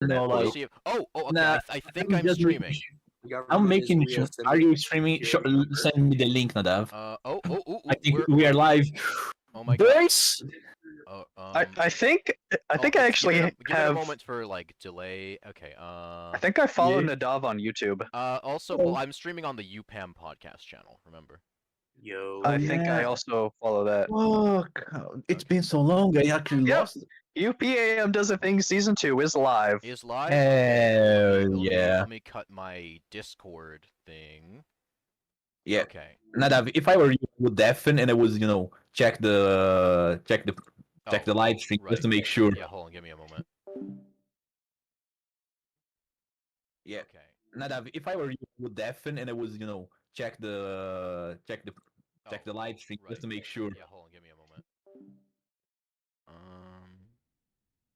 No, We'll like see if... Oh, okay. nah. I think I'm streaming. I'm making. Are you streaming? Send me the link, Nadav. I think we are live. Oh my god. Boys! I think I actually give it a have. moment for like delay. Okay. I think I follow Nadav on YouTube. Also, well, I'm streaming on the UPAM podcast channel. Remember? Yo. I think I also follow that. Fuck! It's been so long. I actually lost. UPAM Does a Thing Season 2 is live. Is live? Hell yeah. Let me cut my Discord thing. Yeah. Okay. Nadav, if I were you, I would deafen and I would, check the live stream just to make sure. Yeah, hold on, give me a moment. Yeah. Okay. Nadav, if I were you, I would deafen and I would, check the live stream just to make sure. Yeah, hold on, give me a moment.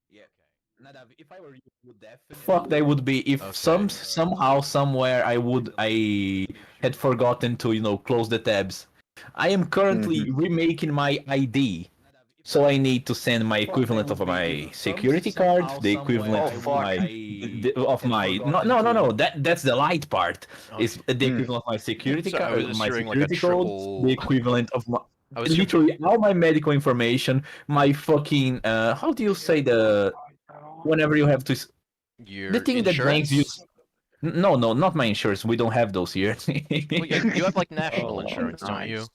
Yeah. Okay. Nadav, if I were you, I would deafen. Fuck, that would be if somehow somewhere I had forgotten to close the tabs. I am currently remaking my ID. So I need to send my equivalent of my security card, the equivalent of my no. That's the light part. Is the equivalent of my security card, my security code, the equivalent of my literally all my medical information, my fucking how do you say whenever you have to the thing that banks use. No, not my insurance. We don't have those here. Well, you have like national insurance, don't you?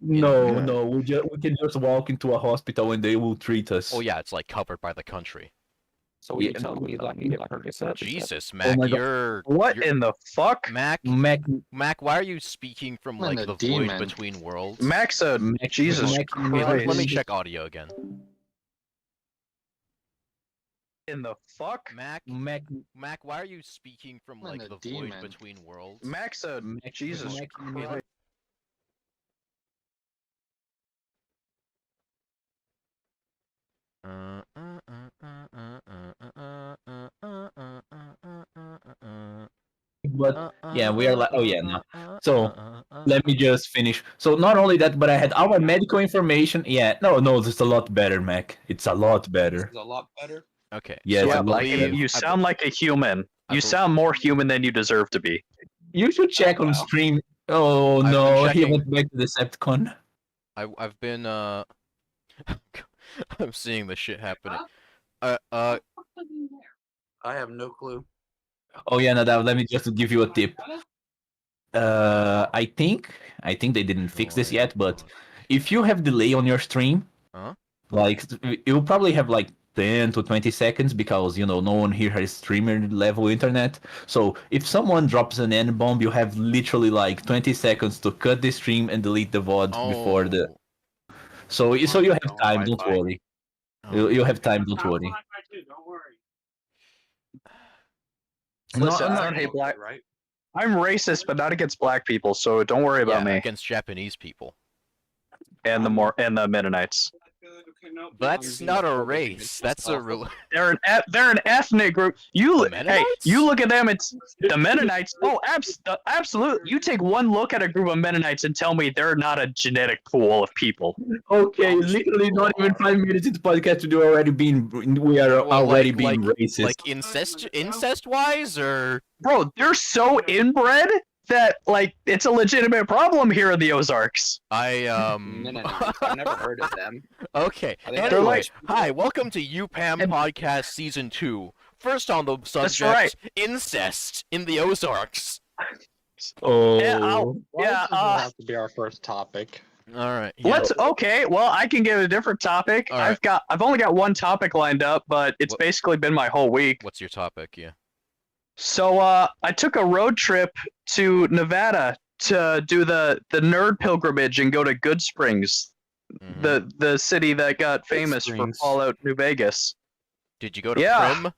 No, we can just walk into a hospital and they will treat us. Oh yeah, it's like covered by the country. So you tell me that I can get like a Jesus, Mac, What in the fuck? Mac, why are you speaking from like the void between worlds? Mac's a Jesus Christ. Let me check audio again. In the fuck? Mac, why are you speaking from like the void between worlds? Mac's a Jesus Christ. But yeah, we are like, oh yeah, no. So let me just finish. So not only that, but I had our medical information. Yeah, no, it's a lot better, Mac. It's a lot better. It's a lot better. Okay. Yeah, so you sound like a human. You sound more human than you deserve to be. You should check on stream. Oh no, he went back to Decepticon. I've been I'm seeing this shit happening. I have no clue. Oh yeah, Nadav, let me just give you a tip. I think they didn't fix this yet, but if you have delay on your stream, like you'll probably have like 10 to 20 seconds because no one here has streamer level internet. So if someone drops an N-bomb, you have literally like 20 seconds to cut the stream and delete the VOD before the. So you have time. Don't worry. You have time. Don't worry. Listen, I don't hate black. Right? I'm racist, but not against black people. So don't worry about me. Against Japanese people. And the Mennonites. That's not a race. That's a They're an ethnic group. You look at them. It's the Mennonites. Oh, absolutely. You take one look at a group of Mennonites and tell me they're not a genetic pool of people. Okay, literally not even 5 minutes into podcast we are already being racist. Like incest wise, or bro, they're so inbred that it's a legitimate problem here in the Ozarks. No, I've never heard of them. Okay. Anyway, hi, welcome to UPAM Podcast Season 2. First on the subject, incest in the Ozarks. Oh. Yeah, have to be our first topic. All right. Okay. Well, I can give a different topic. Right. I've only got one topic lined up, but it's basically been my whole week. What's your topic? Yeah. So I took a road trip to Nevada to do the nerd pilgrimage and go to Good Springs, the city that got famous for Fallout New Vegas. Did you go to Prim?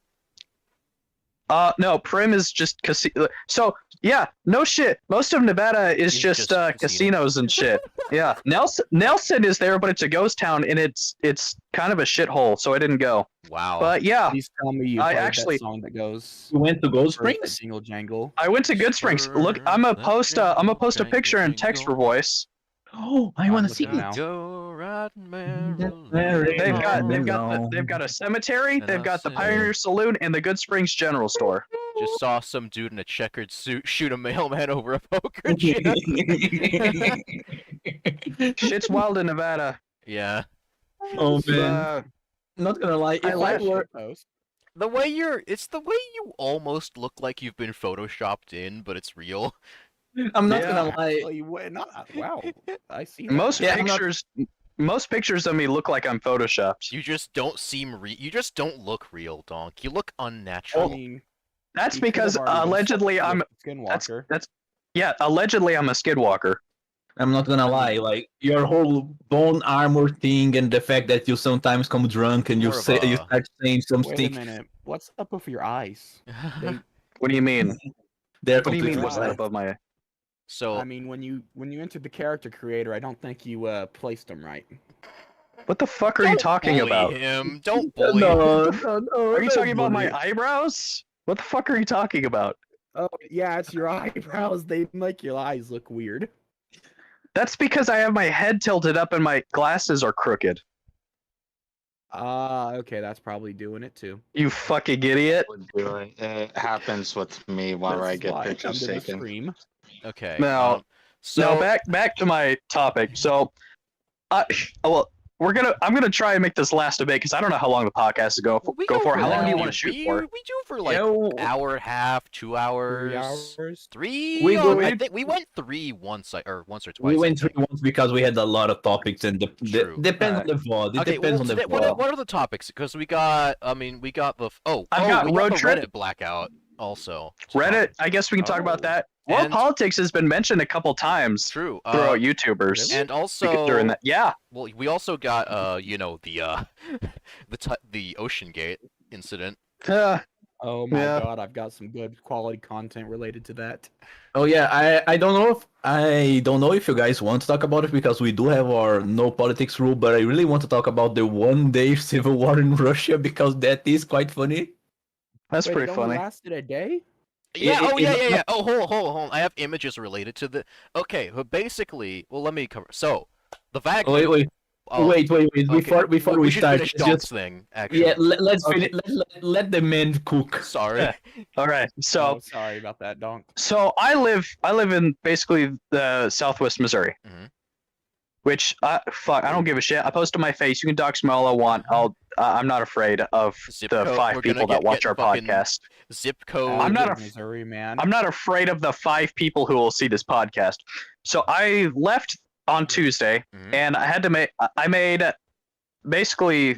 No, Prim is just casino. So yeah, no shit. Most of Nevada is just casinos and shit. Yeah, Nelson is there, but it's a ghost town and it's kind of a shithole. So I didn't go. Wow. But yeah, please tell me you heard that song that goes. You went to Gold Springs? Jingle jangle. I went to Good Springs. Look, I'm gonna post a picture in text for voice. Oh, I want to see it. Go right They've got a cemetery, they've got the Pioneer Saloon, and the Good Springs General Store. Just saw some dude in a checkered suit shoot a mailman over a poker chip. Shit's wild in Nevada. Yeah. Oh man, not gonna lie. If I were the way you almost look like you've been photoshopped in, but it's real. I'm not gonna lie. Wow, I see. Most pictures of me look like I'm photoshopped. You just don't you just don't look real, Donk. You look unnatural. I mean, that's because allegedly I'm skinwalker. Allegedly I'm a skidwalker. I'm not gonna lie. Like your whole bone armor thing, and the fact that you sometimes come drunk and you start saying some Wait things. a minute. What's up with your eyes? What do you mean? What do you mean? What's that above my eye? So I mean, when you entered the character creator, I don't think you placed them right. What the fuck are you talking about? Him. Don't bully No. Are you talking about my eyebrows? What the fuck are you talking about? Oh yeah, it's your eyebrows. They make your eyes look weird. That's because I have my head tilted up and my glasses are crooked. Okay, that's probably doing it too. You fucking idiot. It happens with me whenever I get pictures taken. Okay. Now back to my topic. So, I'm gonna try and make this last a bit because I don't know how long the podcast is go for. How long do you want to shoot for? We do for like hour and a half, 2 hours, 3 hours. I think we went 3 once or twice. We went 3 once because we had a lot of topics and depends on the VOD. It depends on the VOD. What are the topics? Because we got the road trip Reddit blackout also. Reddit. I guess we can talk about that. World politics has been mentioned a couple times. True. Throughout YouTubers. And also during that. Yeah. Well, we also got the Ocean Gate incident. Oh my god, I've got some good quality content related to that. Oh yeah, I don't know if you guys want to talk about it because we do have our no politics rule, but I really want to talk about the 1-day civil war in Russia because that is quite funny. That's pretty funny. It lasted a day? Yeah. Yeah. Oh, hold on. I have images related to the. Okay, but basically, well, let me cover. So, the fact. Wait. Okay. Before we start, just thing. Actually. Yeah, let the man cook. Sorry. Yeah. All right. So sorry about that, Donk. So I live in basically the Southwest Missouri, which I don't give a shit. I post on my face. You can dox me all I want. I'm not afraid of the 5 people that watch our podcast. Zip code. I'm not Missouri, man. I'm not afraid of the 5 people who will see this podcast. So I left on Tuesday, and I made basically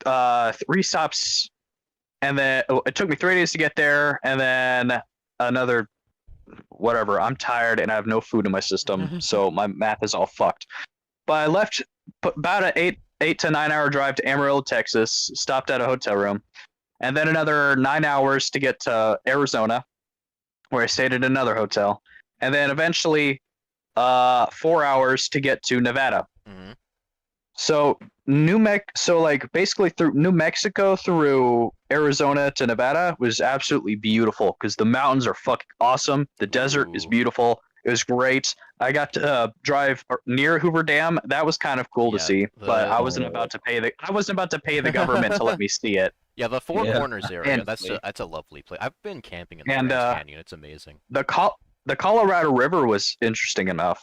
3 stops, and then it took me 3 days to get there, and then another whatever. I'm tired and I have no food in my system, so my math is all fucked. But I left about an 8 to 9 hour drive to Amarillo, Texas. Stopped at a hotel room, and then another 9 hours to get to Arizona, where I stayed at another hotel, and then eventually 4 hours to get to Nevada. So basically through New Mexico through Arizona to Nevada was absolutely beautiful because the mountains are fucking awesome. The desert is beautiful. It was great. I got to drive near Hoover Dam. That was kind of cool to see, but I wasn't about to pay the government to let me see it. Yeah, the Four Corners area. That's a lovely place. I've been camping in the Grand Canyon. It's amazing. The Colorado River was interesting enough,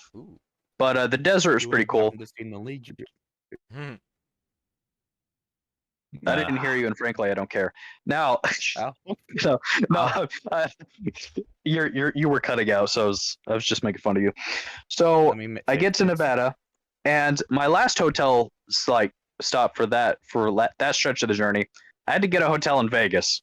but the desert is pretty cool. I didn't hear you, and frankly, I don't care. Now, you were cutting out, so I was just making fun of you. So I get to Nevada, and my last hotel stop for that stretch of the journey, I had to get a hotel in Vegas.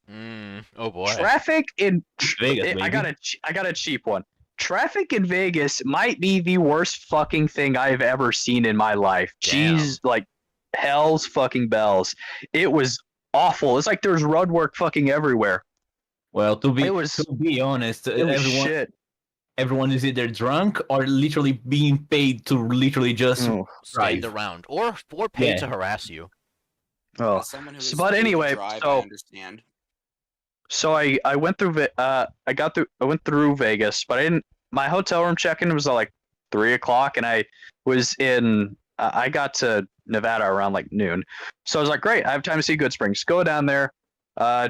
Oh boy! Traffic in Vegas. I got a cheap one. Traffic in Vegas might be the worst fucking thing I've ever seen in my life. Jeez, hell's fucking bells. It was awful. It's like there's road work fucking everywhere. Well, to be honest, everyone is either drunk or literally being paid to literally just stand around or paid to harass you. Oh, but anyway, I understand. So I went through I went through Vegas, but my hotel room check-in was at like 3 o'clock, and I was in I got to Nevada around like noon, so I was like, great, I have time to see Good Springs. Go down there,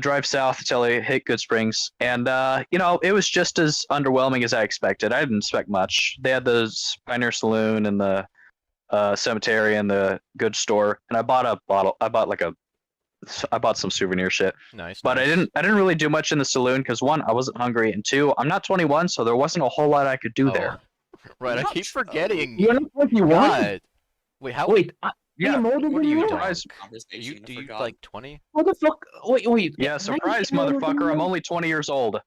drive south until I hit Good Springs, and it was just as underwhelming as I expected. I didn't expect much. They had the Pioneer Saloon and the cemetery and the goods store, and I bought a bottle. I bought some souvenir shit. Nice. But nice. I didn't really do much in the saloon because one, I wasn't hungry, and two, I'm not 21, so there wasn't a whole lot I could do there. Right, I keep forgetting. You're not 21? God. Wait, how? Wait, Yeah, I'm older what than are you you. doing? Conversation, Do I you forgot. like 20? What the fuck? Wait. Yeah, surprise, I'm older than motherfucker! I'm you. only 20 years old.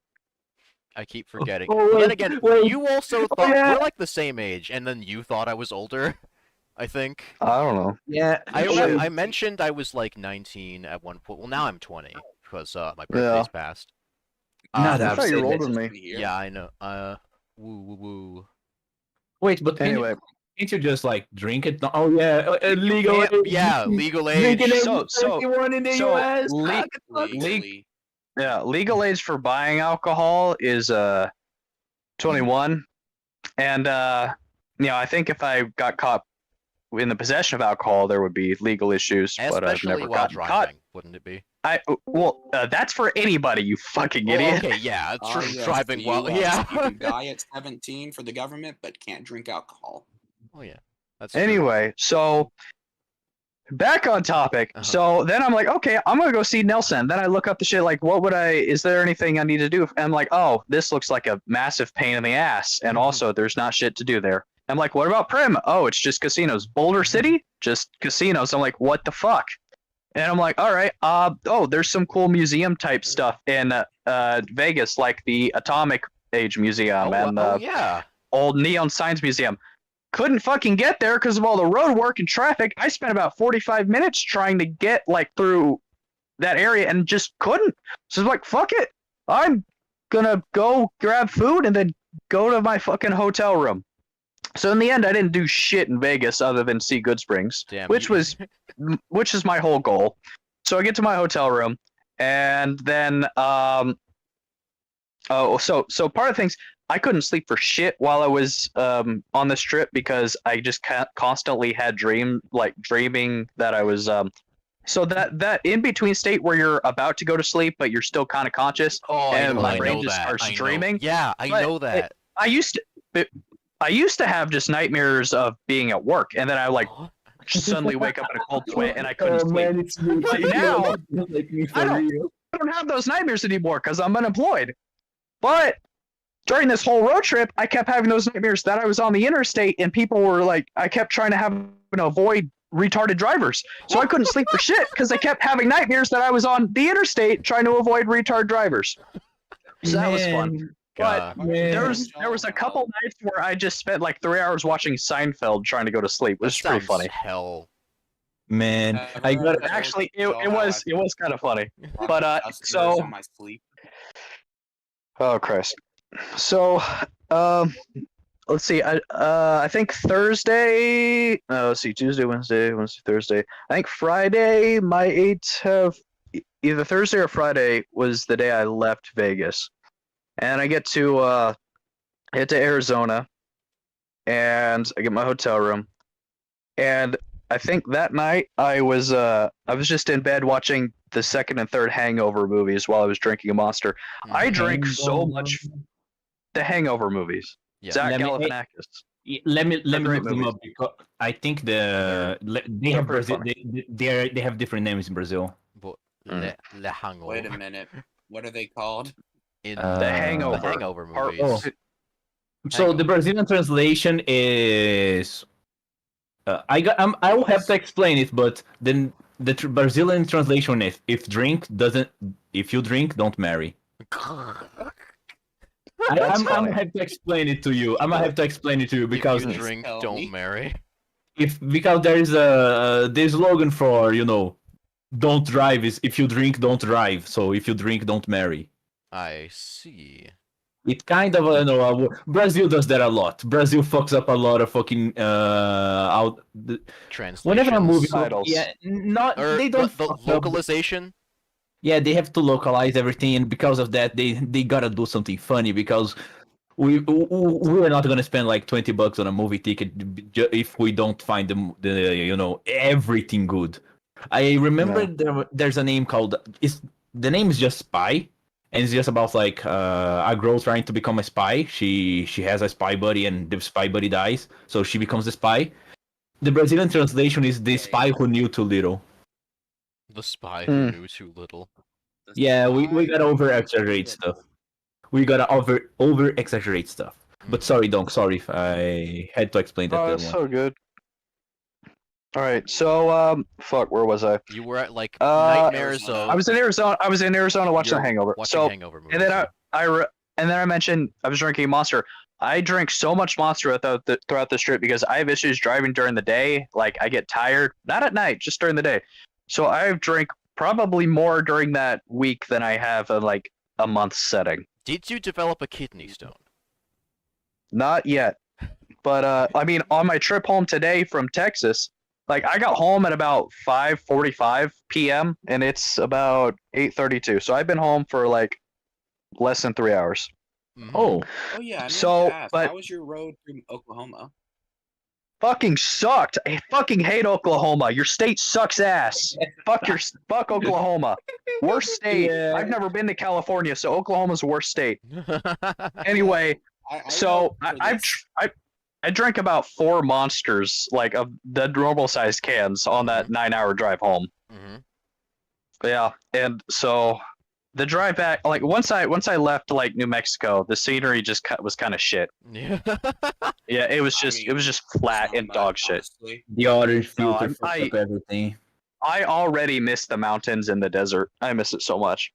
I keep forgetting. Oh, But then wait, again, wait. you also thought yeah. we're like the same age, and then you thought I was older. I think. I don't know. Yeah. I mentioned I was like 19 at one point. Well, now I'm 20 because my birthday's passed. Not I thought you were upset. older than me. Yeah, I know. Woo. Wait, but Anyway, can't you just like drink it? Oh yeah, legal. Yeah, legal age. Drinking age So- is 21 in the so US. le- Legally. yeah, legal age for buying alcohol is 21, and I think if I got caught in the possession of alcohol, there would be legal issues. But I've Especially never while gotten driving, caught. wouldn't it be? That's for anybody, you fucking Oh, idiot. okay, yeah, it's true. Yes, Driving the while, US, yeah. You can die at 17 for the government, but can't drink alcohol. Oh yeah, that's true. Anyway, so back on topic. Uh-huh. So then I'm like, okay, I'm gonna go see Nelson. Then I look up the shit like, is there anything I need to do? And I'm like, oh, this looks like a massive pain in the ass, and also there's not shit to do there. I'm like, what about Prim? Oh, it's just casinos. Boulder City, just casinos. I'm like, what the fuck? And I'm like, all right, there's some cool museum type stuff in Vegas, like the Atomic Age Museum and the yeah. old Neon Signs Museum. Couldn't fucking get there because of all the road work and traffic. I spent about 45 minutes trying to get through that area and just couldn't. So I was like, fuck it. I'm gonna go grab food and then go to my fucking hotel room. So in the end, I didn't do shit in Vegas other than see Good Springs, Damn, which is my whole goal. So I get to my hotel room, and then so part of things, I couldn't sleep for shit while I was on this trip because I just constantly had dreaming that I was so that in between state where you're about to go to sleep but you're still kind of conscious and my brain just starts dreaming. Yeah, I know that. I used to have just nightmares of being at work, and then I suddenly wake up in a cold sweat and I couldn't sleep. Man, it's me. But now, like me for I don't- real. I don't have those nightmares anymore because I'm unemployed. But during this whole road trip, I kept having those nightmares that I was on the interstate and people were like, I kept trying to avoid retarded drivers. So I couldn't sleep for shit because I kept having nightmares that I was on the interstate trying to avoid retard drivers. So that was fun. But there was a couple nights where I just spent 3 hours watching Seinfeld trying to go to sleep. It was pretty funny. Hell. Man, I got Actually, it was kind of funny. But so in my sleep. oh Christ. So let's see. I think Thursday. Let's see. Tuesday, Wednesday, Thursday. I think Friday might have either Thursday or Friday was the day I left Vegas, and I get to Arizona, and I get my hotel room, and I think that night I was just in bed watching the second and third Hangover movies while I was drinking a Monster. I drank so much. The Hangover movies. Yeah. Zach Let me- Galifianakis. Let me They're look great them movies. up because I think they have pretty Brazil. They have different names in Brazil. But Mm. Le Hangover. Wait a minute. What are they called? In The Hangover. The Hangover Or- movies. So the Brazilian translation is. I will have to explain it, but then the Brazilian translation is if you drink, don't marry. I'm gonna have to explain it to you. I'm gonna have to explain it to you because if you drink, Tell don't me. marry. because there is the slogan for don't drive is if you drink, don't drive. So if you drink, don't marry. I see. It kind of Brazil does that a lot. Brazil fucks up a lot of fucking Translations. whenever a movie Titles. Or they don't the fuck up. localization. Yeah, they have to localize everything, and because of that, they gotta do something funny because we're not gonna spend like $20 on a movie ticket if we don't find the everything good. I remember there's a name called the name is just Spy, and it's just about like a girl trying to become a spy. She has a spy buddy, and the spy buddy dies, so she becomes the spy. The Brazilian translation is the spy who knew too little. The spy who knew too little. Yeah, we gotta over exaggerate stuff. We gotta over exaggerate stuff. But sorry, Donk. Sorry if I had to explain that. Oh, that's so good. All right, so fuck, where was I? You were at like nightmares of. I was in Arizona. I was in Arizona watching The Hangover. Watching Hangover movies. And then I mentioned I was drinking Monster. I drink so much Monster throughout this trip because I have issues driving during the day. Like I get tired, not at night, just during the day. So I've drank probably more during that week than I have in like a month setting. Did you develop a kidney stone? Not yet, but I mean, on my trip home today from Texas, like I got home at about 5:45 p.m. and it's about 8:32. So I've been home for like less than 3 hours. Mm-hmm. Oh yeah. I mean, so, but how was your road through Oklahoma? Fucking sucked. I fucking hate Oklahoma. Your state sucks ass. Fuck Oklahoma. Worst state. Yeah. I've never been to California, so Oklahoma's the worst state. Anyway, I drank about 4 Monsters, like of the normal sized cans, on that 9-hour drive home. Mm-hmm. Yeah, and so the drive back, like once I left like New Mexico, the scenery just was kind of shit. Yeah. Yeah, it was just flat and dog shit. The orange filter fucked up everything. I already miss the mountains and the desert. I miss it so much.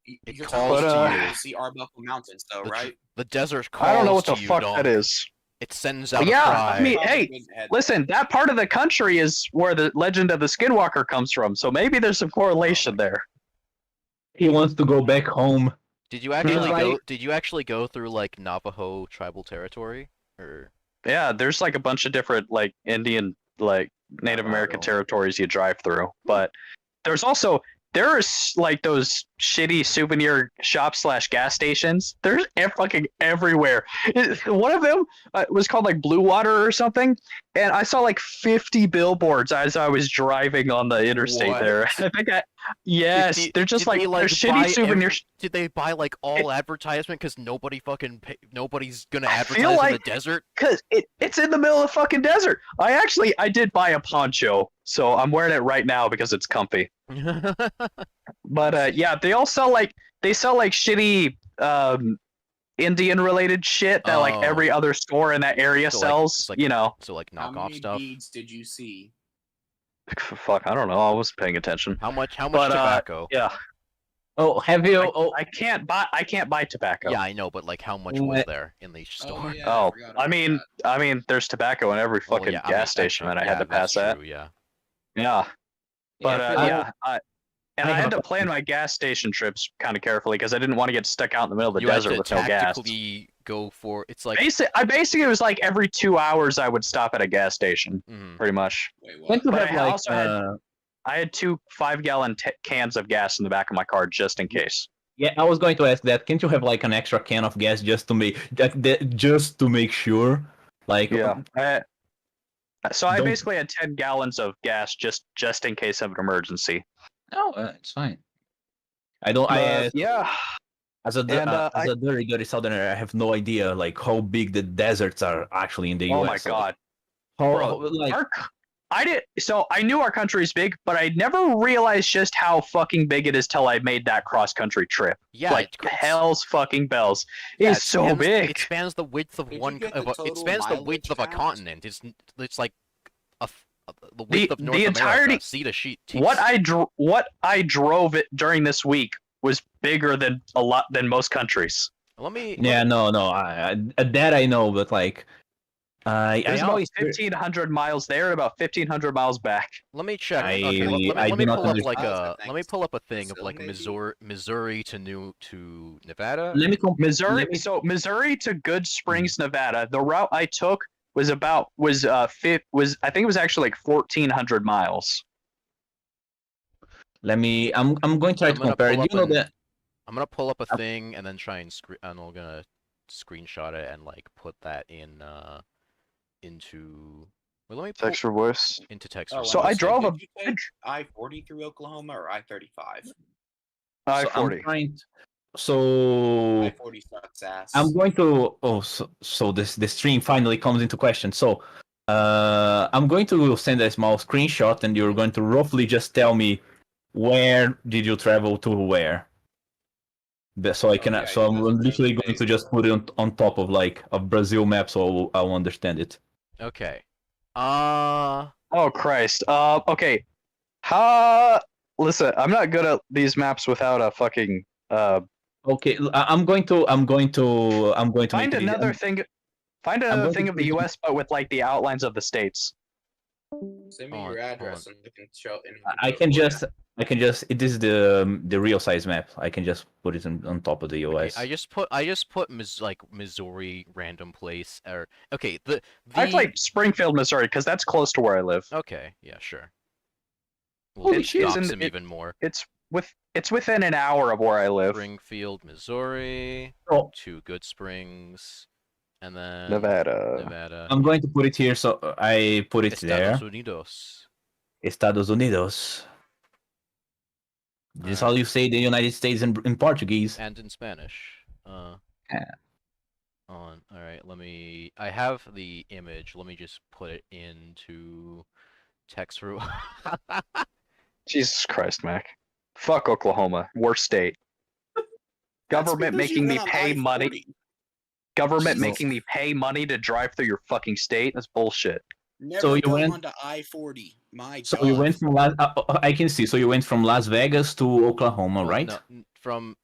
It calls to you. See Arbuckle Mountains, though, right? The desert calls. I don't know what the you, fuck Dom. that is. It sends out a yeah, cry. I mean, hey, listen, that part of the country is where the legend of the Skinwalker comes from, so maybe there's some correlation there. He wants to go back home. Did you actually go? Did you actually go through like Navajo tribal territory, or? Yeah, there's like a bunch of different like Indian, like Native American territories you drive through, but there's like those shitty souvenir shops / gas stations. There's fucking everywhere. One of them was called like Blue Water or something, and I saw like 50 billboards as I was driving on the interstate there. I think they're just like they're shitty souvenirs. Did they buy like all advertisement because nobody's gonna advertise in the desert? Because it's in the middle of the fucking desert. I did buy a poncho, so I'm wearing it right now because it's comfy. But yeah, they sell like shitty Indian related shit that like every other store in that area sells. Like, you know, so like knockoff How many stuff. beads did you see? Fuck, I don't know. I wasn't paying attention. How much tobacco? Yeah. Oh, have you? I can't buy tobacco. Yeah, I know, but like, how much was there in the store? Yeah, I mean, there's tobacco in every fucking gas station, and I had to pass that. Yeah. Yeah. But I had to plan my gas station trips kind of carefully because I didn't want to get stuck out in the middle of the desert with no gas. Go for it's like basically it was like every 2 hours I would stop at a gas station, pretty much. Wait, what? I had 2 5-gallon cans of gas in the back of my car just in case. Yeah, I was going to ask that. Can't you have like an extra can of gas just to make sure? Like so I basically had 10 gallons of gas just in case of an emergency. No, it's fine. I don't. As a dirty southerner, I have no idea like how big the deserts are actually in the US. Oh my god! I knew our country is big, but I never realized just how fucking big it is till I made that cross country trip. Yeah, like hell's fucking bells. It's so big. It spans the width of a continent. It's like the width of North America, sea to sheet. What I drove it during this week was bigger than most countries. That I know, but like there's about 1,500 miles there and about 1,500 miles back. Let me check. Let me pull up a thing of like Missouri to Nevada. Missouri to Good Springs, Nevada. The route I took was I think it was actually like 1,400 miles. I'm going to try to compare. You know that I'm gonna pull up a thing and then try and I'm gonna screenshot it and like put that in into. Well, let me Text for voice. into text. Oh, So I drove did a you take I-40 through Oklahoma or I-35? I-40. So I-40 sucks ass. I'm going to. Oh, so the stream finally comes into question. So, I'm going to send a small screenshot, and you're going to roughly just tell me where did you travel to where. So I can. Okay, so I'm that's literally really going to just put it on top of like a Brazil map, so I'll understand it. Okay. Oh Christ. Okay. Listen, I'm not good at these maps without a fucking. Okay, I'm going to Find make another it. thing. Find another going to thing of the put it- U.S., but with like the outlines of the states. Send me Hold your on, address hold and I can show. And I can just. This is the real size map. I can just put it on top of the Okay, US. I just put like Missouri random place or okay I'd like Springfield, Missouri, because that's close to where I live. Okay, yeah, sure. Holy We'll shit, dox him even more. It's within an hour of where I live. Springfield, Missouri, Oh. to Good Springs, and then Nevada. I'm going to put it here, so I put it Estados there. Unidos. Estados Unidos. This is how you say the United States in Portuguese. And in Spanish. Yeah. All right, I have the image. Let me just put it into text room. Jesus Christ, Mac. Fuck Oklahoma. Worst state. Government making me pay money. Government making me pay money to drive through your fucking state? That's bullshit. Never So you go went- onto I-40. My So God. you went from I can see. So you went from Las Vegas to Oklahoma, Well, right? No, from.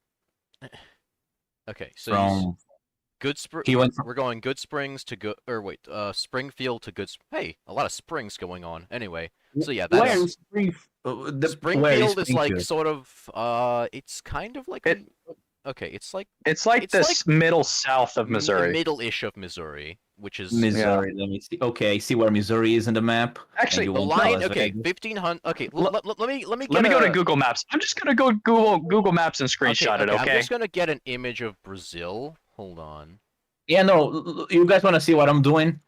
Okay, so From Good Spring. he went from, We're going Good Springs to Good. Or wait, Springfield to Good. Hey, a lot of springs going on. Anyway, so yeah, where that's is where Springfield is like Springfield? sort of. It's kind of like. Okay, it's like It's like this middle south of Missouri. middle-ish of Missouri, which is Missouri. Let me see. Okay, I see where Missouri is in the map. Actually, and you the won't tell line. us, Okay, okay? 1500. Okay, Let- let me Let me go to Google Maps. I'm just gonna go Google Maps and screenshot it, I'm okay? just gonna get an image of Brazil. Hold on. Yeah, no, you guys want to see what I'm doing?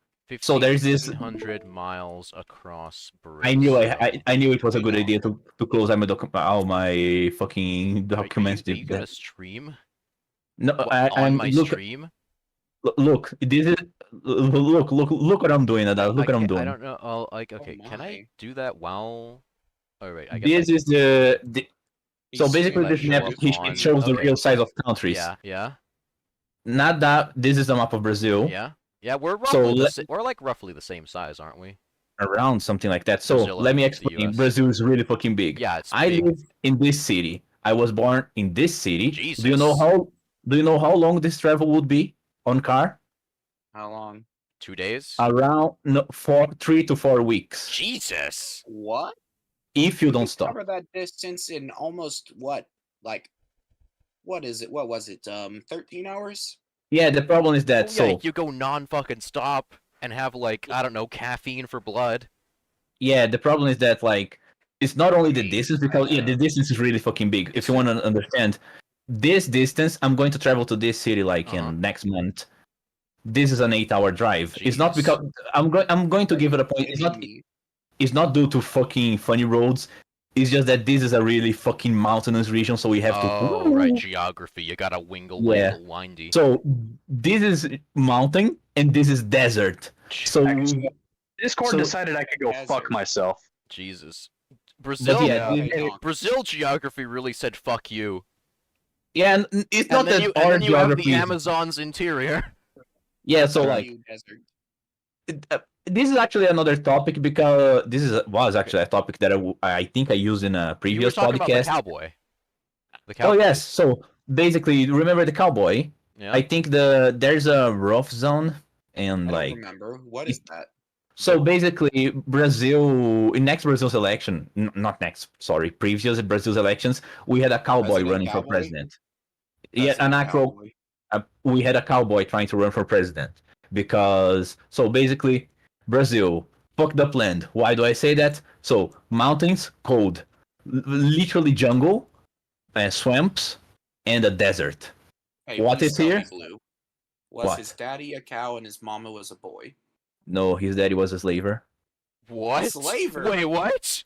So there's this. 1,500 miles across Brazil. I knew it was a good idea to close all my fucking documents. Are you gonna stream? No, On my look, stream? look. This is look what I'm doing. Look what I'm doing. I don't know. Oh, like okay. Can I my. do that while? Oh wait, I guess. This is the. So He's basically, streaming this show map up it on- shows the okay. real size of countries. Yeah. Not that this is the map of Brazil. Yeah. We're So roughly we're like roughly the same size, aren't we? Around something like that. So Brazil let and me the explain. US. Brazil is really fucking big. Yeah, it's I big. live in this city. I was born in this city. Jesus. Do you know how long this travel would be on car? How long? 2 days. Around 3 to 4 weeks. Jesus. What? If you don't can stop. Cover that distance in almost what? Like, what is it? What was it? 13 hours? Yeah, the problem is that Oh, yeah, you go non-fucking stop and have like I don't know caffeine for blood. yeah, the problem is that like it's not only the Wait, distance because the distance is really fucking big. If you want to understand this distance, I'm going to travel to this city like in next month. This is an 8-hour drive. It's not Jeez. because I'm going to give it a point. It's not due to fucking funny roads. It's just that this is a really fucking mountainous region, so we have to. Oh, right, geography. You gotta wingle, windy. So this is mountain and this is desert. So Discord decided I could go fuck myself. Jesus. Brazil. Yeah, Brazil geography really said fuck you. Yeah, and it's not that our and then you have geography. the Amazon's interior. Yeah, so like. This is actually another topic because was actually a topic that I think I used in a previous you were talking podcast. About the cowboy. Oh yes, so basically, remember the cowboy? Yeah. I think there's a rough zone and I like. don't remember what is that? So basically, in next Brazil's election, not next, sorry, previous Brazil's elections, we had a cowboy running for president. Yeah, an actual. We had a cowboy trying to run for president because basically. Brazil, fucked up land. Why do I say that? So, mountains, cold. Literally jungle, swamps, and a desert. Hey, What is here? Was What? his daddy a cow and his mama was a boy? No, his daddy was a slaver. What? Slaver? Wait, what?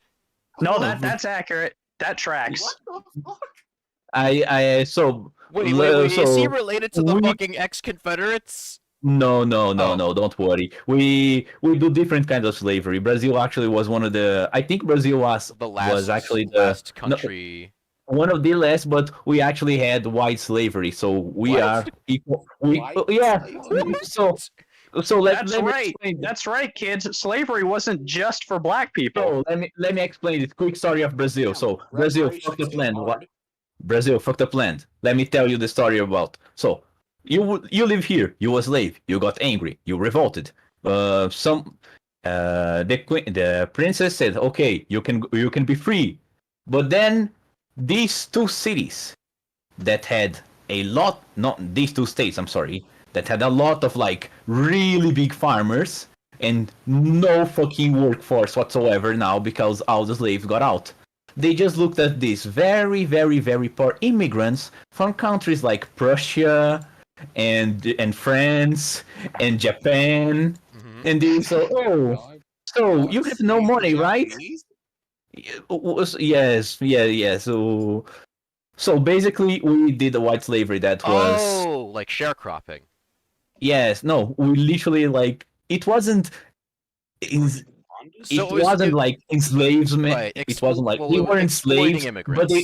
No, Oh. that's accurate. That tracks. What the fuck? So Wait, so is he related to the we- fucking ex-Confederates? No, Oh. don't worry. We do different kinds of slavery. Brazil actually was one of the. I think Brazil was The last, actually last no, country. one of the last, but we actually had white slavery, so we What? are equal. We White yeah. slavery? So That's let me right. explain this. That's right, kids. Slavery wasn't just for black people. So let me explain this quick story of Brazil. So Brazil fucked up land. What? Brazil fucked up land. Let me tell you the story about. So you live here. You were a slave. You got angry. You revolted. The princess said, "Okay, you can be free." But then these two cities that had a lot, not these two states, I'm sorry, that had a lot of like really big farmers and no fucking workforce whatsoever now because all the slaves got out. They just looked at these very, very, very poor immigrants from countries like Prussia and France and Japan, Mhm. and they so so you have no money, right? Yes. So basically, we did a white slavery that was like sharecropping. yes, no, we literally like it wasn't. It So wasn't like enslavement. right, It wasn't like well, they it was weren't exploiting slaves, immigrants. but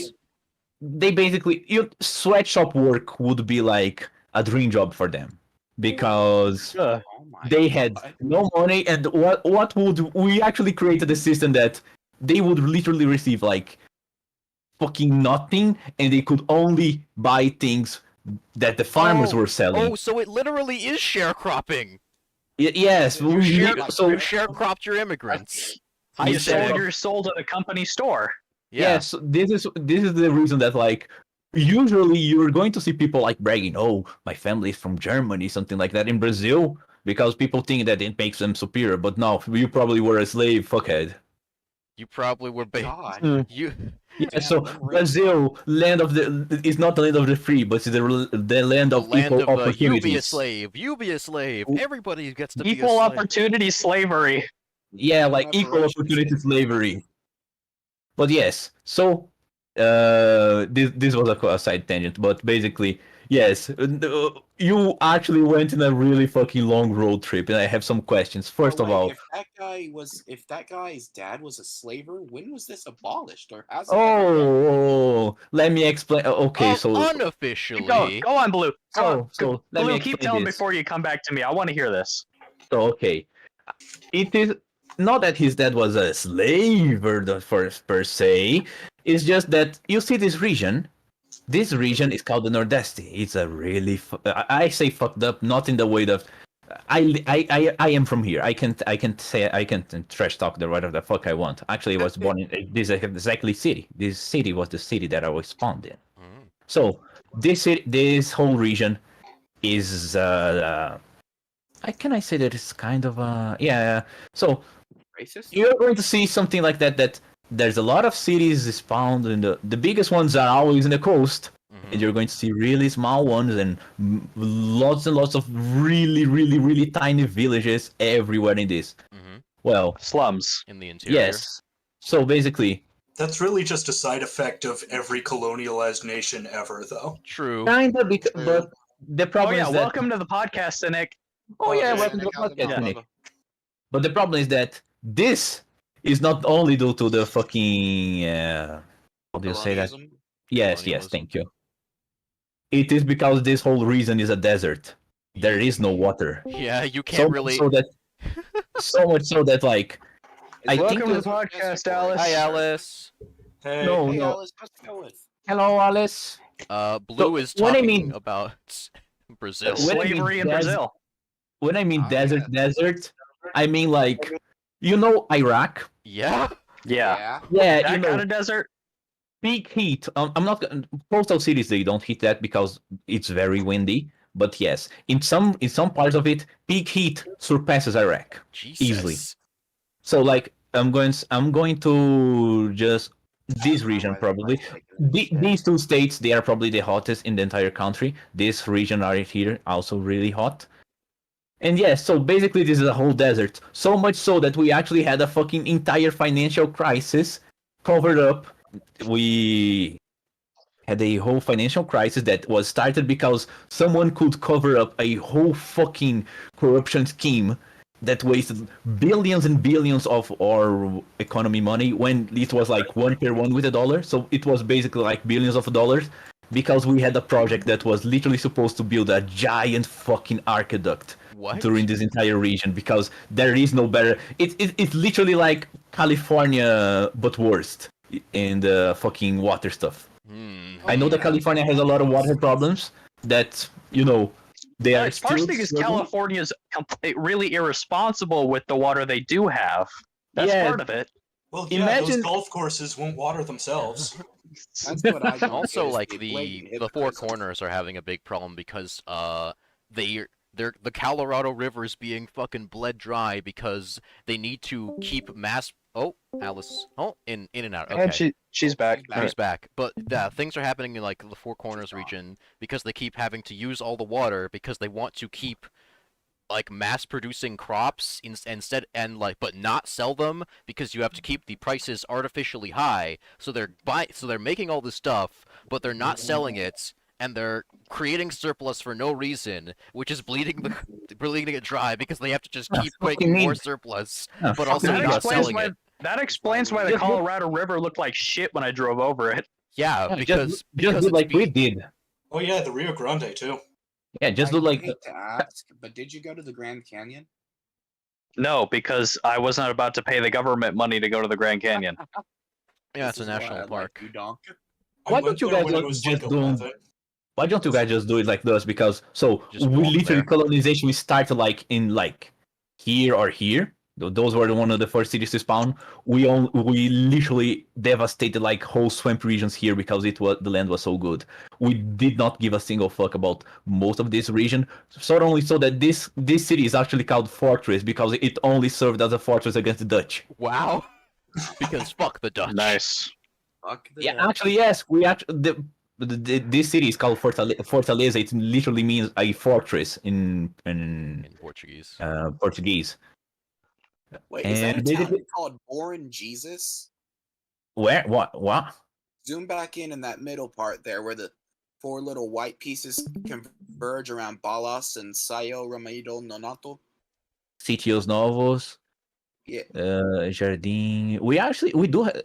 they basically sweatshop work would be like a dream job for them because Oh my they had God. no money, and what would we actually created a system that they would literally receive like fucking nothing, and they could only buy things that the farmers were selling. Oh, so it literally is sharecropping. Yes, You You sharecropped your immigrants. You said sold it. your soul to the company store. Yeah. Yes, this is the reason that like usually you're going to see people like bragging, "Oh, my family is from Germany," something like that in Brazil, because people think that it makes them superior. But no, you probably were a slave, fuckhead. You probably were God. you Yeah, Damn, so them rich. Brazil, land of the is not the land of the free, but it's the land the of land equal of you be a opportunities. slave, you be a slave. Everybody gets to be a Equal slave. opportunity slavery. Yeah, like equal Reparations. opportunity slavery. But yes, so this was a side tangent, but basically, yes, you actually went in a really fucking long road trip, and I have some questions. First of all, if that guy's dad was a slaver, when was this abolished, or has it ever been? oh, let me explain. Okay, so Unofficially. Go on, Blue. so let me Blue, keep explain telling this. before you come back to me. I want to hear this. So okay, it is not that his dad was a slave or the first per se. It's just that you see this region. This region is called the Nordeste. It's a really I say fucked up, not in the way that I am from here. I can say I can trash talk the whatever the fuck I want. Actually, I was born in this exactly city. This city was the city that I was spawned in. Mm. So this whole region is can I say that it's kind of yeah. So Racist? you're going to see something like that. That there's a lot of cities spawned, and the biggest ones are always in the coast. Mhm. And you're going to see really small ones and lots and lots of really, really, really tiny villages everywhere in this. Mhm. Well, Slums. In the interior. yes. So basically, That's really just a side effect of every colonialized nation ever, though. True. kind of, True. but the Oh problem yeah, is that. welcome to the podcast, Cynic. Oh yeah, Okay, welcome to the Nick, how's it podcast, going, Nick. Bubba? But the problem is that this is not only due to the fucking. How do you say that? Colonialism? Yes, Colonialism. thank you. It is because this whole region is a desert. There is no water. Yeah, you can't really. So much so that like I Welcome think to the that- podcast, Alice. Hi, Alice. Hey, No, Hey, no. Alice, how's it going? Hello, Alice. Blue is what I talking mean- about Brazil. When I mean Slavery in des- Brazil. When I mean Ah, desert, I mean like Iraq. Yeah. Yeah. Yeah, That kind of desert. peak heat. I'm not coastal cities. They don't hit that because it's very windy. But yes, in some parts of it, peak heat surpasses Iraq Jesus. easily. So like I'm going to just This region probably. These two states, they are probably the hottest in the entire country. This region right here also really hot. And yeah, so basically this is a whole desert. So much so that we actually had a fucking entire financial crisis covered up. We had a whole financial crisis that was started because someone could cover up a whole fucking corruption scheme that wasted billions and billions of our economy money when it was like 1 per 1 with a dollar. So it was basically like billions of dollars because we had a project that was literally supposed to build a giant fucking aqueduct during this entire region because there is no better. It's literally like California but worst in the fucking water stuff. I know that California has a lot of water problems that, they are still... First thing is California's really irresponsible with the water they do have. That's part of it. Well, yeah, those golf courses won't water themselves. That's what I also, like, the Four Corners are having a big problem because the Colorado River is being fucking bled dry because they need to keep mass... Oh, Alice. Oh, in and out. Okay. And she's back. She's back. But things are happening in like the Four Corners region because they keep having to use all the water because they want to keep like mass producing crops instead but not sell them because you have to keep the prices artificially high. So they're making all this stuff, but they're not selling it. And they're creating surplus for no reason, which is bleeding it dry because they have to just keep making more surplus, but also not selling it. That explains why the Colorado River looked like shit when I drove over it. Yeah, because do like we did. Oh yeah, the Rio Grande too. Yeah, just do like... I hate to ask, but did you go to the Grand Canyon? No, because I was not about to pay the government money to go to the Grand Canyon. Yeah, it's a national park. Why don't you guys just do... Why don't you guys just do it like this? Because we literally colonization. We started like in like here or here. Those were one of the first cities to spawn. We literally devastated like whole swamp regions here because the land was so good. We did not give a single fuck about most of this region. So only so that this city is actually called Fortress because it only served as a fortress against the Dutch. Wow. Because fuck the Dutch. Nice. Fuck the Dutch. Actually, yes. We actually this city is called Fortaleza. It literally means a fortress in Portuguese. Portuguese. Wait, is that a town called Born Jesus? Where? What? Zoom back in that middle part there where the 4 little white pieces converge around Balas and Sayo Ramaido Nonato. Sitios Novos. Yeah. Jardim. We do have...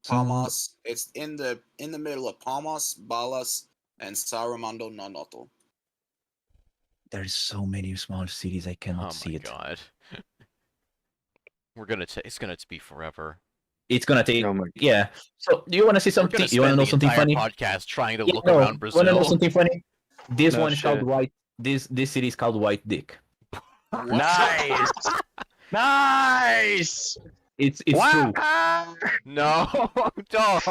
Palmas. It's in the middle of Palmas, Balas, and Saramando Nonoto. There's so many small cities I cannot see it. Oh my god. It's gonna be forever. It's gonna take... Yeah. So, do you want to see something? You want to know something funny? Podcast trying to look around Brazil. Want to know something funny? This one is called White. This city is called White Dick. Nice. Nice. It's true. No, dog.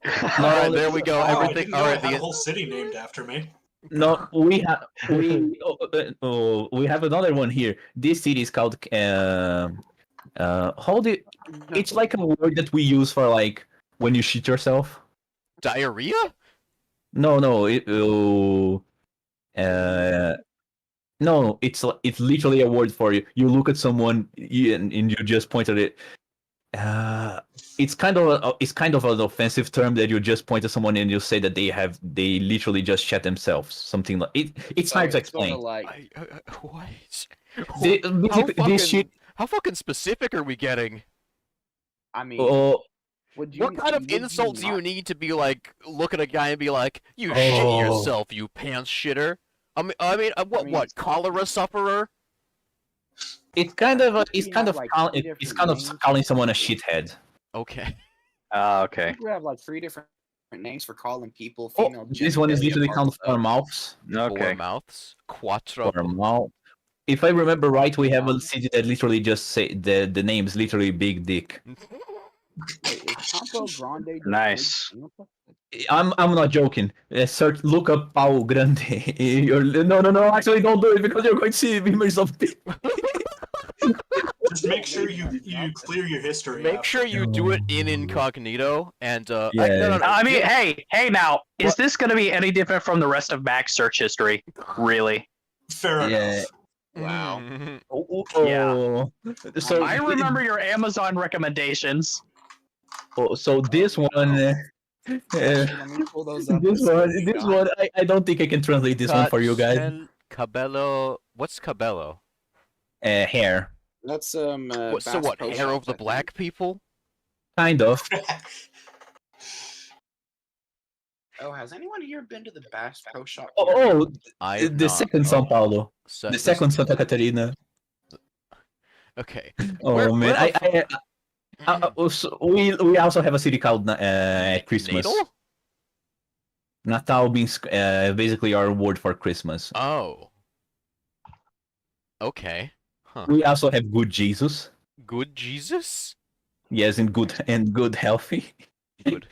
Alright, there we go. Everything. All right, the whole city named after me. No, we have another one here. This city is called it's like a word that we use for like when you shit yourself. Diarrhea? No, no, it's literally a word for you. You look at someone and you just point at it. It's kind of an offensive term that you just point at someone and you say that they literally just shit themselves. Something like it. It's hard to explain. What? This shit. How fucking specific are we getting? I mean, what kind of insults do you need to be like, look at a guy and be like, you shit yourself, you pants shitter? I mean, what? Cholera sufferer? It's kind of calling someone a shithead. Okay. Okay. We have like 3 different names for calling people female. This one is literally called four mouths. Okay. 4 mouths. Quattro. If I remember right, we have a city that literally just say the name is literally Big Dick. Nice. I'm not joking. Look up Pau Grande. No. Actually, don't do it because you're going to see images of dick. Just make sure you clear your history. Make sure you do it in incognito, and Yeah. no. I mean, hey, now, is this going to be any different from the rest of Mac's search history? Really? Fair enough. Wow. Yeah. So I remember your Amazon recommendations. So this one, Let me pull those up. this and see what one, we this got. one, I don't think I can translate this one for you guys. Cabello. What's cabello? Hair, That's So Bass what? Pro Hair of Shops, the I think. black people? kind of. Oh, has anyone here been to the Bass Pro Shop? Oh, I the second São Paulo, the second Santa Catarina. Okay. Oh Where man, the so we also have a city called Christmas. Natal? Natal means basically our word for Christmas. Oh. Okay. Huh. We also have Good Jesus. Good Jesus? Yes, and good healthy. Good.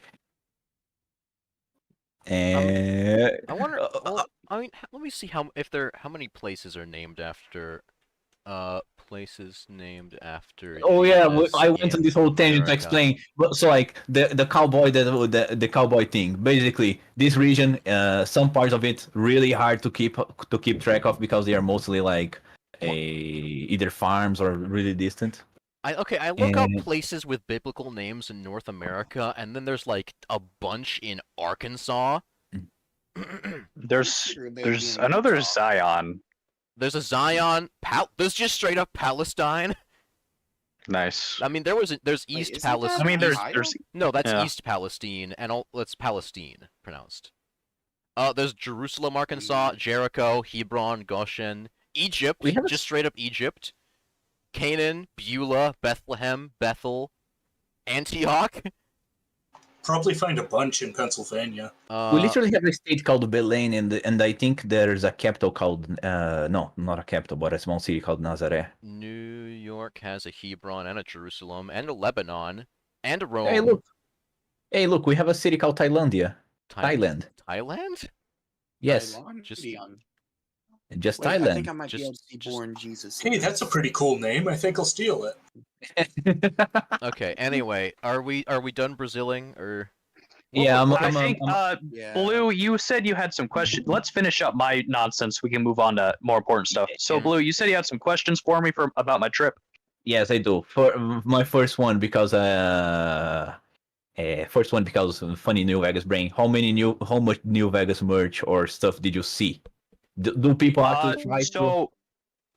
And I wonder. Well, I mean, let me see how many places are named after. Places named after. oh yeah, Jesus I went on in this whole tangent to America. explain. So like the cowboy the cowboy thing. Basically, this region, some parts of it really hard to keep track of because they are mostly like either farms or really distant. I look up And- places with biblical names in North America, and then there's like a bunch in Arkansas. There's Sure, they'd be in I know there's Utah. Zion. There's a Zion. There's just straight up Palestine. Nice. I mean, there's Wait, East isn't that Palestine. I mean, Ohio? there's No, that's Yeah. East Palestine, and that's Palestine pronounced. There's Jerusalem, Arkansas, Jericho, Hebron, Goshen, Egypt, We have a- just straight up Egypt, Canaan, Beulah, Bethlehem, Bethel, Antioch. Probably find a bunch in Pennsylvania. we literally have a state called Belém, and I think there's a capital called no, not a capital, but a small city called Nazaré. New York has a Hebron and a Jerusalem and a Lebanon and a Rome. Hey, look, we have a city called Thailandia. Thailand. Thailand? Yes, Just- just Wait, I Thailand. think I might be able to see Just- Born Jesus. Hey, that's a pretty cool name. I think I'll steal it. Okay. Anyway, are we done Braziling or? Yeah, I think Yeah. Blue, you said you had some questions. Let's finish up my nonsense. We can move on to more important stuff. So, Blue, you said you had some questions for me about my trip. Yes, I do. For my first one, because funny New Vegas brain. How much New Vegas merch or stuff did you see? Do people actually try to?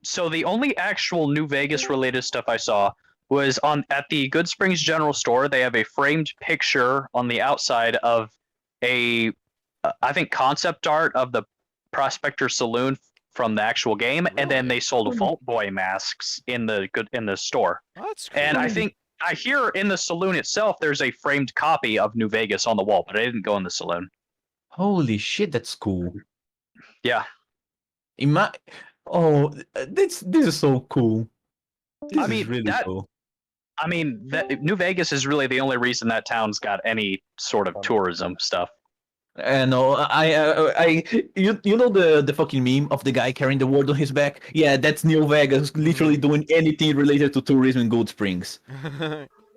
So the only actual New Vegas related stuff I saw was at the Good Springs General Store. They have a framed picture on the outside of I think concept art of the Prospector Saloon from the actual game, and then they sold Vault Boy masks in the store. Oh, that's cool. And I hear in the saloon itself there's a framed copy of New Vegas on the wall, but I didn't go in the saloon. Holy shit, that's cool. Yeah. This is so cool. This is really cool. I mean, New Vegas is really the only reason that town's got any sort of tourism stuff. No, you know the fucking meme of the guy carrying the world on his back? Yeah, that's New Vegas, literally doing anything related to tourism in Gold Springs.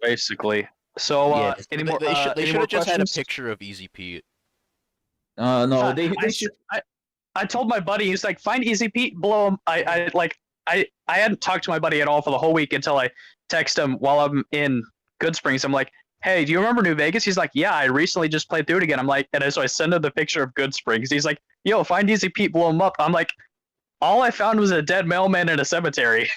Basically. So, Yes. any more? They should have just had a questions? picture of Easy Pete. No, I told my buddy, he's like, find Easy Pete, blow him. I hadn't talked to my buddy at all for the whole week until I text him while I'm in Good Springs. I'm like, hey, do you remember New Vegas? He's like, yeah, I recently just played through it again. I'm like, and so I send him the picture of Good Springs. He's like, yo, find Easy Pete, blow him up. I'm like, all I found was a dead mailman in a cemetery.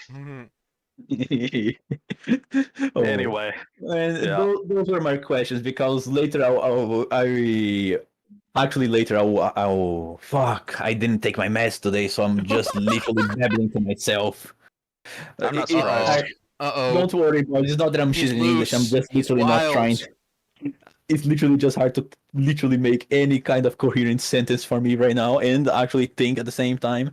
Anyway, and yeah. those were my questions because later I'll fuck. I didn't take my meds today, so I'm just literally babbling to myself. I'm not surprised. Don't worry, boys. It's not that I'm He's shit in English. I'm loose. just He's literally not wild. trying. It's literally just hard to literally make any kind of coherent sentence for me right now and actually think at the same time.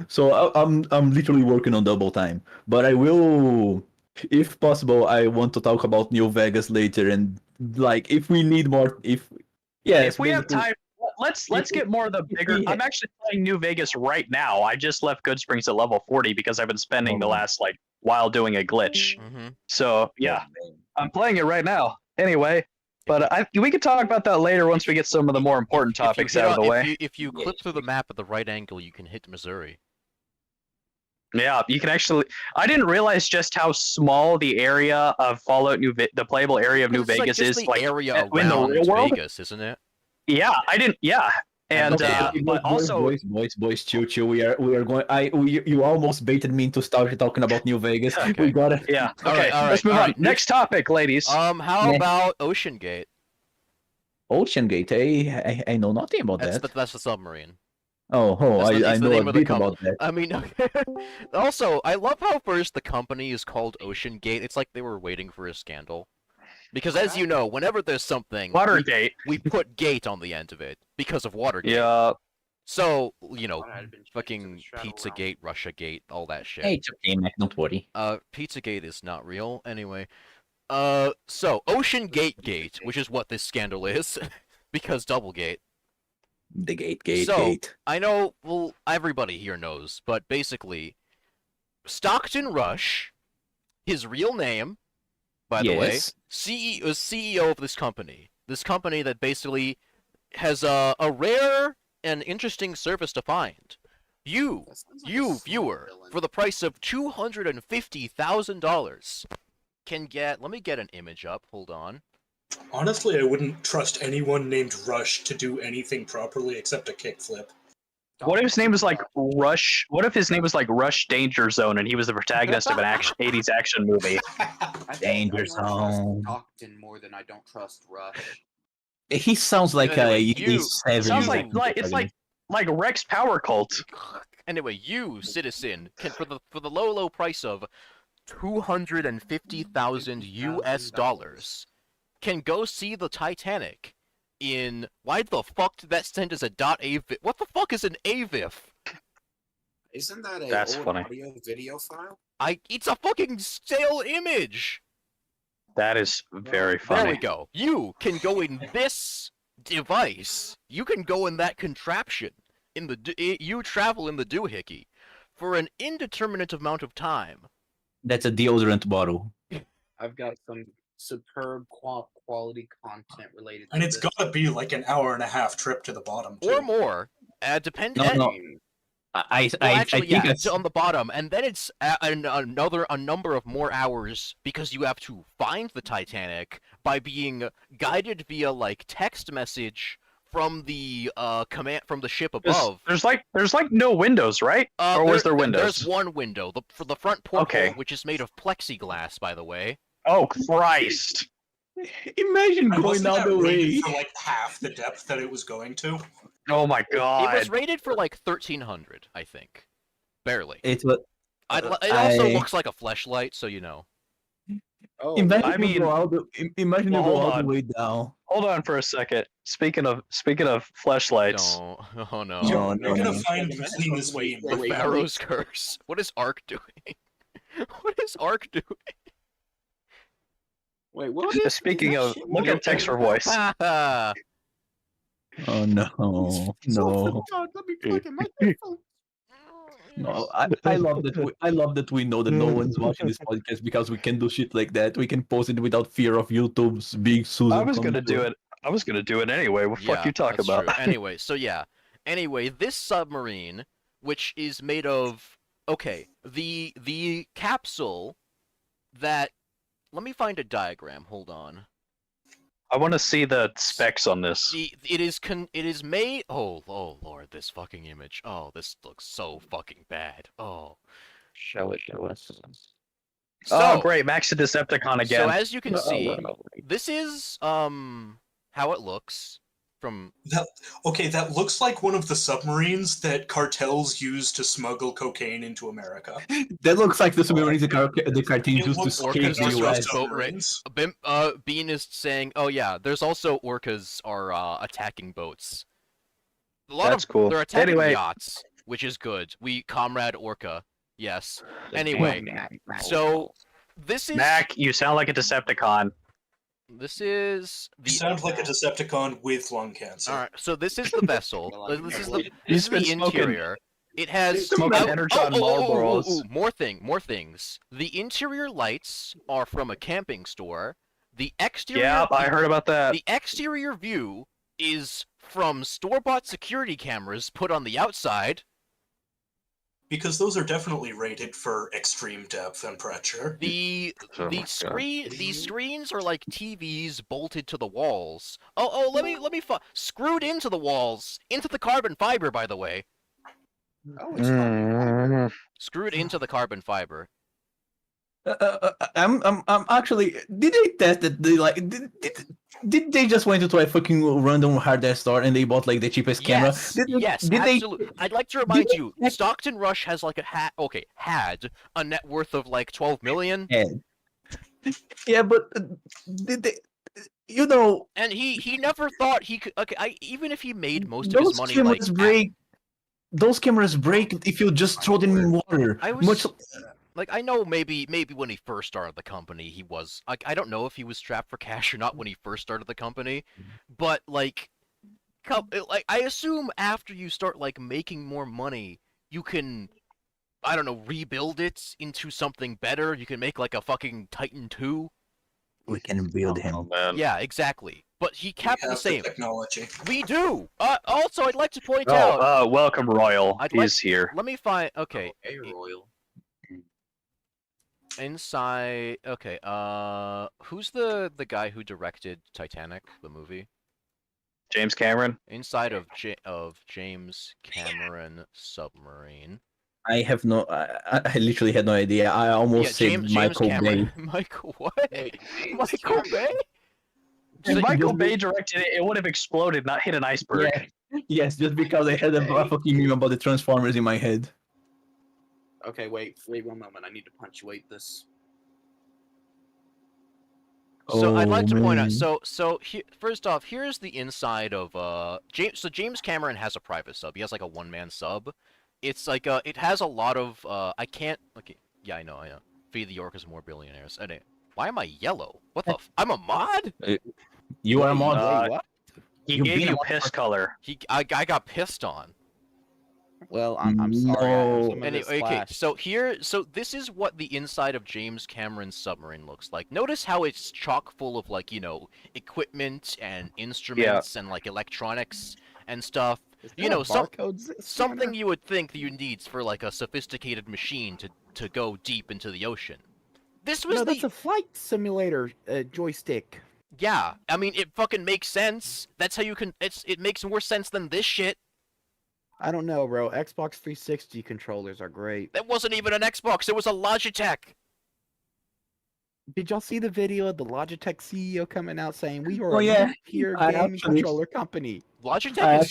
So I'm literally working on double time. But I will, if possible, I want to talk about New Vegas later and like if we need more, if we have time, let's get more of the bigger. I'm actually playing New Vegas right now. I just left Good Springs at level 40 because I've been spending the last while doing a glitch. So yeah, I'm playing it right now. Anyway, but we could talk about that later once we get some of the more important topics out of the way. If you clip through the map at the right angle, you can hit Missouri. Yeah, you can actually. I didn't realize just how small the area of Fallout the playable area of New Vegas is. The area in the around real world. Vegas, isn't it? Yeah, I didn't. Yeah, and but also, boys, chill. We are going. You almost baited me into start talking about New Vegas. Okay. We got it. yeah. All Okay, right, let's move all on. right. Next topic, ladies. How about Ocean Gate? Ocean Gate. I know nothing about that. That's the submarine. I know a bit about that. I mean, also, I love how first the company is called Ocean Gate. It's like they were waiting for a scandal. Because as you know, whenever there's something, Watergate, we put gate on the end of it because of Watergate. Yeah. So, fucking Pizzagate, Russiagate, all that shit. Hey, it's okay, Mac, don't worry. Pizzagate is not real. Anyway. So, Ocean Gate, which is what this scandal is, because Doublegate. The gate. I know, well, everybody here knows, but basically, Stockton Rush, his real name, by the way, CEO of this company that basically has a rare and interesting service to find. You viewer, for the price of $250,000, can get. Let me get an image up. Hold on. Honestly, I wouldn't trust anyone named Rush to do anything properly except a kickflip. What if his name was like Rush? What if his name was like Rush Danger Zone and he was the protagonist of an 80s action movie? Danger Zone. Stockton more than I don't trust Rush. He sounds like Anyway, Sounds like it's like Rex Power Cult. Anyway, you citizen can for the low price of $250,000 can go see the Titanic in. Why the fuck did that send as a .avif? What the fuck is an avif? Isn't that a That's old funny. audio video file? It's a fucking stale image. That is very funny. There we go. You can go in this device. You can go in that contraption. You travel in the doohickey for an indeterminate amount of time. That's a deodorant bottle. I've got some superb quality content related to And it's this. gotta be like an hour and a half trip to the bottom, too. Or more. Depending. No. I think it's on the bottom, and then it's a number of more hours because you have to find the Titanic by being guided via like text message from the command from the ship above. There's like no windows, right? Or was there windows? There's one window, for the front porthole, Okay. which is made of plexiglass, by the way. Oh Christ! Imagine And going wasn't all that the way. rated for like half the depth that it was going to? Oh my It God! was rated for like 1300, I think. Barely. It's what. It also looks like a fleshlight, so you know. Oh, Imagine I mean- you go all the way down. Hold on for a second. Speaking of fleshlights, No. Oh no. No, You're gonna no. find between this meme. The Pharaoh's curse. What is Ark doing? What is Ark doing? Wait, what is speaking of, look at text for voice. Haha. Oh no, no. Let me plug in my headphones. No, I love that. I love that we know that no one's watching this podcast because we can do shit like that. We can post it without fear of YouTube's big Susan. I was gonna do it. I was gonna do it anyway. What the fuck you talk that's about? true. Anyway, so yeah. Anyway, this submarine, which is made of the capsule that. Let me find a diagram. Hold on. I want to see the specs on this. It is made. Oh lord, this fucking image. Oh, this looks so fucking bad. Oh. Show us. So, Oh great, Max the Decepticon again. So as you can see, this is how it looks from. That looks like one of the submarines that cartels use to smuggle cocaine into America. That looks like the submarines the cartoons used to escape the US. Submarines. Bean is saying, "Oh yeah, there's also orcas are attacking boats. That's cool. They're attacking Anyway. yachts, which is good. We comrade orca, yes. Anyway, so this is Mac, you sound like a Decepticon. This is You the. sound like a Decepticon with lung cancer. All right, so this is the vessel. This is the He's been interior. It has smoking Energon Marlboros. more things. The interior lights are from a camping store. The exterior. Yeah, I heard about that. The exterior view is from store-bought security cameras put on the outside. Because those are definitely rated for extreme depth and pressure. These screens are like TVs bolted to the walls. Let me screwed into the walls, into the carbon fiber, by the way. Oh, it's carbon fiber. Screwed into the carbon fiber. I'm actually. Did they test it? Did they just went into a fucking random hardware store and they bought like the cheapest camera? Yes, absolutely. I'd like to remind you, Stockton Rush has like had a net worth of like 12 million. Yeah, but did they? You know. And he never thought he could. Okay, even if he made most of his money like. Those cameras break if you just throw them in water. Like, I know maybe when he first started the company, he was like, I don't know if he was strapped for cash or not when he first started the company, but like I assume after you start like making more money, you can, I don't know, rebuild it into something better. You can make like a fucking Titan 2. We can build him. Oh, man. Yeah, exactly. But he kept the same. Technology. We do. Also, I'd like to point out. Welcome, Royal. He's here. Let me find. Okay. Hey, Royal. Inside. Okay. Who's the guy who directed Titanic, the movie? James Cameron. Inside of James Cameron submarine. I have no. I literally had no idea. I almost said Michael Bay. Michael what? Michael Bay? If Michael Bay directed it, it would have exploded, not hit an iceberg. Yeah. Yes, just because I had a fucking meme about the Transformers in my head. Okay, wait 1 moment. I need to punctuate this. So I'd like to point out. So first off, here's the inside of James. So James Cameron has a private sub. He has like a one-man sub. It's like it has a lot of I can't. Okay, yeah, I know. Feed the orcas more billionaires. Anyway, why am I yellow? What the? I'm a mod. You are a mod. What? He gave you piss color. I got pissed on. Well, I'm sorry. Anyway, okay, so this is what the inside of James Cameron's submarine looks like. Notice how it's chock full of like, you know, equipment and instruments and like electronics and stuff. You know, something you would think that you need for like a sophisticated machine to go deep into the ocean. This was that's a flight simulator joystick. Yeah, I mean it fucking makes sense. That's how you can. It makes more sense than this shit. I don't know, bro. Xbox 360 controllers are great. That wasn't even an Xbox. It was a Logitech. Did y'all see the video of the Logitech CEO coming out saying we are here gaming controller company? Logitech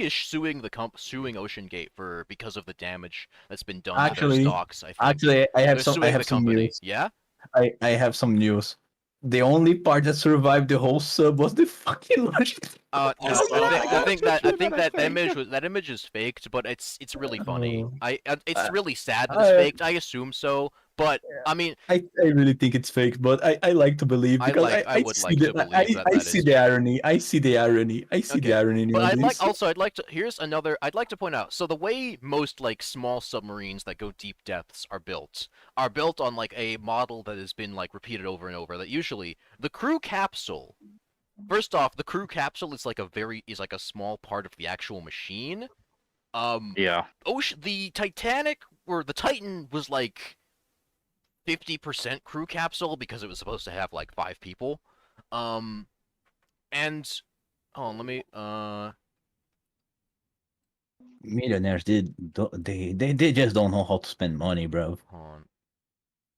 is suing suing OceanGate because of the damage that's been done to their stocks. I think. I have some news. Yeah. I have some news. The only part that survived the whole sub was the fucking Logitech. No, I think that image is faked, but it's really funny. It's really sad that it's faked. I assume so, but I mean, I really think it's fake, but I like to believe because I see the irony. I see the irony. I see the irony. But I'd like to point out. So the way most like small submarines that go deep depths are built on like a model that has been like repeated over and over. That usually the crew capsule. First off, the crew capsule is like a small part of the actual machine. The Titanic or the Titan was like 50% crew capsule because it was supposed to have like 5 people. Millionaires they just don't know how to spend money, bro. Hold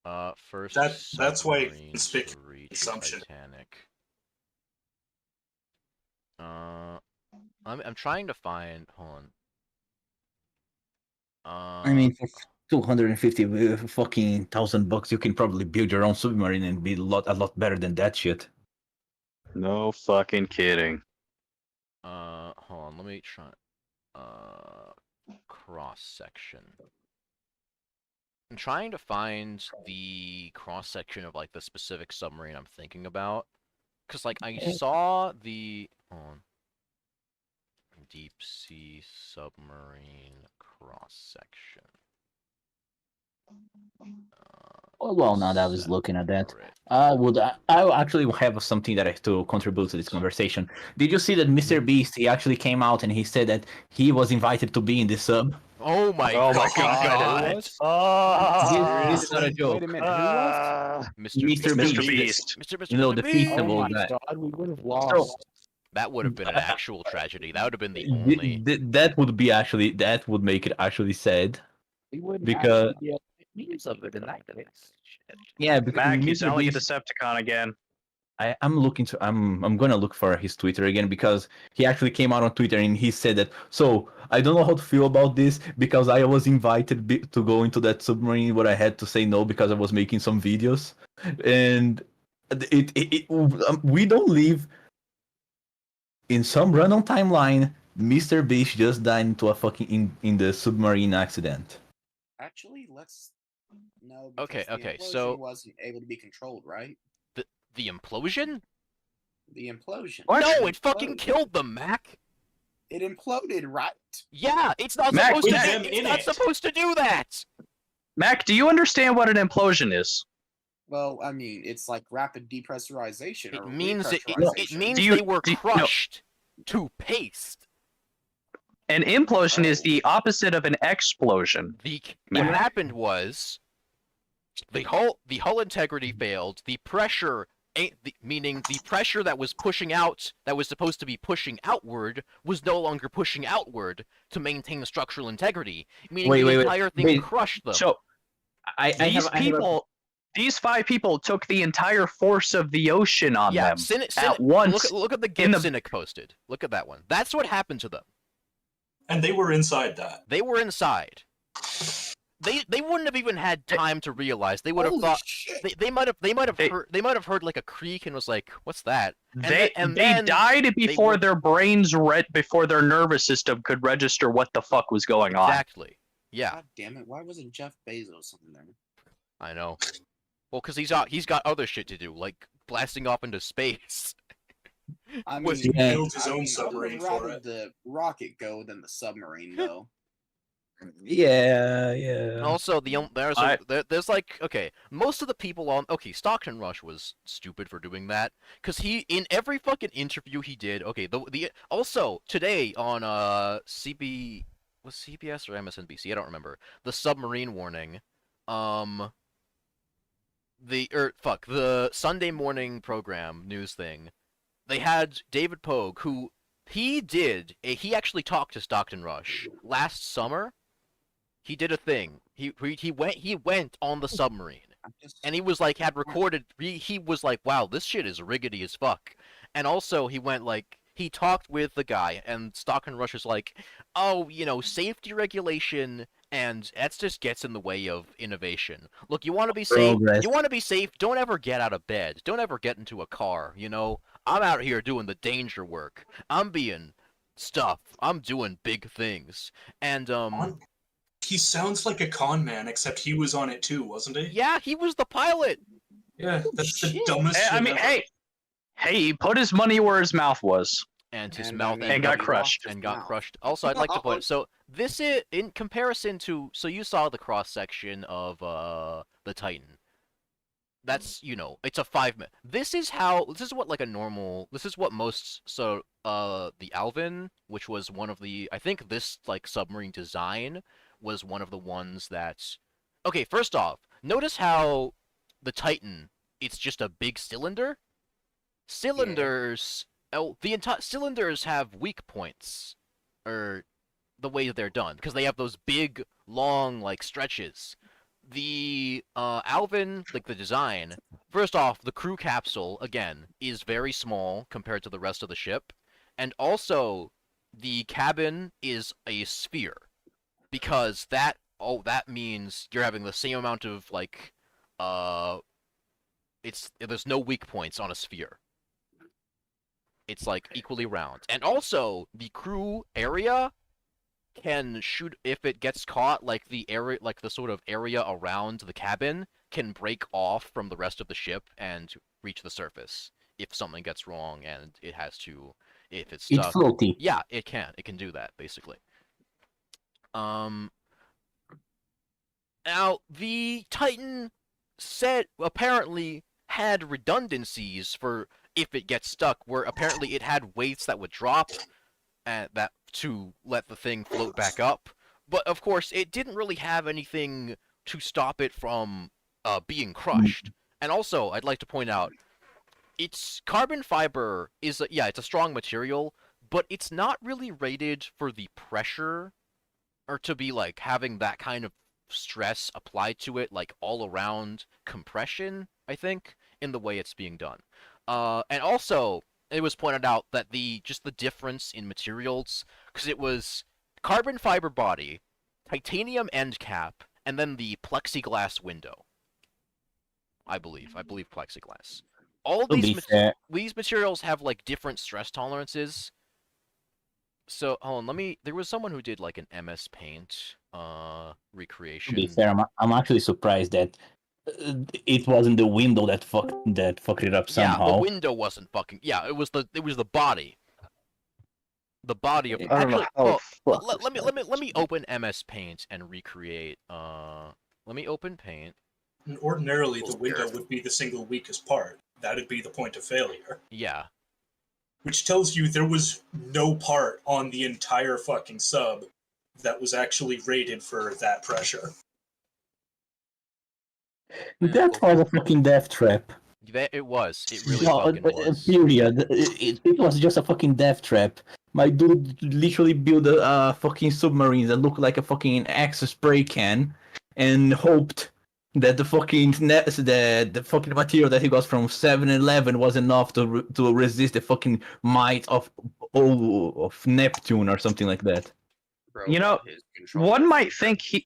on. First that's why it's big consumption. Titanic. I'm trying to find. Hold on. I mean, for 250 fucking $1,000, you can probably build your own submarine and be a lot better than that shit. No fucking kidding. Hold on. Let me try. Cross section. I'm trying to find the cross section of like the specific submarine I'm thinking about. Cause like I saw the deep sea submarine cross section. Well, now that I was looking at that, I actually have something that I have to contribute to this conversation. Did you see that Mr. Beast? He actually came out and he said that he was invited to be in the sub. Oh my god! This is not a joke. Wait a minute, who was? Mr. Beast. You know, the feasible Oh my guy. god, we would have lost. That would have been an actual tragedy. That would have been the Th- only. that would be actually that would make it actually sad. We wouldn't Because- actually be able to make memes of it in that case. Shit. Yeah, because Mac, you Mr. sound like a Beast- Decepticon again. I'm gonna look for his Twitter again because he actually came out on Twitter and he said that. So I don't know how to feel about this because I was invited to go into that submarine, but I had to say no because I was making some videos, and we don't live in some random timeline. Mr. Beast just died into a fucking in the submarine accident. Actually, let's no. Okay, because the okay, implosion so- wasn't able to be controlled, right? The implosion? The implosion. No, it fucking imploded. killed them, Mac. It imploded, right? Yeah, it's not Mac, supposed to. with them It's in not it. supposed to do that. Mac, do you understand what an implosion is? Well, I mean, it's like rapid depressurization It or means it repressurization. means Do you- they were do you- no. crushed to paste. An implosion is Oh. the opposite of an explosion. What Mac. happened was the hull integrity failed. The pressure, meaning the pressure that was pushing out, that was supposed to be pushing outward, was no longer pushing outward to maintain structural integrity. Meaning Wait, the wait, wait. entire thing Wait. crushed them. So these 5 people took the entire force of the ocean on yeah, them at once. Look at the in GIF the- Cynic posted. Look at that one. That's what happened to them. And they were inside that. They were inside. They wouldn't have even had time to realize. They would have Holy thought shit! they might have They- heard like a creak and was like, "What's that?" They then died before were- their brains before their nervous system could register what the fuck was going on. Exactly. Yeah, God damn it! Why wasn't Jeff Bezos on there? I know. Well, because he's got other shit to do, like blasting off into space. I Was mean, he built his I own mean, submarine I would for have rather it. the rocket go than the submarine, though. Yeah. Also, there's I- there's like most of the people on Stockton Rush was stupid for doing that because he in every fucking interview he did. The also today on was CBS or MSNBC, I don't remember, the submarine warning, the Sunday morning program news thing, they had David Pogue, who he actually talked to Stockton Rush last summer. He did a thing. He went on the submarine, and he was like had recorded. He was like, "Wow, this shit is riggedy as fuck." And also, he talked with the guy, and Stockton Rush is like, "Oh, safety regulation, and that just gets in the way of innovation. Look, you want to be safe. Progress. You want to be safe. Don't ever get out of bed. Don't ever get into a car. I'm out here doing the danger work. I'm being stuff. I'm doing big things." And He sounds like a con man, except he was on it too, wasn't he? yeah, he was the pilot. Yeah, that's the Shit. dumbest shit I mean, ever. hey, he put his money where his mouth was. And his And, mouth I mean, And got he crushed. lost his and got mouth. crushed. Also, I'd like to point. So this is in comparison to. So you saw the cross section of the Titan. That's it's a 5 minute. This is what like a normal. This is what most the Alvin, which was one of the I think this like submarine design was one of the ones that. Okay, first off, notice how the Titan it's just a big cylinder. Cylinders. Oh, the entire cylinders have weak points, or the way that they're done, because they have those big, long like stretches. The Alvin, like the design. First off, the crew capsule again is very small compared to the rest of the ship, and also the cabin is a sphere, because that means you're having the same amount of like there's no weak points on a sphere. It's like equally round. And also, the crew area can shoot if it gets caught, like the area like the sort of area around the cabin can break off from the rest of the ship and reach the surface if something gets wrong and it has to, if it's It's stuck. floaty. Yeah, it can do that basically. Now the Titan said apparently had redundancies for if it gets stuck, where apparently it had weights that would drop and that to let the thing float back up. But of course, it didn't really have anything to stop it from being crushed. And also, I'd like to point out, its carbon fiber is it's a strong material, but it's not really rated for the pressure or to be like having that kind of stress applied to it, like all around compression, I think, in the way it's being done. And also, it was pointed out that the difference in materials, because it was carbon fiber body, titanium end cap, and then the plexiglass window. I believe plexiglass. All of these materials have like different stress tolerances. So hold on, there was someone who did like an MS Paint recreation. To be fair, I'm actually surprised that it wasn't the window that fucked it up somehow. Yeah, the window wasn't fucking. Yeah, it was the body. The body of. Actually, let me open MS Paint and recreate. Let me open Paint. And ordinarily, the window would be the single weakest part. That'd be the point of failure. Yeah. Which tells you there was no part on the entire fucking sub that was actually rated for that pressure. That was a fucking death trap. It was. It really fucking was. Period. It was just a fucking death trap. My dude literally built a fucking submarine that looked like a fucking Axe spray can, and hoped that the fucking the fucking material that he got from 7-Eleven was enough to resist the fucking might of Neptune or something like that. Bro, You know, one might think he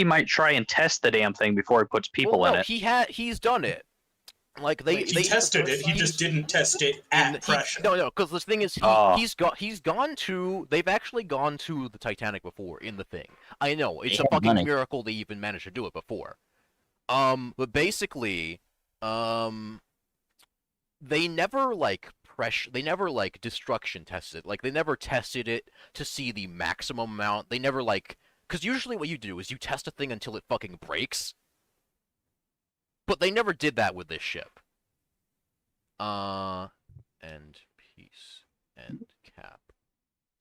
might try and test the damn thing before he puts people in it. He's done it. Like they tested it. He just didn't test it at pressure. No, because the thing is, he's gone to. They've actually gone to the Titanic before in the thing. I know it's a fucking miracle they even managed to do it before. But basically, they never like destruction tested it. Like they never tested it to see the maximum amount. They never because usually what you do is you test a thing until it fucking breaks. But they never did that with this ship. And piece and cap.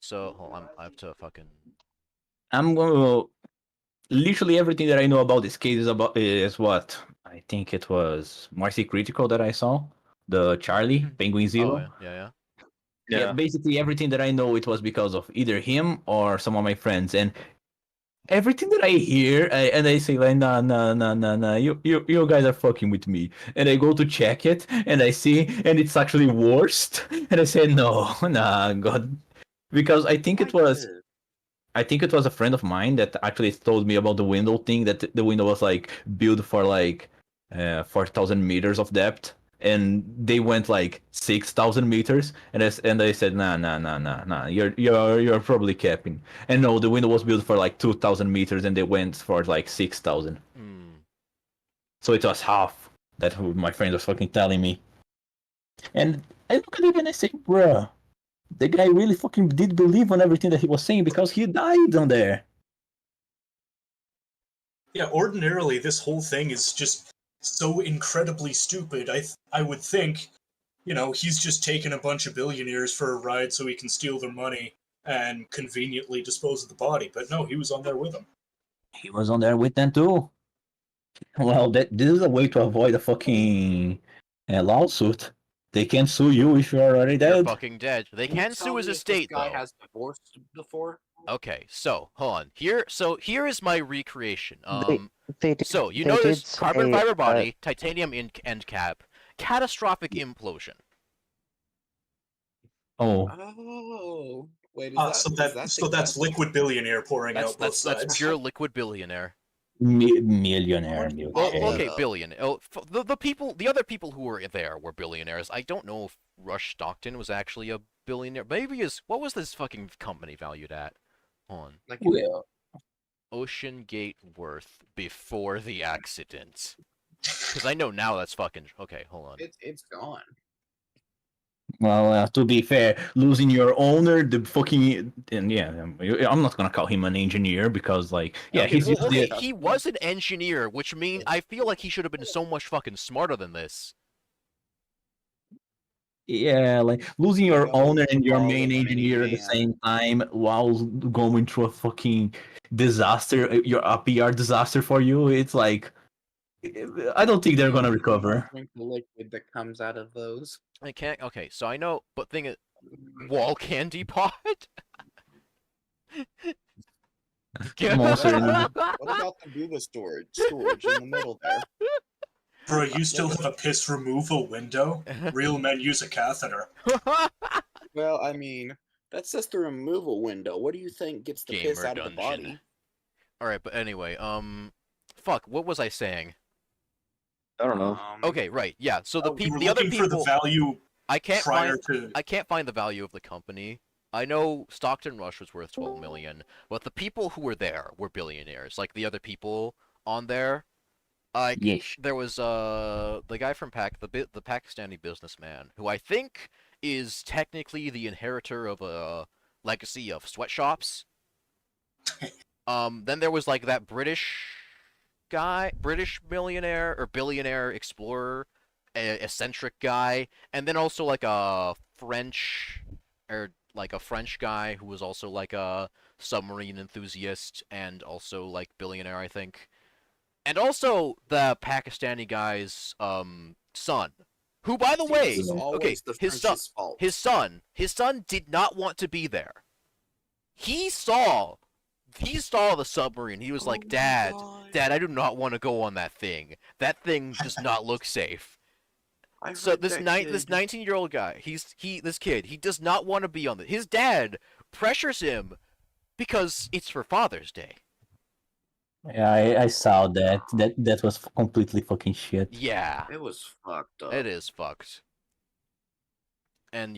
So hold on, I have to fucking. I'm gonna literally everything that I know about this case is what I think it was Marcy Critical that I saw, the Charlie Penguin Zero. Oh, yeah. Yeah, basically everything that I know it was because of either him or some of my friends, and everything that I hear, and I say like, nah, you guys are fucking with me, and I go to check it, and I see, and it's actually worst, and I say no, nah, God, because I think it was a friend of mine that actually told me about the window thing, that the window was like built for like 4,000 meters of depth. And they went like 6,000 meters, and I said, nah. You're probably capping. And no, the window was built for like 2,000 meters, and they went for like 6,000. So it was half that my friend was fucking telling me. And I look at it and I say, bruh, the guy really fucking did believe on everything that he was saying because he died on there. Yeah, ordinarily this whole thing is just so incredibly stupid. I would think, he's just taken a bunch of billionaires for a ride so he can steal their money and conveniently dispose of the body. But no, he was on there with them. He was on there with them too. Well, this is a way to avoid a fucking lawsuit. They can't sue you if you're already dead. You're fucking dead. They can sue his estate, though. This guy has divorced before. Okay, so hold on. Here is my recreation. They so you notice carbon fiber body, titanium end cap, catastrophic implosion. Oh. Wait, so that's liquid billionaire pouring out both sides. That's pure liquid billionaire. Millionaire. Okay, billionaire. Oh, the other people who were there were billionaires. I don't know if Rush Stockton was actually a billionaire. Maybe what was this fucking company valued at? On Ocean Gate worth before the accident. Because I know now that's fucking... Okay, hold on. It's gone. Well, to be fair, losing your owner, the fucking... And yeah, I'm not gonna call him an engineer because, like... Yeah, Okay, he's Well, just... okay, the- he was an engineer, which means I feel like he should have been so much fucking smarter than this. Yeah, like losing your Don't owner and your call main him engineer at the minivan. same time while going through a fucking disaster, a PR disaster for you, it's like... I don't think they're gonna recover. Drink the liquid that comes out of those. I can't... Okay, so I know... But thing is... Wall candy pot? Monster Energy. What about the Buva storage in the middle there? Bro, you still have a piss removal window? Real men use a catheter. Well, I mean, that's just the removal window. What do you think gets the piss Gamer out of the dungeon. body? Alright, but anyway, fuck, what was I saying? I don't know. Okay, right, yeah, so the You were the other looking for the people... value I can't prior find... to... I can't find the value of the company. I know Stockton Rush was worth 12 million, but the people who were there were billionaires. Like the other people on there, like Yes. there was the guy from the Pakistani businessman who I think is technically the inheritor of a legacy of sweatshops. Then there was like that British millionaire or billionaire explorer, eccentric guy, and then also like a French guy who was also like a submarine enthusiast and also like billionaire, I think. And also the Pakistani guy's son, who, by the way, This is okay, always the French's fault. his son did not want to be there. He saw the submarine. He was like, Dad, I do not want to go on that thing. That thing does not look safe. So this 19-year-old guy, this kid, he does not want to be on it. His dad pressures him because it's for Father's Day. Yeah, I saw that. That was completely fucking shit. Yeah, It was fucked up. it is fucked. And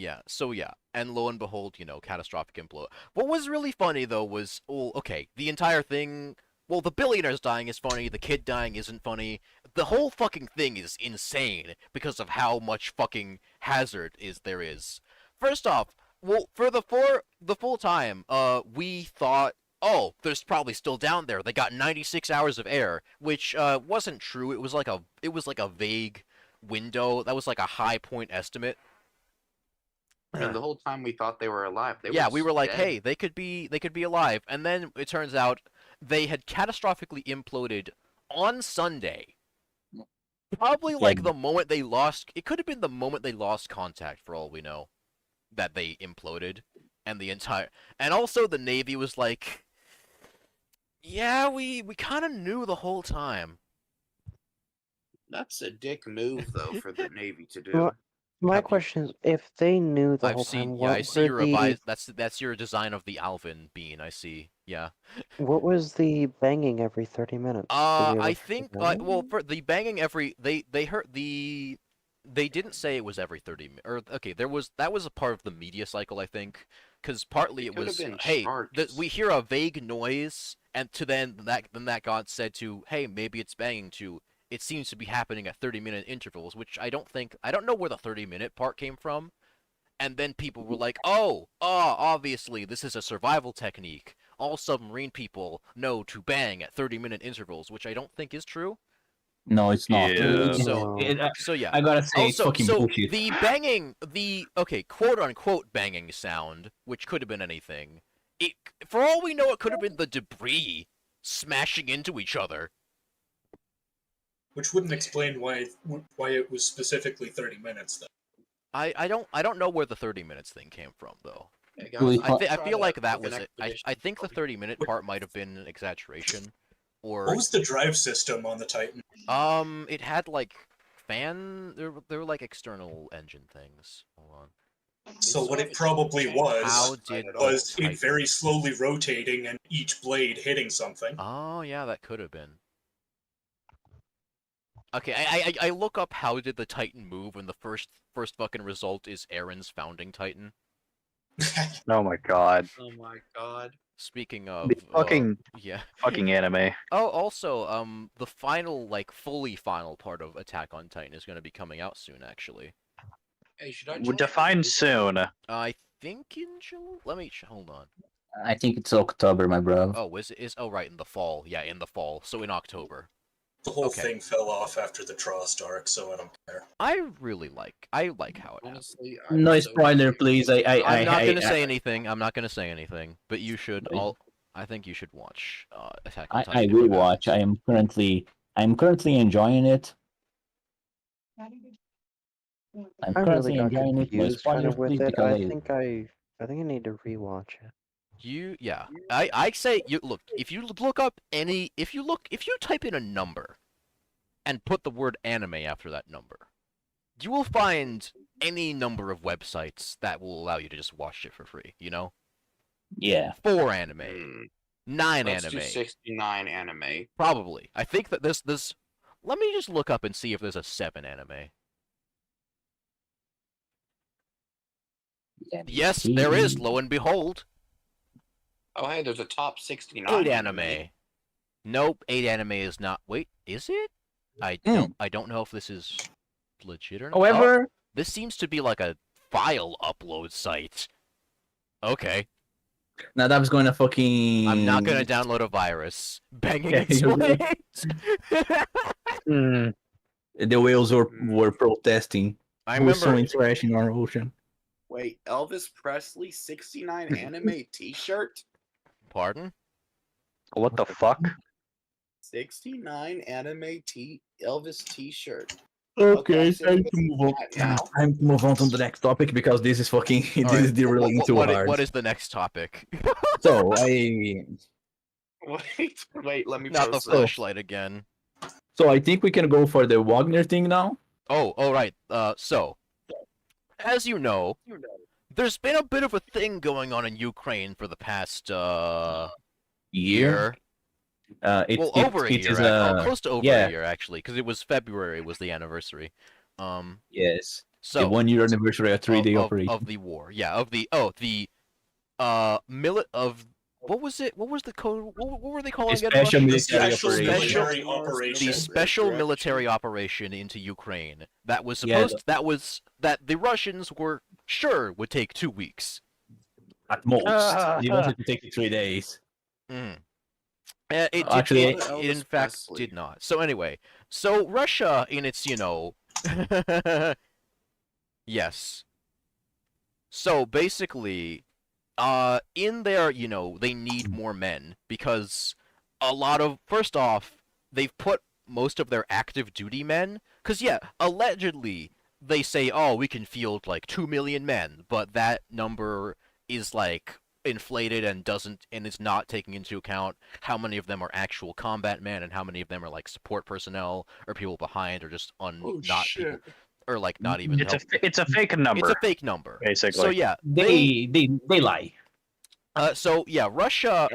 and lo and behold, catastrophic implode. What was really funny though was, okay, the entire thing. Well, the billionaire's dying is funny. The kid dying isn't funny. The whole fucking thing is insane because of how much fucking hazard there is. First off, well, for the full time, we thought, oh, there's probably still down there. They got 96 hours of air, which wasn't true. It was like a vague window. That was like a high point estimate. And the whole time we thought they were alive. We were like, dead. hey, they could be alive. And then it turns out they had catastrophically imploded on Sunday. Probably like the moment they lost... It could have been the moment they lost contact, for all we know, that they imploded. And also the Navy was like, yeah, we kind of knew the whole time. That's a dick move, though, for the Navy to do. Well, my question is, if they knew the whole time, I see your revised. That's your design of the Alvin bean. I see. Yeah. What was the banging every 30 minutes? I think well, for the banging every they heard they didn't say it was every 30 minutes. Or okay, that was a part of the media cycle, I think, because partly it was, hey, we hear a vague noise, and then that got said to, hey, maybe it's banging, to it seems to be happening at 30-minute intervals, which I don't know where the 30-minute part came from. And then people were like, oh, obviously this is a survival technique. All submarine people know to bang at 30-minute intervals, which I don't think is true. No, it's not. Yeah. So yeah. I gotta say, it's fucking bullshit. The banging, quote-unquote banging sound, which could have been anything, for all we know, it could have been the debris smashing into each other. Which wouldn't explain why it was specifically 30 minutes, though. I don't know where the 30 minutes thing came from, though. Really I feel like that was it. I think the 30-minute part might have been an exaggeration. Or What was the drive system on the Titan? it had like there were like external engine things. Hold on. So what it probably was it it very slowly rotating and each blade hitting something. Oh yeah, that could have been. Okay, I look up how did the Titan move, and the first fucking result is Aaron's founding Titan. Oh my god. Oh my god. Speaking of fucking yeah. fucking anime. Oh, also, the final, like, fully final part of Attack on Titan is going to be coming out soon, actually. Hey, should I Would define soon. I think in July? Let me, hold on. I think it's October, my bro. Oh, oh, right, in the fall. Yeah, in the fall. So in October. The whole thing fell off after the Trost arc, so I don't care. I like how it Honestly, No spoiler, please. I'm not gonna say anything. I'm not gonna say anything. But you should I think you should watch Attack on Titan. I will watch. I'm currently enjoying it. I'm currently enjoying it. No spoilers, please, because I think I need to rewatch it. Yeah. I say you look, if you look up any if you type in a number and put the word anime after that number, you will find any number of websites that will allow you to just watch it for free, you know? Yeah. 4 anime. 9 Let's anime. do 69 anime. Probably. I think that this let me just look up and see if there's a 7 anime. Yes, there is, lo and behold. Oh, hey, there's a top 69 8 anime. Nope, 8 anime is not. Wait, is it? I don't know if this is legit or not. However, this seems to be like a file upload site. Okay. Now that was going to fucking. I'm not gonna download a virus. Banging explains. The whales were protesting. I We're so remember trash in our ocean. Wait, Elvis Presley 69 anime t-shirt? Pardon? What the fuck? 69 anime Elvis t-shirt. Okay, time to move on. Time to move on to the next topic because this is fucking this is derailing too hard. What is the next topic? So wait, let me not the flashlight again. So I think we can go for the Wagner thing now. Oh, right. So as you know, there's been a bit of a thing going on in Ukraine for the past year. Over a year, close to over a year actually, because it was February was the anniversary. Yes. So the 1 year anniversary of 3-day operation of the war. Yeah, of the what was it? What was the code? What were they calling it? Special military operation. The special military operation into Ukraine. That was supposed. That the Russians were sure would take 2 weeks. At most. They wanted to take 3 days. It in fact did not. So anyway, so Russia in its yes. So basically, in there, they need more men because first off, they've put most of their active duty men, because allegedly they say, oh, we can field like 2 million men, but that number is like inflated and is not taking into account how many of them are actual combat men and how many of them are like support personnel or people behind or just people or like not even it's a fake number. It's a fake number basically. So yeah, they lie. So yeah, Russia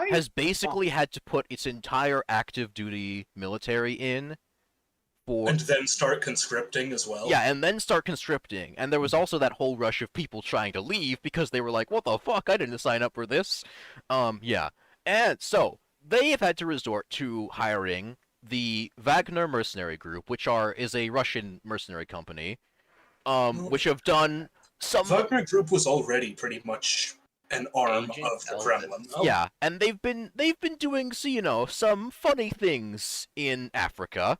has basically had to put its entire active duty military in and then start conscripting as well. Yeah, and then start conscripting. And there was also that whole rush of people trying to leave because they were like, what the fuck, I didn't sign up for this. Yeah. And so, they have had to resort to hiring the Wagner mercenary group, which is a Russian mercenary company, which have done some... Wagner group was already pretty much an arm of the Kremlin. Yeah, and they've been doing, some funny things in Africa.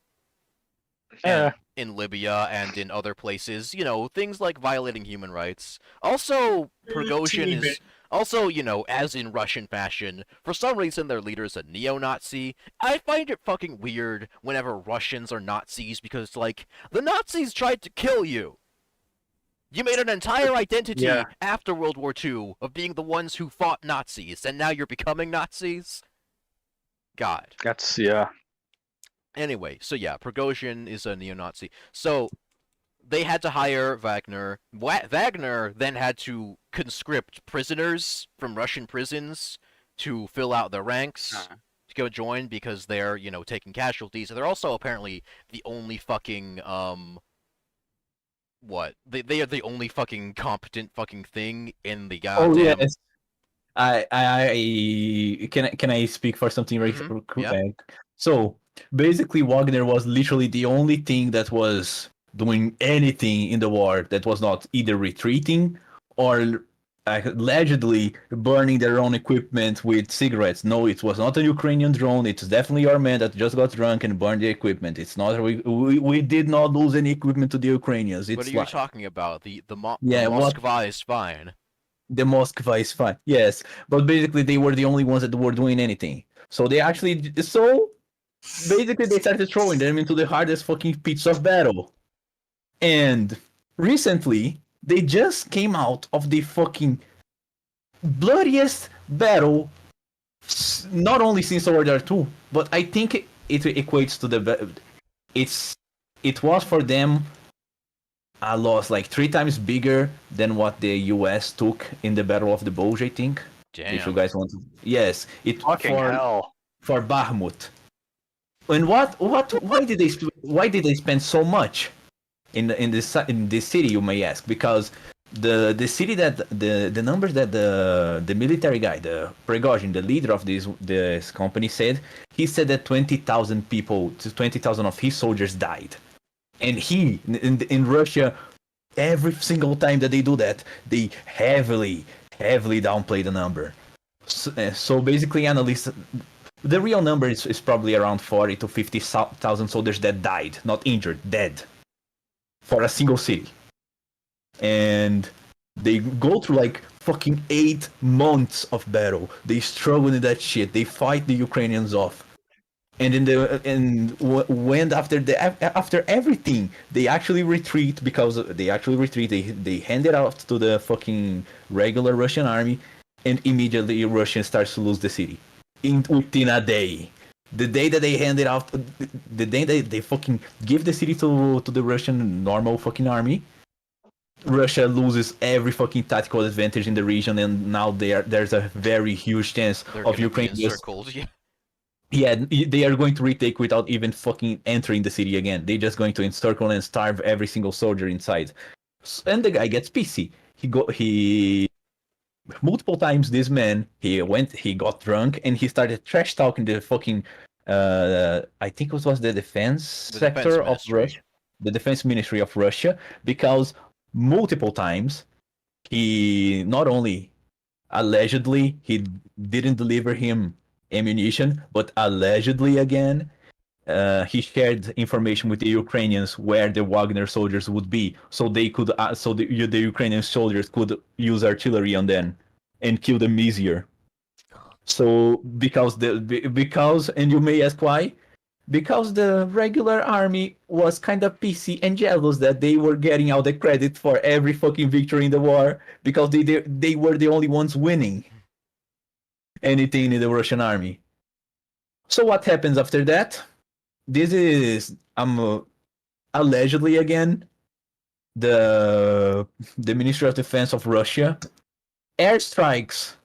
In Libya and in other places, things like violating human rights. Also, Prigozhin is also, as in Russian fashion, for some reason their leader's a neo-Nazi. I find it fucking weird whenever Russians are Nazis because, like, the Nazis tried to kill you. You made an entire identity after World War II of being the ones who fought Nazis, and now you're becoming Nazis? God. That's, Anyway, so yeah, Prigozhin is a neo-Nazi. So, they had to hire Wagner. Wagner then had to conscript prisoners from Russian prisons to fill out their ranks to go join because they're, taking casualties. And they're also apparently the only fucking, They are the only fucking competent fucking thing in the goddamn... Oh, yes. Can I speak for something right? Yeah. So basically, Wagner was literally the only thing that was doing anything in the war that was not either retreating or allegedly burning their own equipment with cigarettes. No, it was not a Ukrainian drone. It's definitely our man that just got drunk and burned the equipment. It's not. We did not lose any equipment to the Ukrainians. It's what are you talking about? The yeah, Moskva is fine. The Moskva is fine. Yes, but basically they were the only ones that were doing anything. So they actually basically they started throwing them into the hardest fucking pits of battle. And recently they just came out of the fucking bloodiest battle, not only since World War II, but I think it equates to it was for them a loss like 3 times bigger than what the US took in the Battle of the Bulge, I think. Damn. If you guys want to. Yes, it Fucking hell. For Bakhmut. And why did they spend so much in this city, you may ask? Because the city that the numbers that the military guy, the Prigozhin, the leader of this company said that 20,000 people, 20,000 of his soldiers died. And in Russia, every single time that they do that, they heavily downplay the number. So basically, analysts, the real number is probably around 40 to 50,000 soldiers that died, not injured, dead, for a single city. And they go through like fucking 8 months of battle. They struggle in that shit. They fight the Ukrainians off. And when after everything, they actually retreat They hand it out to the fucking regular Russian army, and immediately Russia starts to lose the city within a day. The day that they hand it out, the day they fucking give the city to the Russian normal fucking army, Russia loses every fucking tactical advantage in the region, and now there's a very huge chance of Ukraine encircled. Yeah, they are going to retake without even fucking entering the city again. They're just going to encircle and starve every single soldier inside. And the guy gets pissy. He multiple times this man, he got drunk and he started trash talking the fucking I think it was the defense sector of Russia, the defense ministry of Russia, because multiple times he not only allegedly he didn't deliver him ammunition, but allegedly again, he shared information with the Ukrainians where the Wagner soldiers would be, so they could, the Ukrainian soldiers could use artillery on them and kill them easier. So because and you may ask why? Because the regular army was kind of pissy and jealous that they were getting all the credit for every fucking victory in the war, because they were the only ones winning anything in the Russian army. So what happens after that? This is allegedly again the Ministry of Defense of Russia airstrikes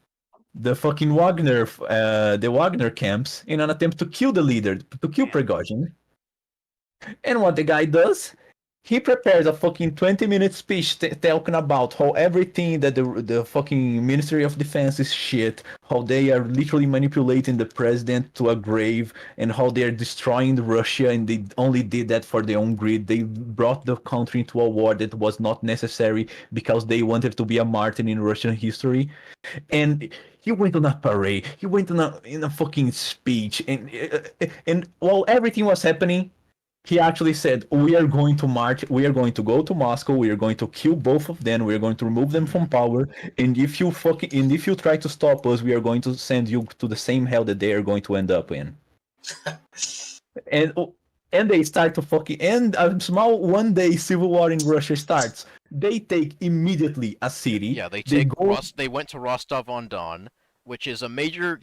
the fucking Wagner camps in an attempt to kill the leader, to kill Prigozhin. And what the guy does, he prepares a fucking 20-minute speech talking about how everything that the fucking Ministry of Defense is shit, how they are literally manipulating the president to a grave, and how they are destroying Russia, and they only did that for their own greed. They brought the country into a war that was not necessary because they wanted to be a martyr in Russian history. And he went on a parade, he went in a fucking speech, and while everything was happening, he actually said, we are going to march, we are going to go to Moscow, we are going to kill both of them, we are going to remove them from power, and if you try to stop us, we are going to send you to the same hell that they are going to end up in. and they start to fucking, and a small one-day civil war in Russia starts. They take immediately a city. Yeah, they went to Rostov-on-Don, which is a major,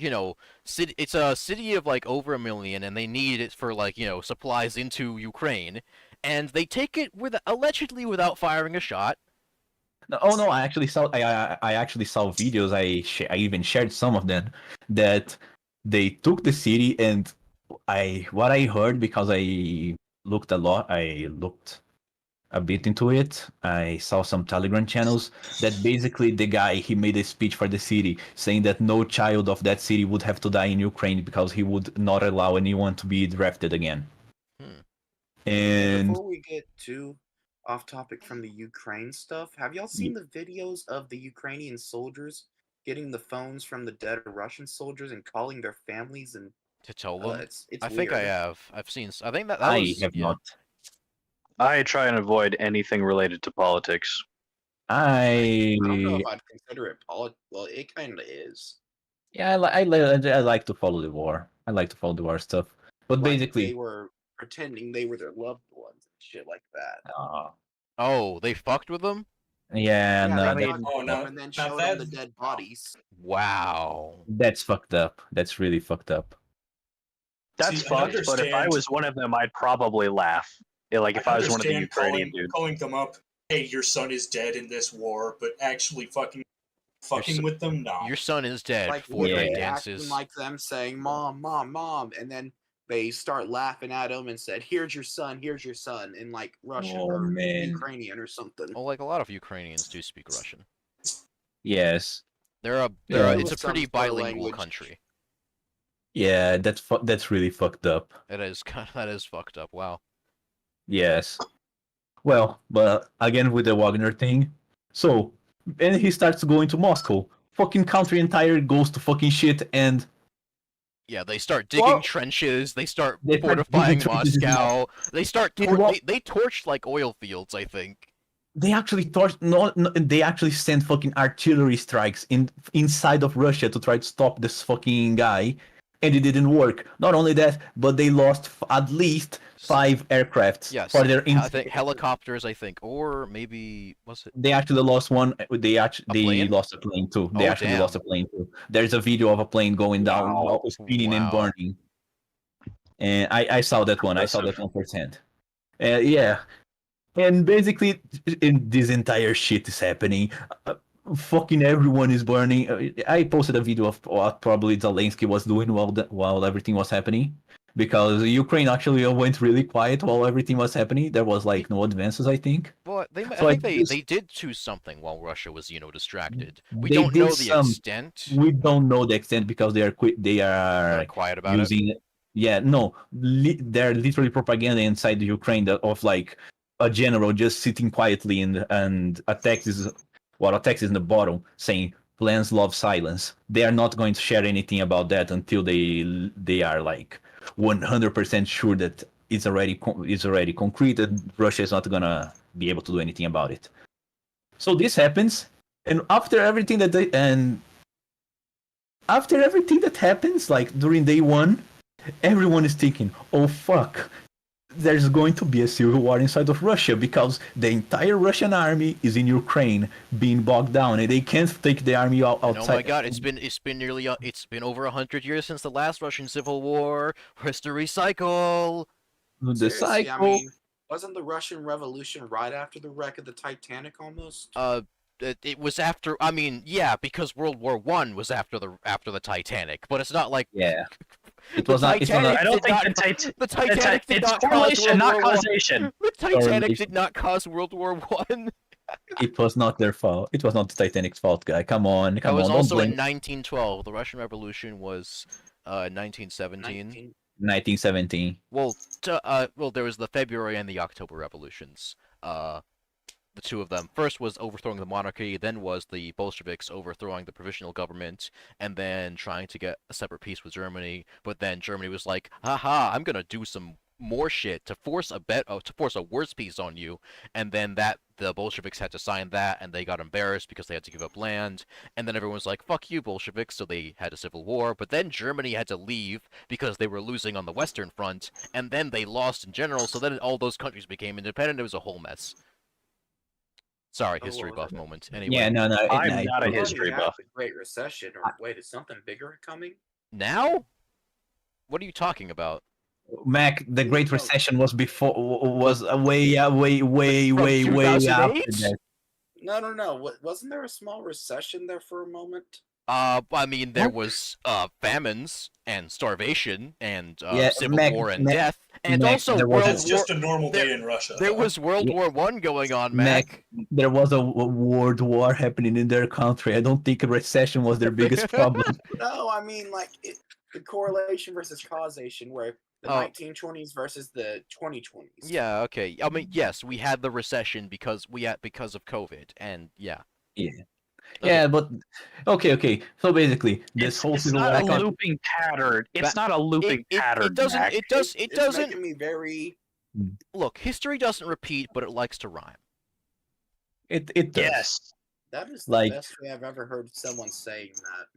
city. It's a city of like over 1 million, and they need it for like, supplies into Ukraine, and they take it allegedly without firing a shot. Oh no! I actually saw videos. I even shared some of them that they took the city, and what I heard, because I looked a lot. I looked a bit into it. I saw some Telegram channels that basically the guy he made a speech for the city saying that no child of that city would have to die in Ukraine because he would not allow anyone to be drafted again. And before we get too off topic from the Ukraine stuff, have y'all seen the videos of the Ukrainian soldiers getting the phones from the dead Russian soldiers and calling their families and to tell them? It's I weird. think I have. I've seen. I think that I was. have not. I try and avoid anything related to politics. I don't know if I'd consider it well, it kind of is. Yeah, I like to follow the war. I like to follow the war stuff. But Like basically, they were pretending they were their loved ones and shit like that. Oh, they fucked with them? Yeah, Yeah, no, they that's fucked with them and then showed them the dead bodies. Wow. That's fucked up. That's really fucked up. That's fucked, but if I was one of them, I'd probably laugh. Yeah, like if I was one of the Ukrainian dudes. Calling them up, hey, your son is dead in this war, but actually fucking with them? Nah. Your son is dead. Like Fortnite acting dances. like them saying, "Mom, mom, mom," and then they start laughing at him and said, "Here's your son, in like Russian or Ukrainian or something." Well, like a lot of Ukrainians do speak Russian. Yes. It's a pretty bilingual country. Yeah, that's really fucked up. That is fucked up. Wow. Yes. Well, but again with the Wagner thing. So, and he starts going to Moscow. Fucking country entire goes to fucking shit and yeah, they start digging trenches. They start fortifying Moscow. They start they torched like oil fields, I think. They actually they actually sent fucking artillery strikes inside of Russia to try to stop this fucking guy, and it didn't work. Not only that, but they lost at least 5 aircrafts for their. I think helicopters. I think, or maybe was it? They actually lost one. They lost a plane too. They actually lost a plane too. There's a video of a plane going down, spinning and burning. And I saw that one. I saw that one firsthand. Yeah. And basically, this entire shit is happening. Fucking everyone is burning. I posted a video of what probably Zelensky was doing while everything was happening, because Ukraine actually went really quiet while everything was happening. There was like no advances, I think. But I think they did choose something while Russia was distracted. We don't know the extent. We don't know the extent because they are quiet about it. Yeah, no, they're literally propaganda inside the Ukraine of like a general just sitting quietly and a text is in the bottom saying plans love silence. They are not going to share anything about that until they are like 100% sure that it's already concreted. Russia is not gonna be able to do anything about it. So this happens, and after everything that happens, like during day 1, everyone is thinking, "Oh fuck, there's going to be a civil war inside of Russia because the entire Russian army is in Ukraine being bogged down and they can't take the army outside." Oh my god, it's been over 100 years since the last Russian Civil War. History cycle. The cycle. I mean, wasn't the Russian Revolution right after the wreck of the Titanic almost? It was after. I mean, yeah, because World War I was after the Titanic, but it's not like it was not. I don't think the Titanic did not correlation, not causation. The Titanic did not cause World War I. It was not their fault. It was not the Titanic's fault, guy. Come on. It was also in 1912. The Russian Revolution was 1917. 1917. Well, there was the February and the October revolutions. The two of them. First was overthrowing the monarchy, then was the Bolsheviks overthrowing the provisional government, and then trying to get a separate peace with Germany. But then Germany was like, "Haha, I'm gonna do some more shit to force a worse peace on you." And then the Bolsheviks had to sign that, and they got embarrassed because they had to give up land. And then everyone was like, "Fuck you, Bolsheviks!" So they had a civil war. But then Germany had to leave because they were losing on the Western Front, and then they lost in general. So then all those countries became independent. It was a whole mess. Sorry, history buff moment. Anyway. Yeah, no, I'm not a history buff. The Great Recession, or wait, is something bigger coming? Now? What are you talking about? Mac, the Great Recession was way after that. No. Wasn't there a small recession there for a moment? I mean, there was famines and starvation and Yeah, civil war and death, and Mac, also there was World That's War. just a normal There, day in Russia. there though. was World Yeah. War One going on, Mac, Mac. there was a world war happening in their country. I don't think a recession was their biggest problem. No, I mean like the correlation versus causation, where the Oh. 1920s versus the 2020s. Yeah, okay. I mean, yes, we had the recession because of COVID, and yeah. Yeah. Okay. Yeah, but okay. So basically, this whole It's civil not war a happened. looping pattern. It's Ba- not a looping pattern. It doesn't. Mac. It It's doesn't. making me very. Look, history doesn't repeat, but it likes to rhyme. It does. Yes. That is the Like- best way I've ever heard someone saying that.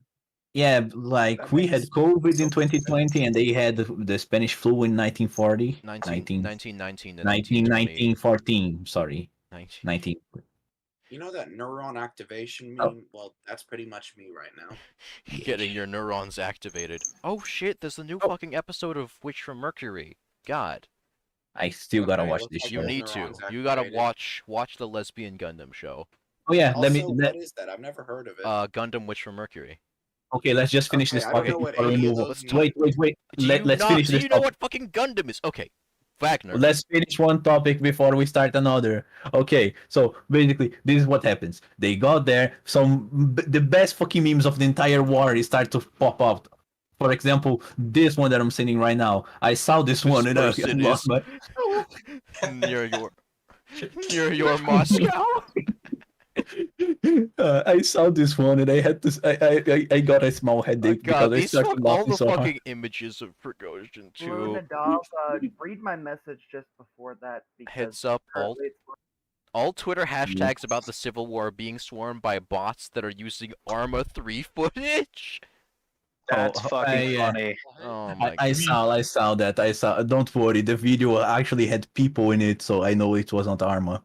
Yeah, like That we had makes COVID so in much 2020, and they had the Spanish flu in 1940. 1919 and 1914, sorry. 19. You know that neuron activation Oh. meme? Well, that's pretty much me right now. Getting your neurons activated. Oh shit! There's a new Oh. fucking episode of Witch from Mercury. God, I still gotta Okay, watch looks this like you show. need to. neurons You gotta activated. watch the Lesbian Gundam show. Oh yeah, Also, let what is that? I've never heard of it. Gundam Witch from Mercury. okay, let's just finish Okay, this I don't topic know what before we any of move on. those Wait. Do you Let's not? finish Do this you know topic. what fucking Gundam is? Okay, Wagner. Let's finish one topic before we start another. Okay, so basically, this is what happens. They got there. The best fucking memes of the entire war start to pop out. For example, this one that I'm sending right now. I saw this one and I person lost is- my. near your Moscow. I saw this one and I had to. I got a small headache God, because I started all laughing the so hard. fucking images of Prigozhin Blue too. Nadal, read my message just before that because Heads up, currently it's all Twitter hashtags about the Civil War being swarmed by bots that are using Arma 3 footage. That's Oh, fucking funny. Oh my I saw that. I saw. Don't worry, the video actually had people in it, so I know it wasn't Arma.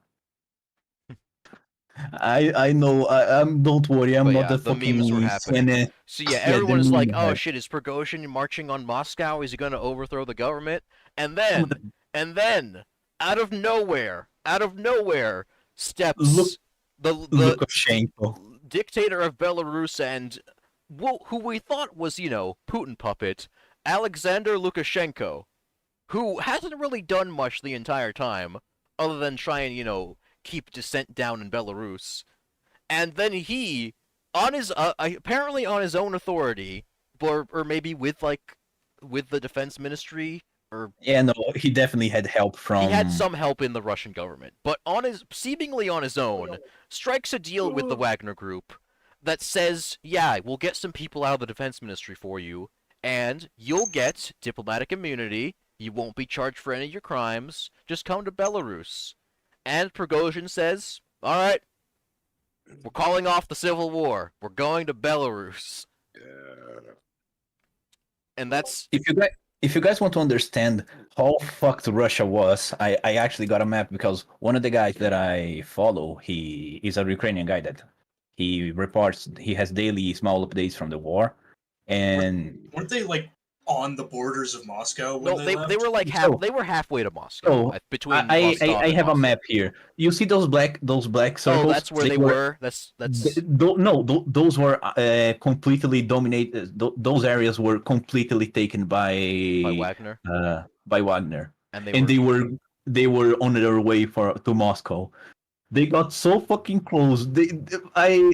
I know. Don't worry. I'm But not yeah, the the fucking memes were happening. CNN. So yeah, Yeah, the everyone's like, meme "Oh hype. shit, is Prigozhin marching on Moscow? Is he gonna overthrow the government?" And then, out of nowhere, steps Look- the Lukashenko. dictator of Belarus and who we thought was, Putin puppet, Alexander Lukashenko, who hasn't really done much the entire time, other than try and, keep dissent down in Belarus. And then he, on his apparently on his own authority, or maybe with the defense ministry, or Yeah, no, he definitely had help from. he had some help in the Russian government, but seemingly on his own, strikes a deal with the Wagner Group that says, yeah, we'll get some people out of the defense ministry for you, and you'll get diplomatic immunity, you won't be charged for any of your crimes, just come to Belarus. And Prigozhin says, alright, we're calling off the civil war, we're going to Belarus. And that's... If you guys want to understand how fucked Russia was, I actually got a map because one of the guys that I follow, he is a Ukrainian guy that he has daily small updates from the war, and Weren't they like on the borders of Moscow when No, they they were like they were halfway to Moscow. So, Between I Rostov and have a Moscow. map here. You see those black circles? Oh, that's where they were. That's Those were completely dominated. Those areas were completely taken by Wagner. By Wagner, And they were on their way to Moscow. They got so fucking close.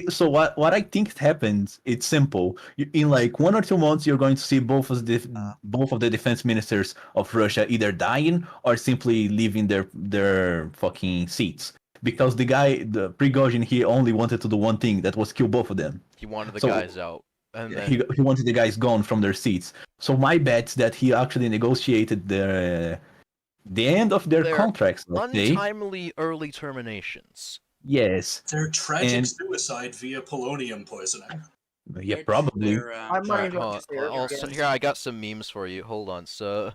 So what I think happens? It's simple. In like 1 or 2 months, you're going to see both of the defense ministers of Russia either dying or simply leaving their fucking seats. Because the Prigozhin, he only wanted to do one thing, that was kill both of them. He wanted the guys out. And then... he wanted the guys gone from their seats. So my bet's that he actually negotiated the end of their contracts. Untimely early terminations. Yes. Their tragic suicide via polonium poisoning. Yeah, probably. Here, I got some memes for you. Hold on, so.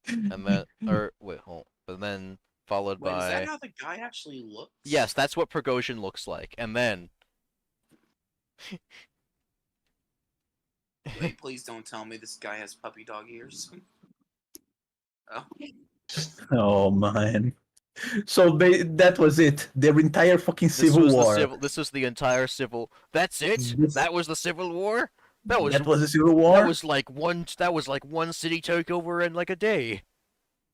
And then, and then followed by. Is that how the guy actually looks? Yes, that's what Prigozhin looks like, and then. Wait, please don't tell me this guy has puppy dog ears. Oh. Oh man. So that was it. Their entire fucking civil war. This was the entire civil. That's it. That was the Civil War. That was the civil war. That was like one city takeover in like a day.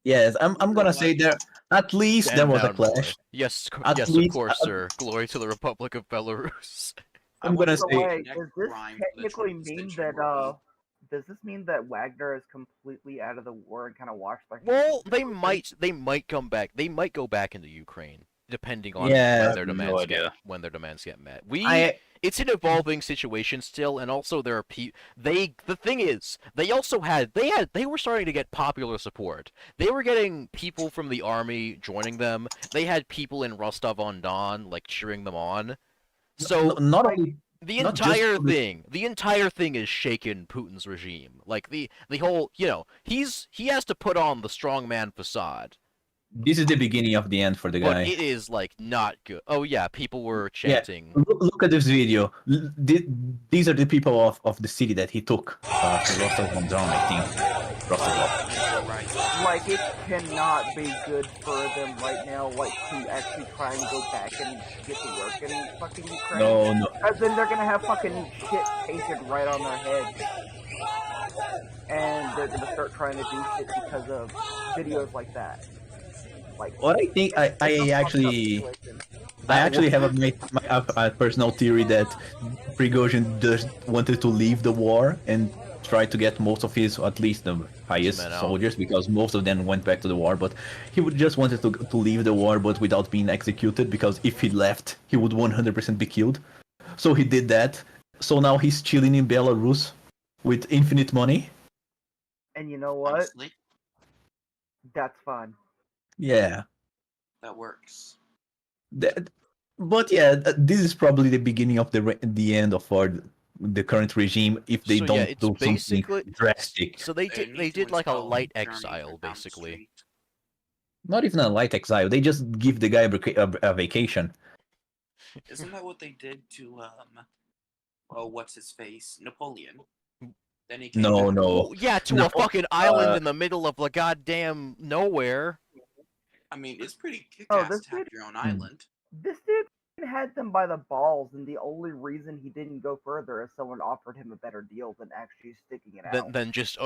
Yes, I'm gonna say there. At least Stand there was a down, boy. clash. Yes, At yes, least, of course, sir. Glory to the Republic of Belarus. I'm gonna By the say. way, does this technically mean that does this mean that Wagner is completely out of the war and kind of washed their hands? Well, they might come back. They might go back into Ukraine, depending on Yeah, when their demands get met. It's an evolving situation still, and also there are the thing is they were starting to get popular support. They were getting people from the army joining them. They had people in Rostov-on-Don like cheering them on. So not only the entire thing is shaken Putin's regime. Like the whole, he has to put on the strongman facade. This is the beginning of the end for the guy. But it is like not good. Oh yeah, people were chanting. Yeah. Look at this video. These are the people of the city that he took. Rostov-on-Don, I think. Rostov. Like, it cannot be good for them right now, like, to actually try and go back and get to work in fucking Ukraine. No. Because then they're gonna have fucking shit painted right on their heads. And they're gonna start trying to do shit because of videos like that. Like, what I think, I actually have a personal theory that Prigozhin just wanted to leave the war and try to get most of his, at least the highest soldiers, because most of them went back to the war, but he would just wanted to leave the war, but without being executed, because if he left, he would 100% be killed. So he did that. So now he's chilling in Belarus with infinite money. And you know what? Honestly, that's fine. Yeah. That works. But yeah, this is probably the beginning of the end of the current regime if they don't do something drastic. So they did like a light exile, basically. Not even a light exile. They just give the guy a vacation. Isn't that what they did to what's his face, Napoleon? Then he came back. Oh, yeah, to a fucking island in the middle of the goddamn nowhere. I mean, it's pretty kick-ass to have your own island. This dude had them by the balls, and the only reason he didn't go further is someone offered him a better deal than actually sticking it out. Than just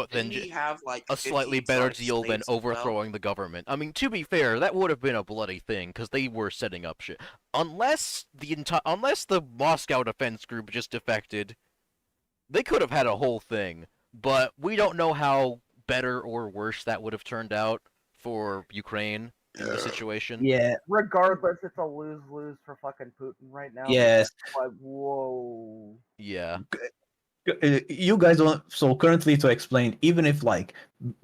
have, like, a slightly better deal than overthrowing the government. I mean, to be fair, that would have been a bloody thing because they were setting up shit. Unless the Moscow Defense Group just defected, they could have had a whole thing. But we don't know how better or worse that would have turned out for Ukraine. In the situation. Yeah. Regardless, it's a lose-lose for fucking Putin right now. Yes. Like, whoa. Yeah. You guys don't. So currently, to explain, even if like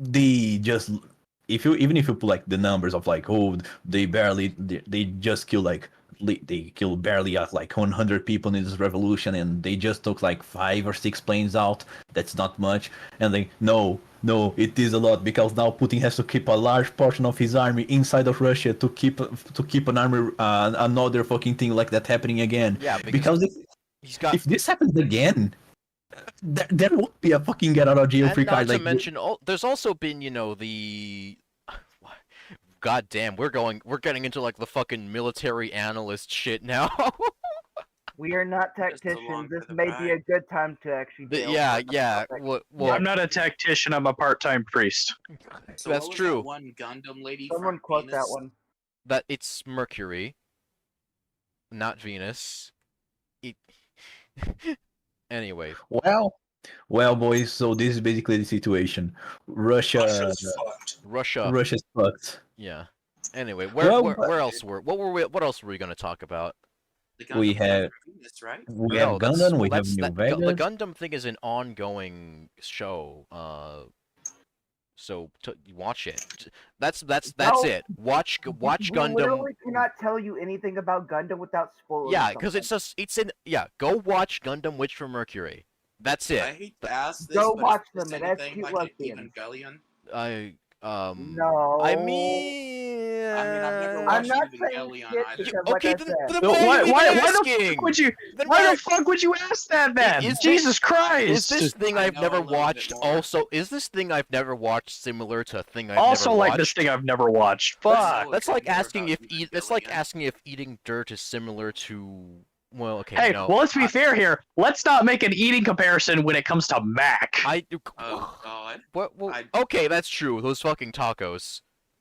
they just, even if you put like the numbers of like, oh, they just kill like. They killed barely like 100 people in this revolution, and they just took like 5 or 6 planes out. That's not much. And they no, it is a lot, because now Putin has to keep a large portion of his army inside of Russia to keep an army, another fucking thing like that happening again. Yeah, because if this happens again, there won't be a fucking get out of jail free card. Not to mention, there's also been the. God damn, we're getting into like the fucking military analyst shit now. We are not tacticians. This may be a good time to actually. Yeah. Well, I'm not a tactician. I'm a part-time priest. So that's true. That one Gundam lady. Someone quote that one. That it's Mercury, not Venus. Anyway. Well, boys. So this is basically the situation. Russia's fucked. Yeah. Anyway, what else were we gonna talk about? We have Venus, right? We have Gundam. We have New Vegas. The Gundam thing is an ongoing show. So watch it. That's it. Watch Gundam. Literally cannot tell you anything about Gundam without spoilers. Yeah, because go watch Gundam Witch from Mercury. That's it. I hate to ask this, go but watch is them. this And that's anything cute like lesbian. Evangelion? No. I mean, I've never Yeah. watched I'm not saying Evangelion shit either. because, like Okay, I then, said, then No, why are you even why the asking? fuck would you? Then Why the fuck would you ask that then? Is Jesus Is Christ! this thing I I've know never a little bit watched more. also? Is this thing I've never watched similar to a thing I've Also, never like watched? this thing I've never watched. I know Fuck. a That's bit like more asking about if that's like Evangelion. asking if eating dirt is similar to. Well, okay, Hey, no. well, let's be fair here. Let's not make an eating comparison when it comes to Mac. Oh God. What? Well, I- okay, that's true. Those fucking tacos.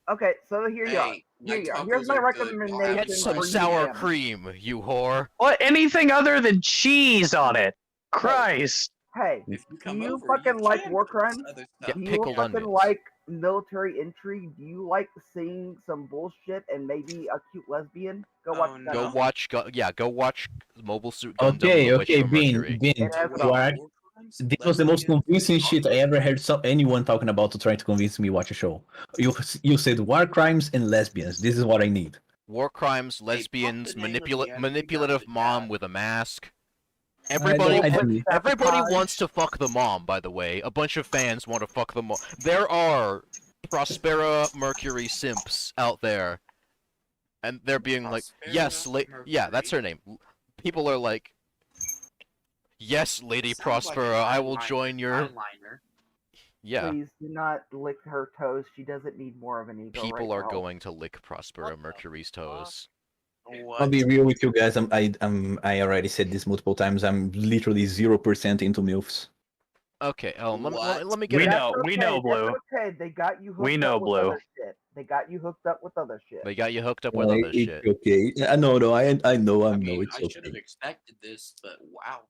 okay, so here you are. Hey, Here my you are. Here's tacos my are good. Y'all recommendation have Get some for sour UPAM. cream, you whore. What? Anything other than cheese on it? Christ. Hey, If you do come you over, fucking you like can war put this crimes? other Get stuff. Do you pickled fucking onions. like military intrigue? Do you like seeing some bullshit and maybe a cute lesbian? Go watch that. Go no. watch. Go watch Mobile Suit Gundam: Okay, The Witch okay, from Bean, Mercury. Bean. It has it Wait, all. War- war crimes, This was the most lesbians, convincing shit I ever heard anyone talking about to try to convince me watch a show. You said war crimes and lesbians. This is what I need. War crimes, Hey, fuck lesbians, the name of the anime manipulative guy mom that with a mask. I Everybody, don't- everybody Sabotage. wants to fuck the mom. By the way, a bunch of fans want to fuck the mom. There are Prospera Mercury simps out there, and they're being like, "Yes, yeah, that's her name." People are like, "Yes, Lady sounds like an Prospera, I will eyeliner- join your." eyeliner. Yeah, Please do not lick her toes. She doesn't need more of an ego people right are now. going to lick Prospera Mercury's toes. I'll be real with you guys. I already said this multiple times. I'm literally 0% into milfs. Okay, What? let me get We it. know, That's we okay, know, that's Blue. okay. They got you hooked We know, up with Blue. other shit. They got you hooked up with other shit. They got you hooked up with other It's shit. okay. No, I know, I I mean, know it's I should have okay. expected this, but wow,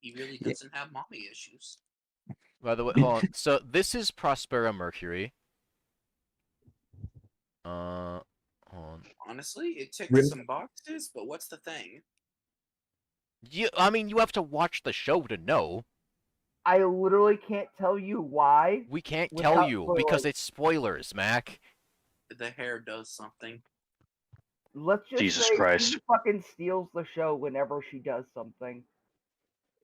he really Yeah. doesn't have mommy issues. By the way, hold on. So this is Prospera Mercury. Hold on. Honestly, it ticks Really? some boxes, but what's the thing? I mean, you have to watch the show to know. I literally can't tell you why. We can't Without tell you because spoilers. it's spoilers, Mac. The hair does something. Let's just Jesus say Christ. she fucking steals the show whenever she does something.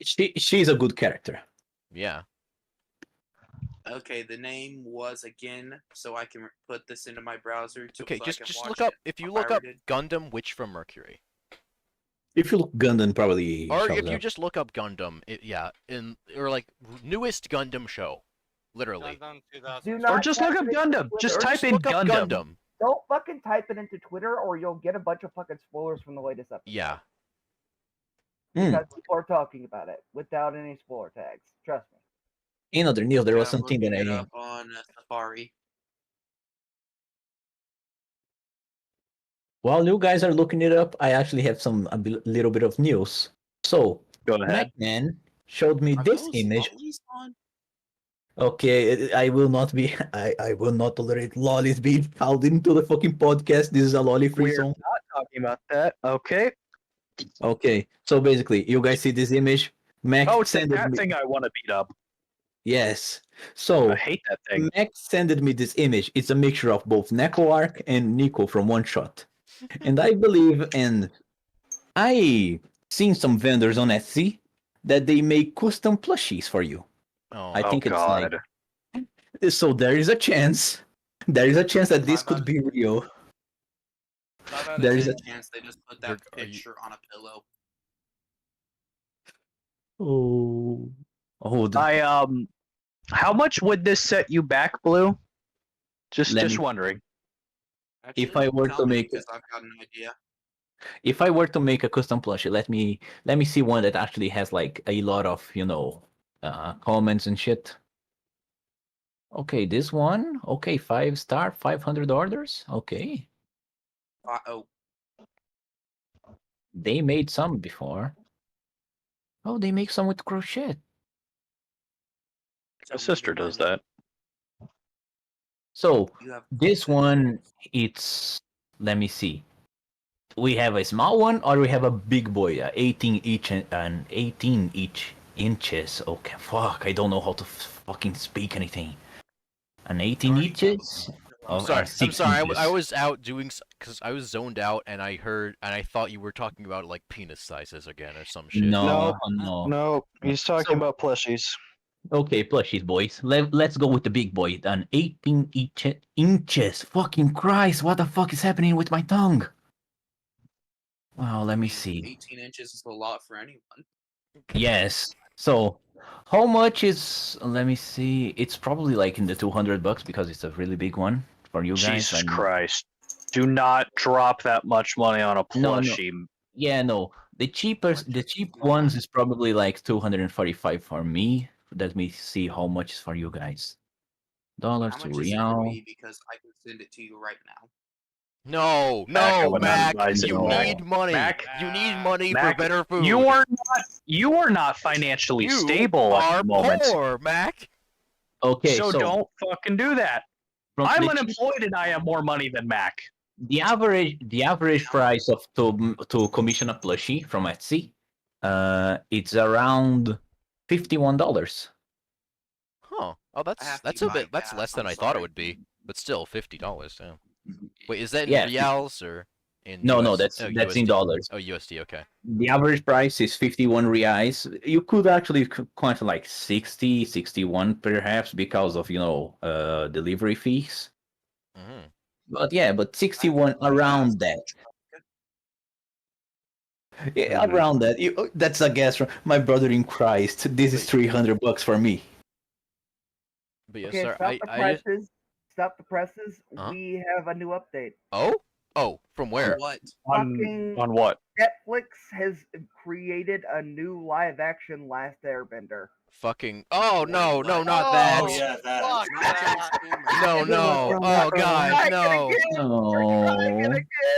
She's a good character. Yeah. Okay, the name was again, so I can put this into my browser. Okay, so I just can just watch look up it if you look up pirated. Gundam Witch from Mercury, If you look Gundam, probably or shows if you up. just look up Gundam, or like newest Gundam show, literally. Do not Or just look type up it into Gundam. Twitter. Just Or type just in look up Gundam. Gundam. Don't fucking type it into Twitter, or you'll get a bunch of fucking spoilers from the latest episode. Yeah. Because people are talking about it without any spoiler tags. Trust me. In other news, there was I'm something that looking it I up on Safari. while you guys are looking it up, I actually have little bit of news. So Go ahead. MacMan showed me Are this those image. lollies on? Okay, I will not be. I will not tolerate lollies being called into the fucking podcast. This is a lolly-free We're zone. not talking about that. Okay. Okay, so basically, you guys see this image? Mac Oh, it's that sent me. thing I want to beat up. Yes. I So hate that thing. Mac sent me this image. It's a mixture of both Neko Arc and Nico from One Shot. And I believe, and I seen some vendors on Etsy that they make custom plushies for you. Oh. I think it's God. like so. There is a chance. There is a chance that this could be real. There is a chance they just put that Are you- picture on a pillow. oh. How much would this set you back, Blue? Let Just me- wondering. If I were tell to me, make because I've got an idea. If I were to make a custom plushie, let me see one that actually has like a lot of comments and shit. Okay, this one. Okay, 5-star, 500 orders. Okay, Oh, they made some before. Oh, they make some with crochet. My sister does that. So you have this one, it's let me see. We have a small one, or we have a big boy, 18 each and 18 each inches. Okay, fuck, I don't know how to fucking speak anything. An 18 inches. I'm Or sorry. 6 I inches. was out doing because I was zoned out and I thought you were talking about like penis sizes again or some shit. No, no. No, he's talking So- about plushies. Okay, plushies, boys. Let's go with the big boy. An 18 inches. Fucking Christ, what the fuck is happening with my tongue? Wow, let me see. 18 inches is a lot for anyone. Yes. So, how much is? Let me see. It's probably like in the $200 because it's a really big one for you guys. Jesus Christ! Do not drop that much money on a plushie. No. Yeah, no. The cheap ones is probably like 245 for me. Let me see how much is for you guys. Dollars How to much is it for real. me? Because I can send it to you right now. No, Mac, I no, would not Mac. advise it, You Mac. need money. Mac, You need money for Mac, better food. You are not financially You stable are at the moment. poor, Mac. Okay, so don't fucking do that. I'm unemployed and I have more money than Mac. The average price of to commission a plushie from Etsy, it's around $51. Huh. Oh, that's a bit. That's less than I thought it would be. But still, $50. Yeah. Wait, is that in Yeah. reals or in? No, US? no, that's oh, in USD. dollars. Oh, USD. Okay. The average price is 51 reais. You could actually count like 60, 61 perhaps because of delivery fees. Mm-hmm. But yeah, but 61 around that. Yeah, around that. That's a guess from my brother in Christ. This is $300 for me. But yeah, Okay, sorry. stop the I just. presses. Stop the presses. Huh? We have a new update. Oh, from where? On what? Fucking On what? Netflix has created a new live action Last Airbender. Fucking. Oh no, no, What? not that. Oh yeah, that. Not James Cameron. No, no. Oh god, no.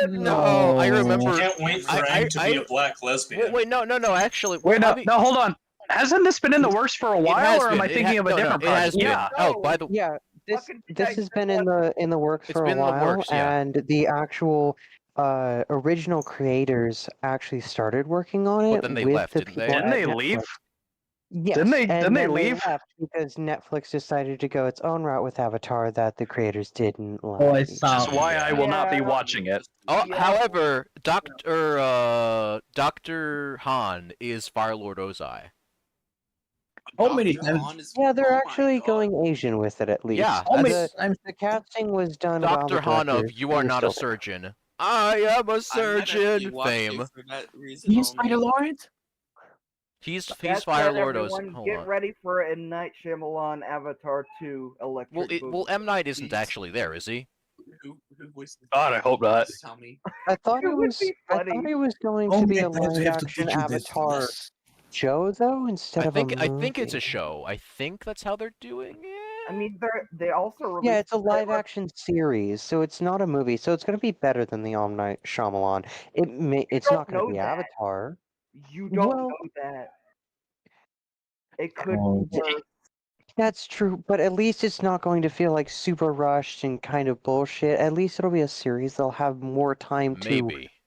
No, I remember. Can't wait for Aang to be a black lesbian. Wait, no. Actually, Wait, no, I mean, no, hold on. Hasn't this been in the works for a it while, has or am been. I thinking of a different it has project? been. Yeah. Oh, by the Yeah, this Fucking this has been in the works It's for a been in the while, works, yeah. and the actual original creators actually started working on it But then they with left, the didn't they? people Didn't at they Netflix. leave? Yes, Didn't and they then leave? left because Netflix decided to go its own route with Avatar that the creators didn't like. Oh, I Which is why I will not be Yeah. watching it. Oh, Yeah. however, Dr. Han is Firelord Ozai. How many Dr. times? Han is- Yeah, they're oh my actually God. going Asian with it at least. Yeah, How many the, times? the casting was done while Dr. the Han of directors You Are were Not a still there. Surgeon. I am a I might surgeon. actually watch Fame. it for that reason He's only. Spider-Lord? He's That said, Firelord Ozai. everyone, Hold get on. ready for M. Night Shyamalan Avatar 2 Electric Well, M. Night isn't actually there, is he? Who voiced the God, I hope not. Tell me. I thought It it would was. be I funny. thought it was going How to be many a times do you have to live-action teach you this? Avatar show, though, instead of a movie. I think it's a show. I think that's how they're doing it. I mean, they also released. Yeah, it's a a trailer. live-action series, so it's not a movie. So it's going to be better than the M. Night Shyamalan. It's don't not going to know be that. Avatar. You don't Well- know that. It could Oh, be worse. That's true, but at least it's not going to feel like super rushed and kind of bullshit. At least it'll be a series. They'll have more time to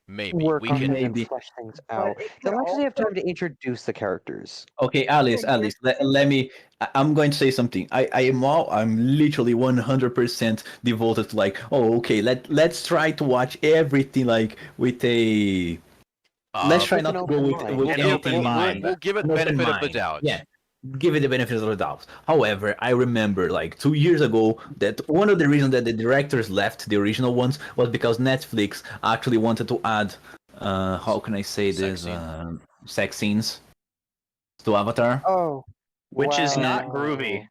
Maybe work we on can. things and Maybe. flesh things But out. it could They'll actually have also- time to introduce the characters. Okay, Alice, let me. I'm going to say something. I'm literally 100% devoted to like, oh, okay, let's try to watch everything like with a. Let's try With not an to go open with mind. with An anything open in mind. We'll give it An the open benefit of the mind. doubt. Yeah, give it the benefit of the doubt. However, I remember like 2 years ago that one of the reasons that the directors left the original ones was because Netflix actually wanted to add, how can I say Sex this, sex scenes to Avatar. Oh, Which is not wow. groovy.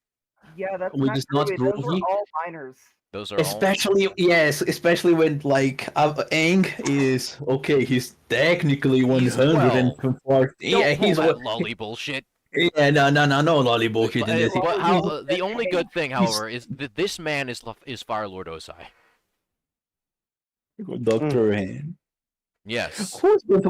Yeah, that's Which not is not groovy. Those are groovy. all minors. Those are Especially when like Aang is okay. He's technically He's 140. Yeah, Don't pull he's that lolly bullshit. yeah. No lolly bullshit in this. But how? The only good thing, however, is that this man is Firelord Ozai. Doctor Han. Yes. Who's going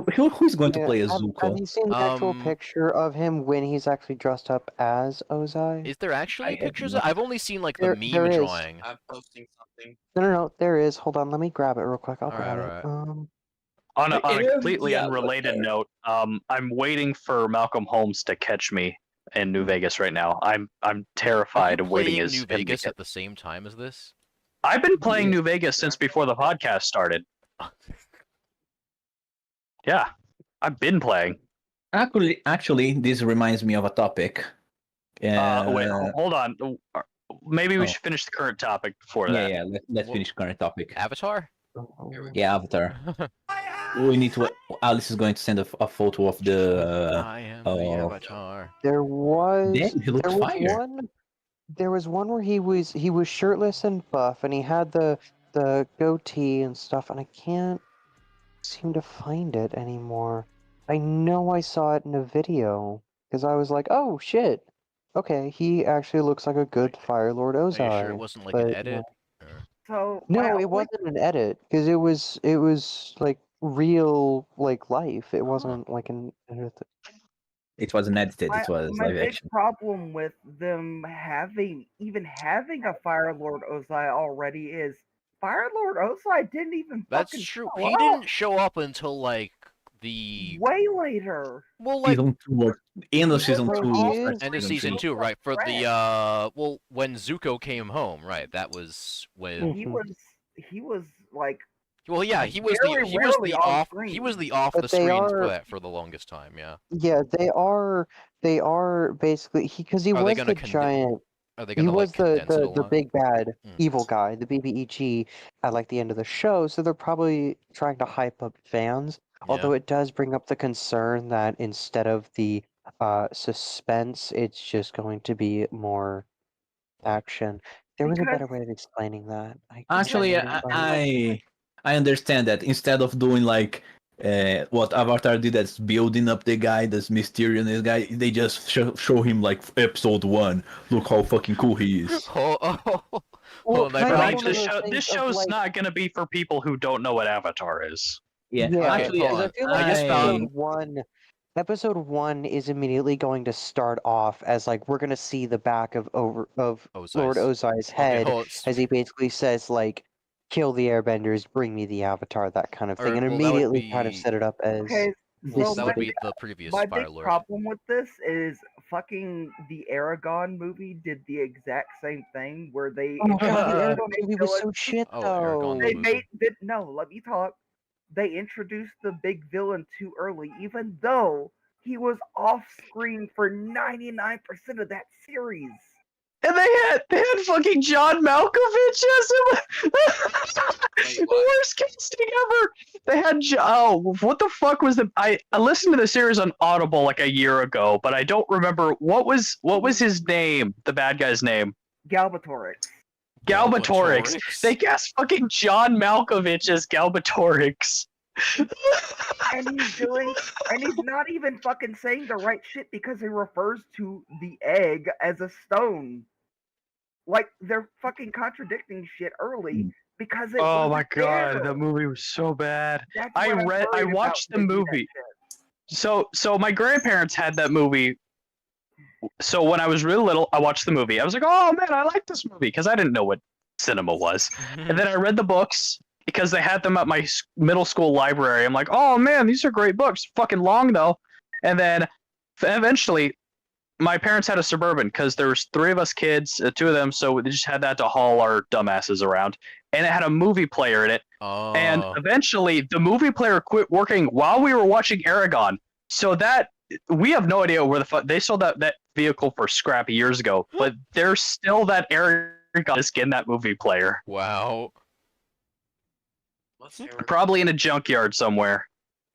to Yeah, play have Azuko? you seen the actual picture of him when he's actually dressed up as Ozai? Is there actually I have pictures? not. I've only seen like the There meme is. drawing. I'm posting something. No, there is. Hold on, let me grab it real quick. I'll grab Alright. it. On a completely Yeah, unrelated note, I'm waiting for Malcolm Holmes to catch me in New Vegas right now. I'm terrified of waiting Playing his New him to Vegas catch- at the same time as this. I've been playing New Vegas since before the podcast started. Yeah, I've been playing. Actually, this reminds me of a topic. Wait, hold on. Maybe we Oh. should finish the current topic before that. Yeah. Let's finish current topic. Avatar? Yeah, Avatar. We need to. Alice is going to send a photo of the. I am the Avatar. There was. Damn, he looks there was fire. one. There was one where he was shirtless and buff, and he had the goatee and stuff, and I can't seem to find it anymore. I know I saw it in a video because I was like, "Oh shit, okay, he actually looks like a good Fire Lord Ozai." Are you sure it wasn't like an edit? So No, it wasn't an edit because it was like real like life. It wasn't like an edit. It wasn't edited. It was my live big action. problem with them having a Fire Lord Ozai already is Fire Lord Ozai didn't even That's fucking true. show He up didn't show up until like the way later. well, like Season 2 or end of season Well, 2. he or is- start end of season season 3. 2, right? For the well, when Zuko came home, right? That was when He was like well, yeah, he was very rarely on off screen. off But the they screens for are- that for the longest time. Yeah. Yeah, they are basically because he Are they was gonna the giant. Are they He gonna was like condense it a the lot? big bad Mm. evil guy, the BBEG, at like the end of the show. So they're probably trying to hype up fans. Although it does bring up the concern that instead of the suspense, it's just going to be more action. There was a better way of explaining that. Actually, I understand that instead of doing like what Avatar did, that's building up the guy, that's mysterious guy, they just show him like episode 1. Look how fucking cool he is. Well, kind of Right, one of those things this of, show's like- not going to be for people who don't know what Avatar is. Yeah, Yeah, actually, because I feel like I just episode one is immediately going to start off as like we're gonna see the back of Lord Ozai's head as he basically says like, "Kill the Airbenders, bring me the Avatar," that kind of thing, and well, that would immediately kind of set it up as Okay, this. that would be the previous my Fire big Lord. problem with this is fucking the Aragon movie did the exact same thing where they Oh god, the introduced Aragon big movie was villain- so shit Oh, though. Aragon They movie. no, let me talk. They introduced the big villain too early, even though he was off screen for 99% of that series. And they had fucking John Malkovich as him. The worst casting ever. They had what the fuck was the I listened to the series on Audible like a year ago, but I don't remember what was his name, the bad guy's name. Galbatorix. Galbatorix. They cast fucking John Malkovich as Galbatorix. And he's not even fucking saying the right shit because he refers to the egg as a stone. Like they're fucking contradicting shit early because it Oh wasn't my god, there. the movie was so bad. That's I what I'm worried about watched the when they do that movie. shit. So my grandparents had that movie. So when I was really little, I watched the movie. I was like, "Oh man, I like this movie," because I didn't know what cinema was. And then I read the books because they had them at my middle school library. I'm like, "Oh man, these are great books. Fucking long though." And then eventually, my parents had a Suburban because there was 3 of us kids, 2 of them, so they just had that to haul our dumbasses around. And it had a movie player in it. And eventually, the movie player quit working while we were watching Aragon. So that we have no idea where the fuck they sold that vehicle for scrap years ago. But there's still that Aragon disc in that movie player. Wow. Probably in a junkyard somewhere.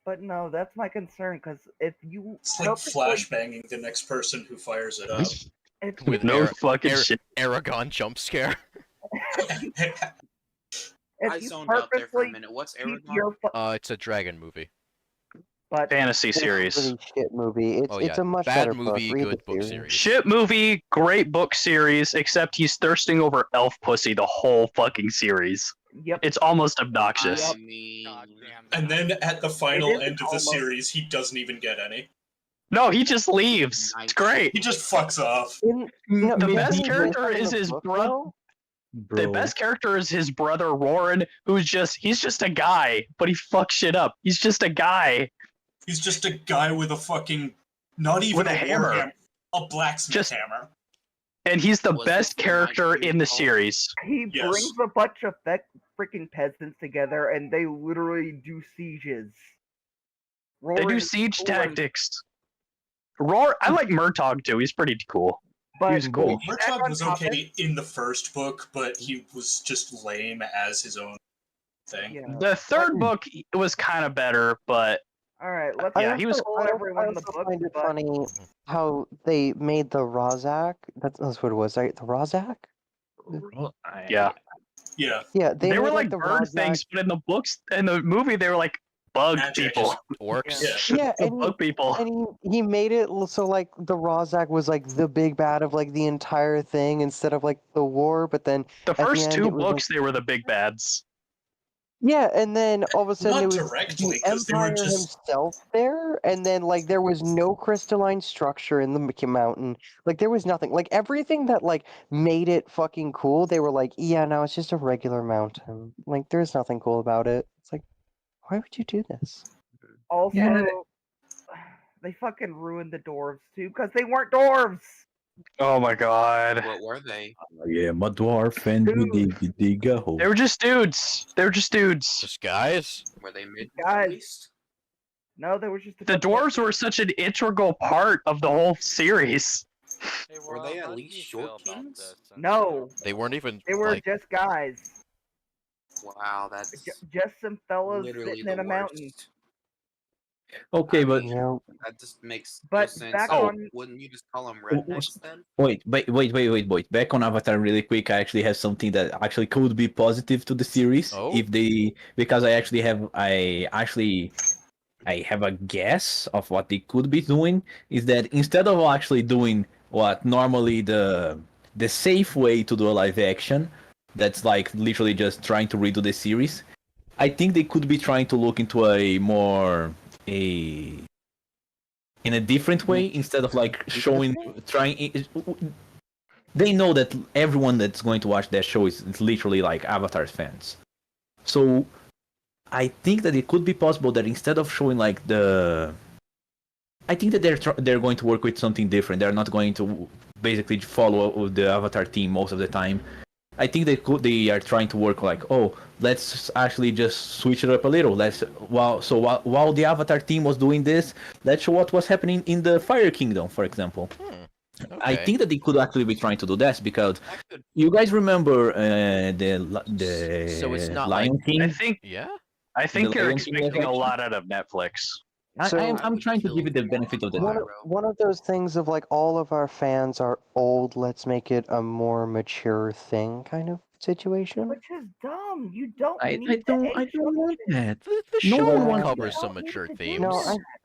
But no, that's my concern because if you It's like flashbanging the next person who fires it up. With no fucking shit. Aragon jump scare. I zoned out there for a minute. What's Aragon? It's a dragon movie. But fantasy It's a series. really shit movie. It's a much bad better movie, book. Read good the book series. series. Shit movie, great book series, except he's thirsting over elf pussy the whole fucking series. Yep. It's almost obnoxious. I mean, And then at the final isn't end of the almost- series, he doesn't even get any. No, he just leaves. It's great. He just fucks off. No, The did best he character listen to is the his book, brother. though? The best character is his brother Roran, he's just a guy, but he fucks shit up. He's just a guy. He's just a guy with a fucking not even With a war hammer. a blacksmith hammer. And he's the Was best this the night character you in the called? series. He Yes. brings a bunch of freaking peasants together and they literally do sieges. They do Roran siege is cool as- tactics. I like Murtaugh too. He's pretty cool. He was cool. Murtaugh was okay in the first book, but he was just lame as his own thing. Yeah. The third book was kind of better, but All right, let's yeah, he was. pull everyone in the also book. find it but- funny how they made the Rozak. That's what it was, right? The Rozak. Yeah. Yeah. Yeah, They made, were like the bird Rozak. things, but in the books, in the movie, they were like bug Magic. people. Orcs. Yeah. Yeah, The and bug people. he made it so like the Rozak was like the big bad of like the entire thing instead of like the war. But then The at the first end, two it was, books, they were the big bads. yeah, and then all of a sudden Not it was directly, the 'cause they were Empire just- himself there, and then like there was no crystalline structure in the Mickey Mountain. Like there was nothing. Like everything that like made it fucking cool, they were like, yeah, no, it's just a regular mountain. Like there's nothing cool about it. It's like, why would you do this? Also, Yeah. they fucking ruined the dwarves too because they weren't dwarves. Oh my god. What were they? I am a dwarf and we dig a hole. They were just dudes. They were just dudes. Just guys. Were they mid Guys. at least? No, they were just a The couple- dwarves were such an integral part of the whole series. Hey, Were they how at do least you short feel about kings? this since No, They weren't even they were like. just guys. Wow, that's Just some fellas literally sitting the in a mountain. worst. Okay, I but mean, You know, that just makes no But sense. back So on- wouldn't you just call them rednecks then? wait. Back on Avatar really quick. I actually have something that actually could be positive to the series Oh? if they because I have a guess of what they could be doing is that instead of actually doing what normally the safe way to do a live action, that's like literally just trying to redo the series. I think they could be trying to look into in a different way instead of like they know that everyone that's going to watch that show is literally like Avatar fans. So I think that it could be possible that instead of showing like I think that they're going to work with something different. They're not going to basically follow the Avatar team most of the time. I think they are trying to work like, oh, let's actually just switch it up a little. While the Avatar team was doing this, let's show what was happening in the Fire Kingdom, for example. Okay. I think that they could actually be trying to do that because you guys remember the So it's not Lion like- King? Yeah. I think The you're Lion King expecting a live lot out of Netflix. I'm trying to give it the benefit of the doubt. one of those things of like all of our fans are old. Let's make it a more mature thing, kind of situation. Which is dumb. You don't I need don't to want that. The No show one wants covers that. some mature themes. No,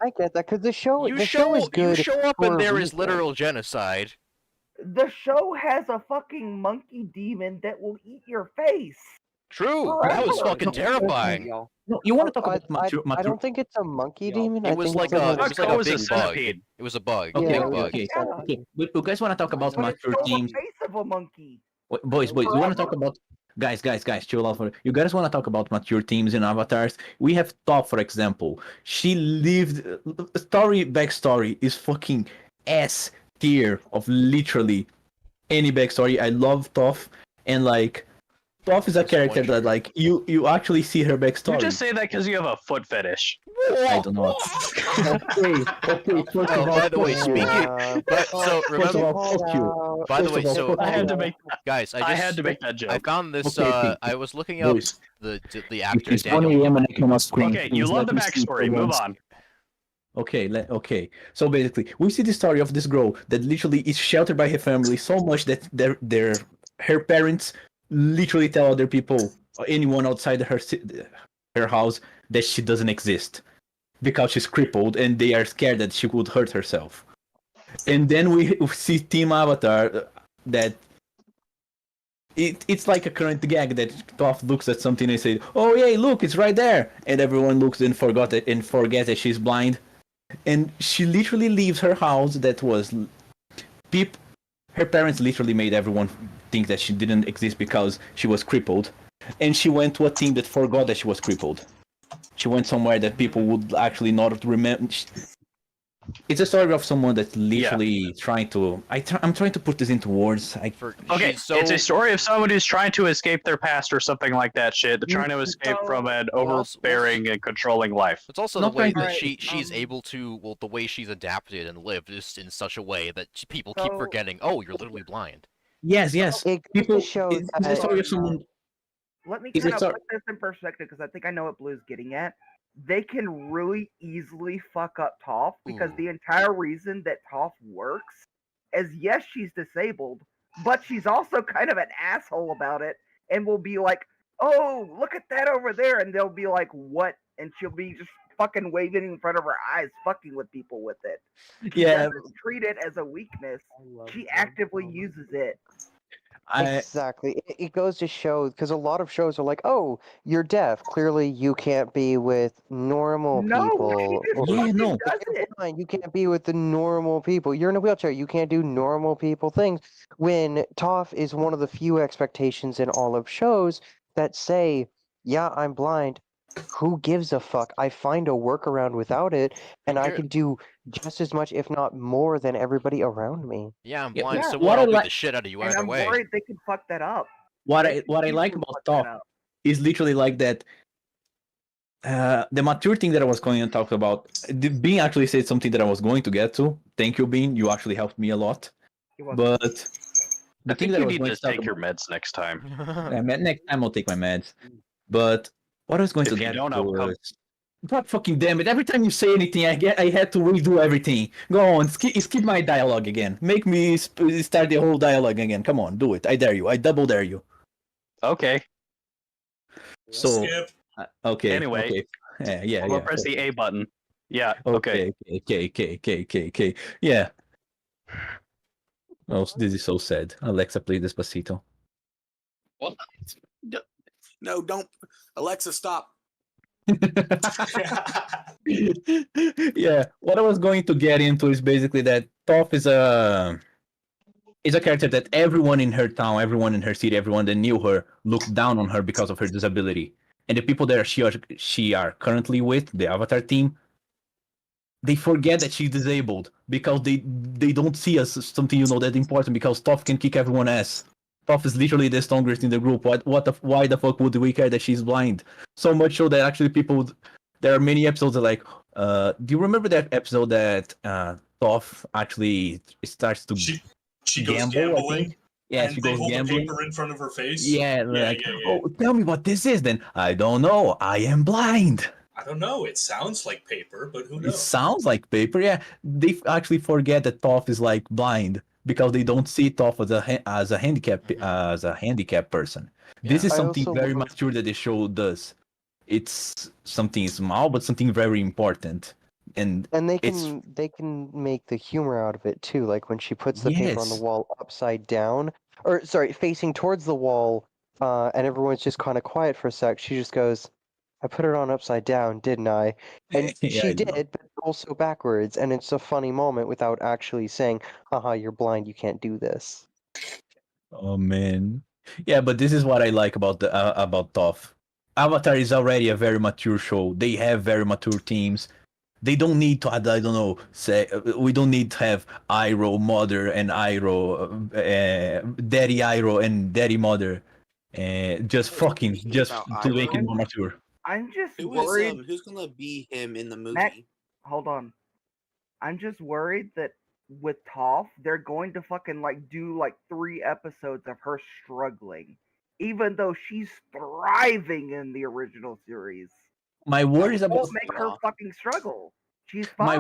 I get that because the show you show is good. You show up for and a there is reason. literal genocide. The show has a fucking monkey demon that will eat your face. True. That was Forever. fucking terrifying. No, you want to talk I, about mature? I don't think it's a monkey demon. I It was think like it's a, it was Fuck, like that a was a big bug. centipede. It was a bug. Okay, Big Yeah, bug. okay. But you guys want to talk about But it mature stole teams? the face of a monkey. Wait, boys, you want to talk about guys, chill out for you guys want to talk about mature teams in avatars? We have Toph, for example. She lived backstory is fucking S tier of literally any backstory. I love Toph, and like Toph is a character that like you actually see her backstory. You just say that because you have a foot fetish. I don't know. okay. First Oh, of all, by the way, fuck you. speaking. But so First of remember, all, fuck you. by the First way, of all, so fuck I you. had to make. guys, I had to make that joke. I found this. Okay, I was looking up Boys, the actor it's 1 Daniel. a.m. and I cannot scream. Okay, you Please love let the me sleep backstory. for Move once. on. Okay. So basically, we see the story of this girl that literally is sheltered by her family so much that her parents literally tell other people, or anyone outside her house, that she doesn't exist because she's crippled, and they are scared that she would hurt herself. And then we see Team Avatar that. It's like a current gag that Toph looks at something and says, "Oh yeah, look, it's right there," and everyone looks and forgets that she's blind. And she literally leaves her house that was her parents literally made everyone think that she didn't exist because she was crippled, and she went to a team that forgot that she was crippled. She went somewhere that people would actually not remember. It's a story of someone that's literally trying to. I'm trying to put this into words. Okay, it's a story of someone who's trying to escape their past or something like that shit. They're trying to escape from an overbearing and controlling life. It's also the way that she's able to, well, the way she's adapted and lived is in such a way that people keep forgetting, oh, you're literally blind. Yes. People. show It's a story of someone. Let me Is kind it of so- put this in perspective because I think I know what Blue's getting at. They can really easily fuck up Toph because the entire reason that Toph works is yes, she's disabled, but she's also kind of an asshole about it and will be like, oh, look at that over there. And they'll be like, what? And she'll be just fucking waving in front of her eyes, fucking with people with it. She doesn't treat it as a weakness. She actively uses it. Exactly. It goes to show because a lot of shows are like, "Oh, you're deaf. Clearly, you can't be with normal people." She just fucking does You're it. blind, you can't be with the normal people. You're in a wheelchair. You can't do normal people things. When Toph is one of the few expectations in all of shows that say, "Yeah, I'm blind. Who gives a fuck? I find a workaround without it, and I can do just as much, if not more, than everybody around me." Yeah, I'm blind, so what what? I I'll beat like- the shit out of you And either I'm way. worried they can fuck that up. What I like about Toph is literally like that. The mature thing that I was going to talk about. Bean actually said something that I was going to get to. Thank you, Bean. You actually helped me a lot. But the I thing think that you I was need going to to talk take your about. meds next time. Next time I'll take my meds. But what I was going to If you get don't, to I'll come. was. God fucking damn it! Every time you say anything, I had to redo everything. Go on, skip my dialogue again. Make me start the whole dialogue again. Come on, do it. I dare you. I double dare you. Okay. So. Skip. Okay. Anyway. Okay. Yeah. I'm gonna press the A button. Yeah. Okay. Okay. Yeah. Oh, this is so sad. Alexa, play Despacito. What? No, don't. Alexa, stop. Yeah, what I was going to get into is basically that Toph is a character that everyone in her town, everyone in her city, everyone that knew her looked down on her because of her disability. And the people that she are currently with, the Avatar team, they forget that she's disabled because they don't see us as something that important because Toph can kick everyone's ass. Toph is literally the strongest in the group. Why the fuck would we care that she's blind? So much so that actually there are many episodes that like, do you remember that episode that Toph actually starts to she goes gamble? I gambling. think. Yeah, and she they goes hold gambling. a paper in front of her face. Yeah, like, oh, tell me what this is then. I don't know. I am blind. I don't know. It sounds like paper, but who knows? It sounds like paper. Yeah, they actually forget that Toph is like blind because they don't see Toph as a handicap person. This is I something also very love- mature that the show does. It's something small, but something very important. And they it's can make the humor out of it too, like when she puts the paper on the Yes. wall upside down, or sorry, facing towards the wall, and everyone's just kind of quiet for a sec. She just goes, "I put it on upside down, didn't I?" And Yeah, she I know. did, but also backwards, and it's a funny moment without actually saying, "Haha, you're blind, you can't do this." Oh man, yeah, but this is what I like about Toph. Avatar is already a very mature show. They have very mature teams. They don't need to. I don't know. Say we don't need to have Iroh mother and Iroh, Daddy Iroh and Daddy mother, just to make it more mature. I'm just Who worried. is who's gonna be him in the movie? Matt, hold on. I'm just worried that with Toph, they're going to fucking like do like 3 episodes of her struggling, even though she's thriving in the original series. My worries about Won't make her fucking struggle. She's fine.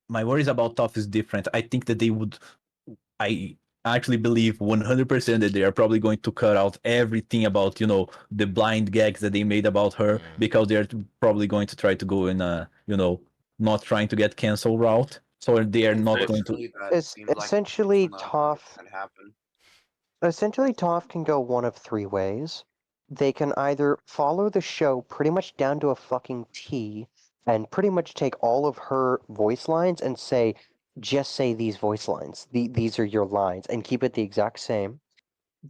my worries about Toph is different. I think that they would. I actually believe 100% that they are probably going to cut out everything about the blind gags that they made about her because they're probably going to try to go in a not trying to get cancel route. So they are not going to. Essentially, Toph. That happened. Essentially, Toph can go one of 3 ways. They can either follow the show pretty much down to a fucking T and pretty much take all of her voice lines and say, just say these voice lines. These are your lines, and keep it the exact same.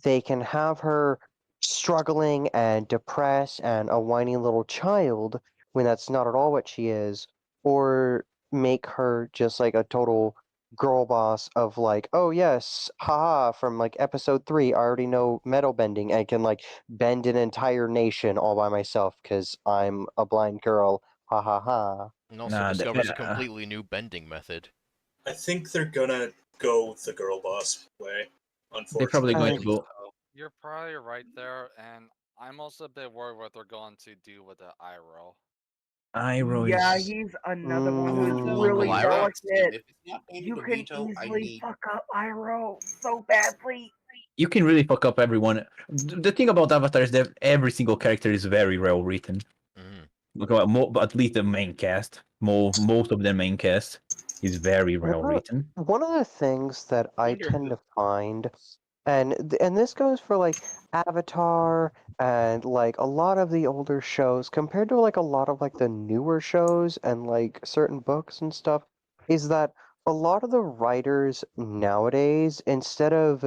They can have her struggling and depressed and a whiny little child when that's not at all what she is, or make her just like a total girl boss of like, oh yes, haha, from like episode 3, I already know metal bending and can like bend an entire nation all by myself because I'm a blind girl, ha ha ha. And also discovers a completely new bending method. I think they're gonna go the girl boss way. Unfortunately, they're probably going to go. You're probably right there, and I'm also a bit worried what they're going to do with the eye roll. Yeah, he's another one who's really delicate. If it's not You the can veto, I easily need. fuck up Iroh so badly. You can really fuck up everyone. The thing about Avatar is that every single character is very well written. But at least the main cast, most of the main cast is very well written. One of the things that I tend to find, and this goes for like Avatar and like a lot of the older shows compared to like a lot of like the newer shows and like certain books and stuff, is that a lot of the writers nowadays, instead of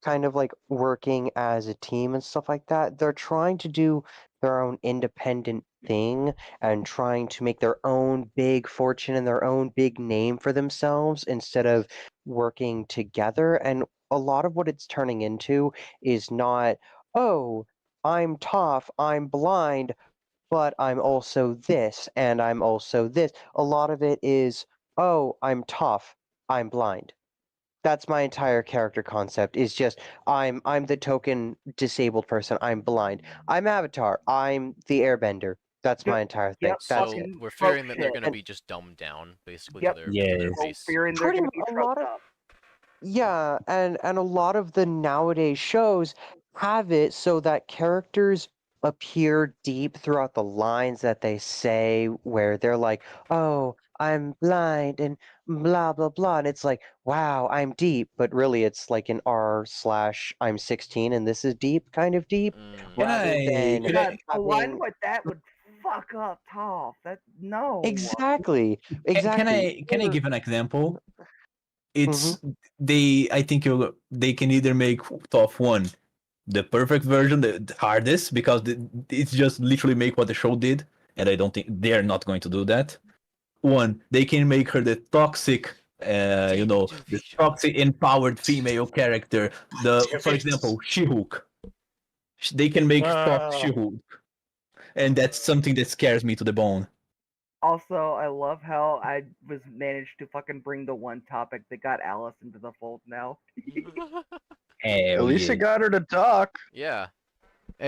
kind of like working as a team and stuff like that, they're trying to do their own independent thing and trying to make their own big fortune and their own big name for themselves instead of working together. And a lot of what it's turning into is not, oh, I'm tough, I'm blind, but I'm also this and I'm also this. A lot of it is, oh, I'm tough, I'm blind. That's my entire character concept, is just I'm the token disabled person. I'm blind. I'm Avatar. I'm the airbender. That's my entire thing. That's So it. we're fearing that they're going to be just dumbed down, basically, to their base. Fearing they're going to be a lot of up. Yeah, and a lot of the nowadays shows have it so that characters appear deep throughout the lines that they say, where they're like, "Oh, I'm blind," and blah blah blah, and it's like, "Wow, I'm deep," but really it's like an R/I'm 16 and this is deep, kind of deep, rather than Yeah, a line having like that would fuck up Toph. That no. exactly. Can I give an example? It's I think they can either make Toph 1 the perfect version, the hardest, because it's just literally make what the show did, and I don't think they're not going to do that. 1, they can make her the toxic, the toxic empowered female character. For example, She-Hulk. They can make Toph She-Hulk, and that's something that scares me to the bone. Also, I love how I was managed to fucking bring the one topic that got Alice into the fold now. At least it got her to talk. Yeah. Yo,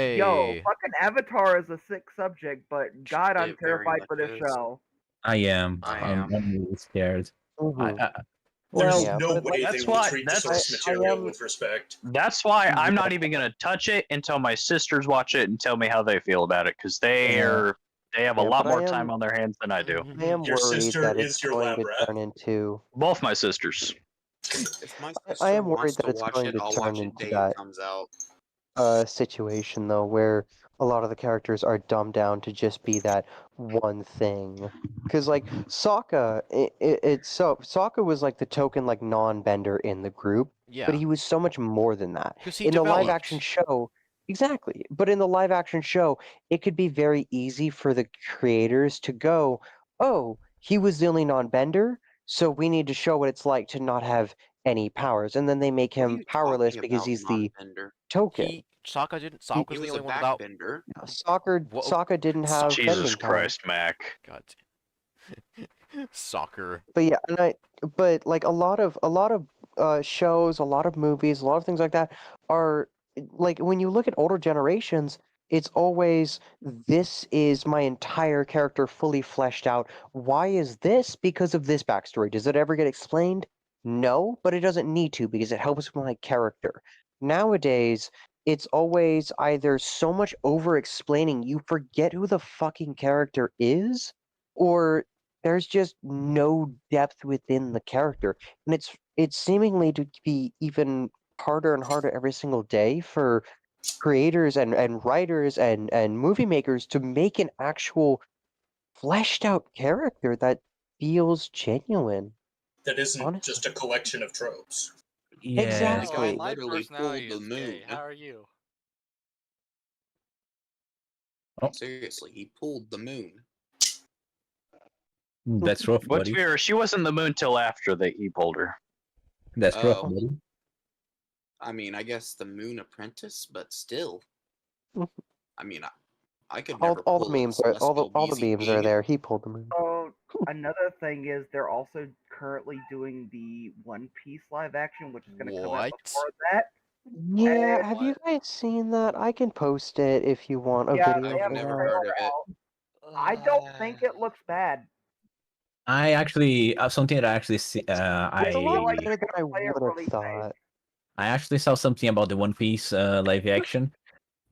Hey. fucking Avatar is a sick subject, but God, I'm It very terrified much for this is. show. I am. I I'm really scared. There's Yeah, no but, way like, they that's will why- treat the that's- source I material am- with respect. That's why I'm not even gonna touch it until my sisters watch it and tell me how they feel about it, because they have a lot but I more am- time on their hands than I do. I am Your worried sister that is it's your going lab to rat. turn into. Both my sisters. If my sister I am worried wants that to it's watch going it, to I'll turn watch it into day that it comes out. situation though, where a lot of the characters are dumbed down to just be that one thing. Because like Sokka, Sokka was like the token like non-bender in the group, Yeah. but he was so much more than that. 'Cause he In the developed. live-action show, exactly. But in the live-action show, it could be very easy for the creators to go, "Oh, he was the only non-bender, so we need to show what it's like to not have any powers," and then they make What are him you powerless talking because about, he's the non-bender? token. Sokka He was was the a only one without. backbender. Sokka didn't have Jesus bending power. Christ, Mac. God. Soccer. But yeah, but like a lot of shows, a lot of movies, a lot of things like that are like when you look at older generations, it's always this is my entire character fully fleshed out. Why is this? Because of this backstory. Does it ever get explained? No, but it doesn't need to because it helps with my character. Nowadays, it's always either so much over explaining you forget who the fucking character is, or there's just no depth within the character, and it's seemingly to be even harder and harder every single day for creators and writers and movie makers to make an actual fleshed out character that feels genuine. That isn't Honestly. just a collection of tropes. Yeah. Exactly. The guy literally personality pulled the is moon. gay. How are you? Seriously, he pulled the moon. That's rough, What's buddy. fair? She wasn't the moon till after he pulled her. That's rough, Oh. buddy. I mean, I guess the Moon Apprentice, but still. I mean, I could never all pull the memes are all the memes are there. He pulled them in. So another thing is they're also currently doing the One Piece live action, which is going to come out before that. Yeah, And have you guys seen that? I can post it if you want a yeah, video. they have for a that. trailer out. I don't think it looks bad. I actually something that I actually see. It's a lot better than I would have thought. I actually saw something about the One Piece live action.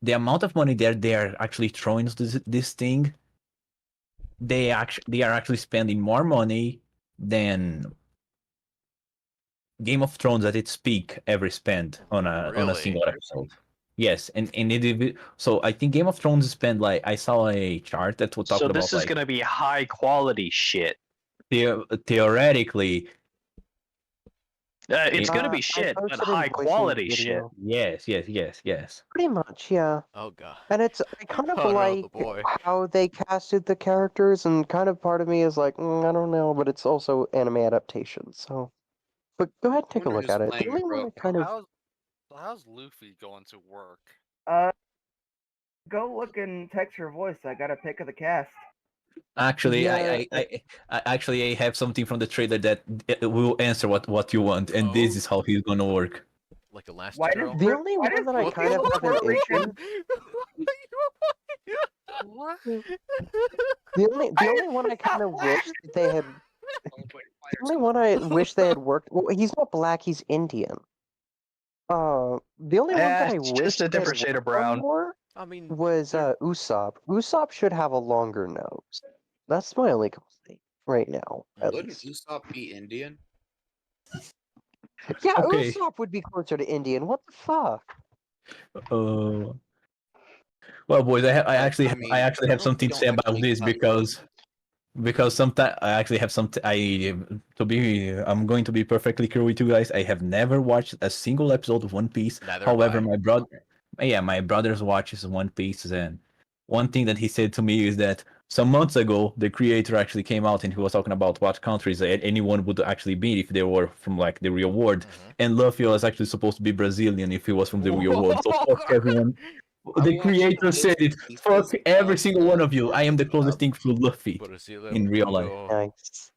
The amount of money they are actually throwing into this thing, they are actually spending more money than Game of Thrones at its peak ever spent on a single episode. Yes, and so I think Game of Thrones spent like I saw a chart that would talk So about this is like gonna be high quality shit. Theoretically, it's gonna be shit, but high quality shit. Yes. Pretty much, yeah. Oh god. And it's I kind of Oh, no, like the boy. how they casted the characters, and kind of part of me is like, I don't know, but it's also anime adaptation, so. But go ahead and take a look at it. The only one I kind of How's Luffy going to work? Go look and text your voice. I got a pic of the cast. Actually, Yeah. I have something from the trailer that will answer what you want, and this is how he's gonna work. Like the last Why girl? does the only why one does that I Luffy kind of look have an Puerto issue. What? The only one I kind of wish that they had. The only one I wish they had worked. Well, he's not black. He's Indian. The only one that I wish just a they had different shade of worked on brown. more I mean, was Usopp. Usopp should have a longer nose. That's my only complaint right now, at Wouldn't least. Usopp be Indian? Yeah, Okay. Usopp would be closer to Indian. What the fuck? Well, boys, I actually I have something to say about this because sometimes I actually have some. I'm going to be perfectly clear with you guys. I have never watched a single episode of One Piece. Neither have However, I. my brother's watches One Piece, and one thing that he said to me is that some months ago the creator actually came out and he was talking about what countries anyone would actually be if they were from like the real world, and Luffy was actually supposed to be Brazilian if he was from the real world. So fuck everyone. The creator said it. Fuck every single one of you. I am the closest thing to Luffy in real life. Nice.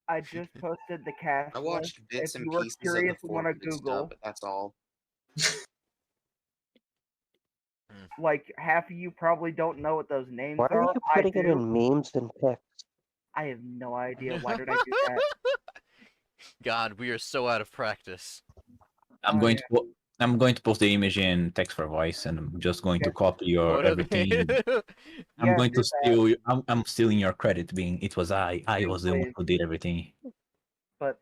I just posted the cast. I watched list. bits If and you were pieces of curious the and want to forwarded Google, stuff, but that's all. like half of you probably don't know what those names Why are are. you I putting it do. in memes and pics? I have no idea. Why did I do that? God, we are so out of practice. I'm going to post the image in text for voice, and I'm just going to copy your What are everything. they? I'm going to do steal. I'm stealing your credit, being it was I. I was the one please. who did everything. But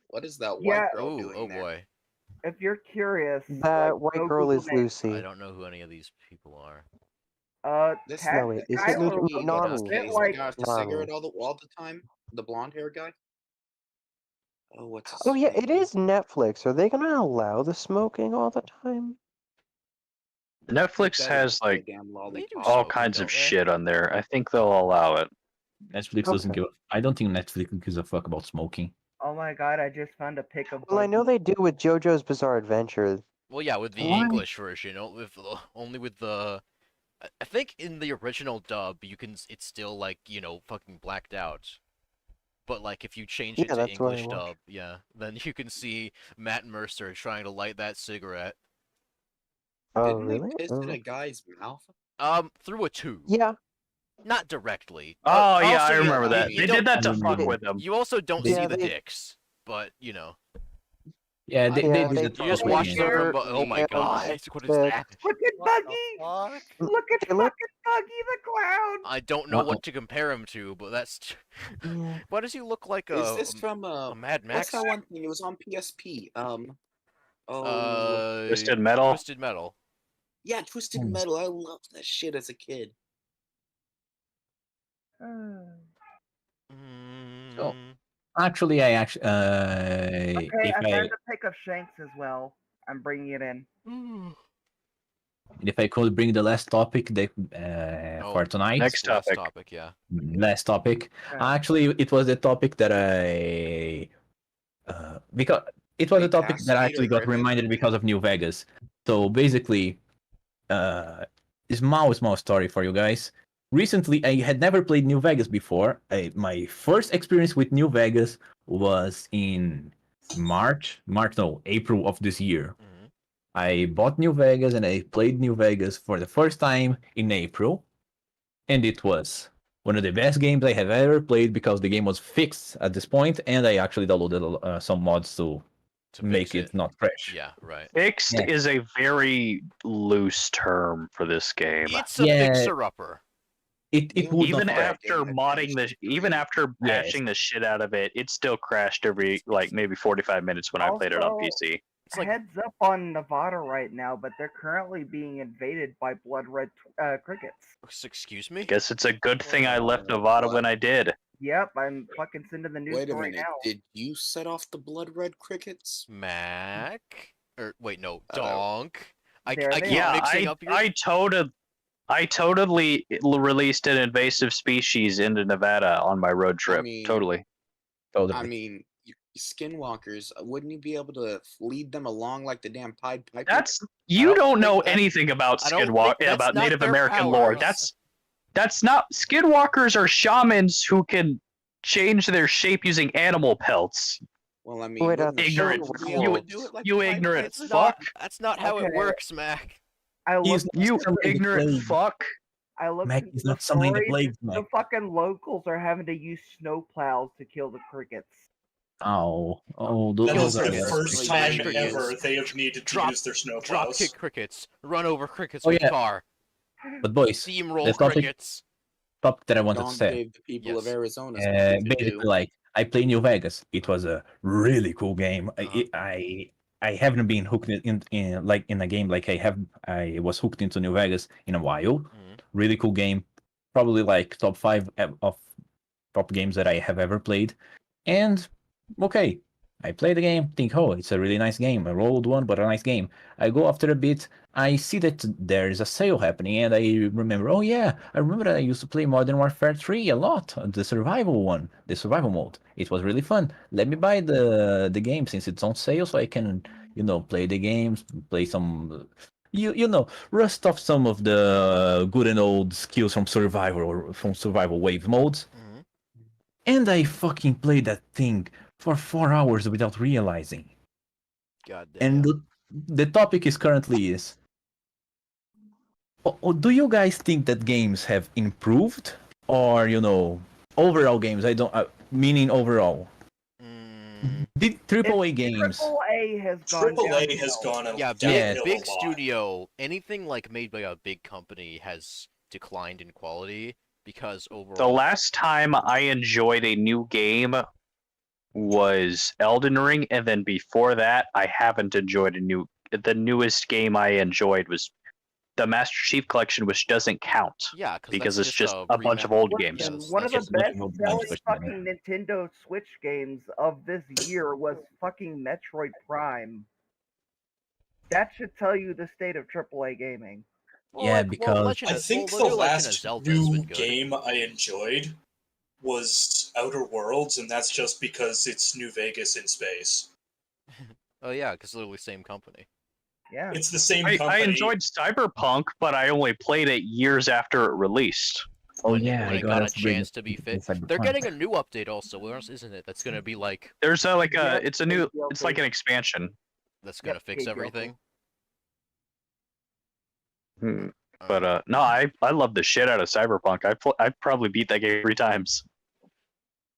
What is that Yeah. white girl Ooh, doing oh there? boy. if you're curious, That like, white go girl Google is names. Lucy. I don't know who any of these people are. This No, wait, is it Tyler Lucy? was Nami? Space like- guy with the Nami. cigarette all the time? The blonde hair guy? Oh, what's his Oh yeah, name? it is Netflix. Are they gonna allow the smoking all the time? Netflix That has is a like damn all lollipop. kinds don't of they? shit on there. I think they'll allow it. Netflix doesn't give. I don't think Netflix gives a fuck about smoking. Oh my god! I just found a pic of. Well, I know they do with JoJo's Bizarre Adventure. Well, yeah, with the Why? English version, only with the. I think in the original dub, it's still like fucking blacked out. But like if you change it Yeah, to that's what I English watched. dub, yeah, then you can see Matt Mercer trying to light that cigarette. Oh Didn't really? they piss in Oh. a guy's mouth? Through a tube. Yeah. Not directly. Oh yeah, Also, I remember you- that. you They don't- did that to I fuck remember. with them. You also don't Yeah, see the they- dicks, but Yeah, they Yeah, did they it. you just They watch them share- from. Oh my yeah, god, what is but- that? Look at Buggy! Fuck. Look at Hey, look- fucking Buggy the Clown! I don't know what to compare him to, but that's. Yeah. Why does he look like Is this from a Mad what's Max? that one thing? It was on PSP. Twisted Metal. Twisted Metal. Yeah, Twisted Metal. I loved that shit as a kid. So, actually, I actually. Okay, If I Mm. found a pic of Shanks as well. I'm bringing it in. And if I could bring the last topic for tonight. Next Last topic. topic, yeah. Last topic. Actually, it was the topic that because it was a Wait, topic that I Cassidy actually or got Griffin? reminded because of New Vegas. So basically, small story for you guys. Recently, I had never played New Vegas before. My first experience with New Vegas was in April of this year. Mm-hmm. I bought New Vegas and I played New Vegas for the first time in April, and it was one of the best games I have ever played because the game was fixed at this point, and I actually downloaded some mods to make it not crash. Yeah, right. Fixed Yeah. is a very loose term for this game. It's a fixer-upper. It would even not crash. after modding even after patching the shit out of it, it still crashed every like maybe 45 minutes when I played it on Also, PC. Heads up on Nevada right now, but they're currently being invaded by blood red crickets. Excuse me? Guess it's a good thing I left Nevada when I did. Yep, I'm fucking sending the news Wait a story minute. now. Did you set off the blood red crickets? Mac? Or wait, no, Donk. I There keep they are. mixing up your... I totally released an invasive species into Nevada on my road trip. Totally. I mean, skinwalkers. Wouldn't you be able to lead them along like the damn Pied Piper? You don't know anything about about not Native their American lore. powers. That's not skinwalkers are shamans who can change their shape using animal pelts. Well, I mean, Wait, ignorant, like you the Pied ignorant Piper? fuck. That's not how it Okay. works, Mac. I looked. You ignorant fuck. I looked Mac into is the not summoning the stories. plagues, The Mac. fucking locals are having to use snow plows to kill the crickets. Oh, That is those are the the first Smash time crickets. ever they have needed to use their Drop snowplows. kick crickets. Run over crickets Oh, with yeah. car. But boys, Steamroll the topic crickets. that I wanted to Don say. gave the people of Arizona something to Basically, do. like I play New Vegas. It was a really cool game. I haven't been hooked in like in a game like I was hooked into New Vegas in a while. Really cool game. Probably like top 5 of top games that I have ever played. And okay, I play the game, think, oh, it's a really nice game. A rolled one, but a nice game. I go after a bit, I see that there is a sale happening, and I remember, oh yeah, I remember that I used to play Modern Warfare 3 a lot, the survival one, the survival mode. It was really fun. Let me buy the game since it's on sale, so I can, play the games, play some, rust off some of the good and old skills from survival or from survival wave modes. And I fucking played that thing for 4 hours without realizing. God damn. And the topic is currently is, do you guys think that games have improved, or overall games? I don't meaning overall. Did AAA games? AAA has gone AAA has gone big a lot. studio. Anything like made by a big company has declined in quality because overall. The last time I enjoyed a new game was Elden Ring, and then before that, I haven't enjoyed the newest game I enjoyed was the Master Chief Collection, which doesn't count. Yeah, because it's just a bunch of old games. One of the best-selling fucking Nintendo Switch games of this year was fucking Metroid Prime. That should tell you the state of AAA gaming. Yeah, because I think the last new game I enjoyed was Outer Worlds, and that's just because it's New Vegas in space. Oh yeah, because literally same company. Yeah, it's the same company. I enjoyed Cyberpunk, but I only played it years after it released. When it got a chance to be fit. They're getting a new update also, isn't it? That's gonna be like. There's it's like an expansion. That's gonna fix everything. But no, I love the shit out of Cyberpunk. I probably beat that game 3 times.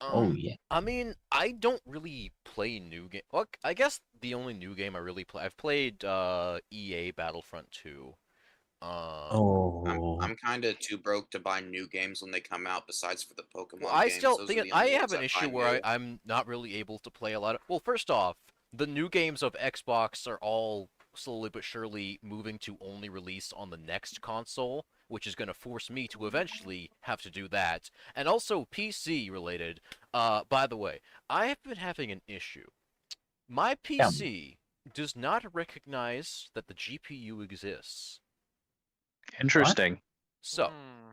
Oh yeah. I mean, I don't really play new game. Well, I guess the only new game I really play, I've played EA Battlefront 2. I'm kind of too broke to buy new games when they come out. Besides for the Pokemon I games, still those think are the I only have ones an I issue find where new. I'm not really able to play a lot of. Well, first off, the new games of Xbox are all slowly but surely moving to only release on the next console, which is going to force me to eventually have to do that. And also PC related. By the way, I have been having an issue. My PC does not recognize that the GPU exists. Interesting. So, Hmm.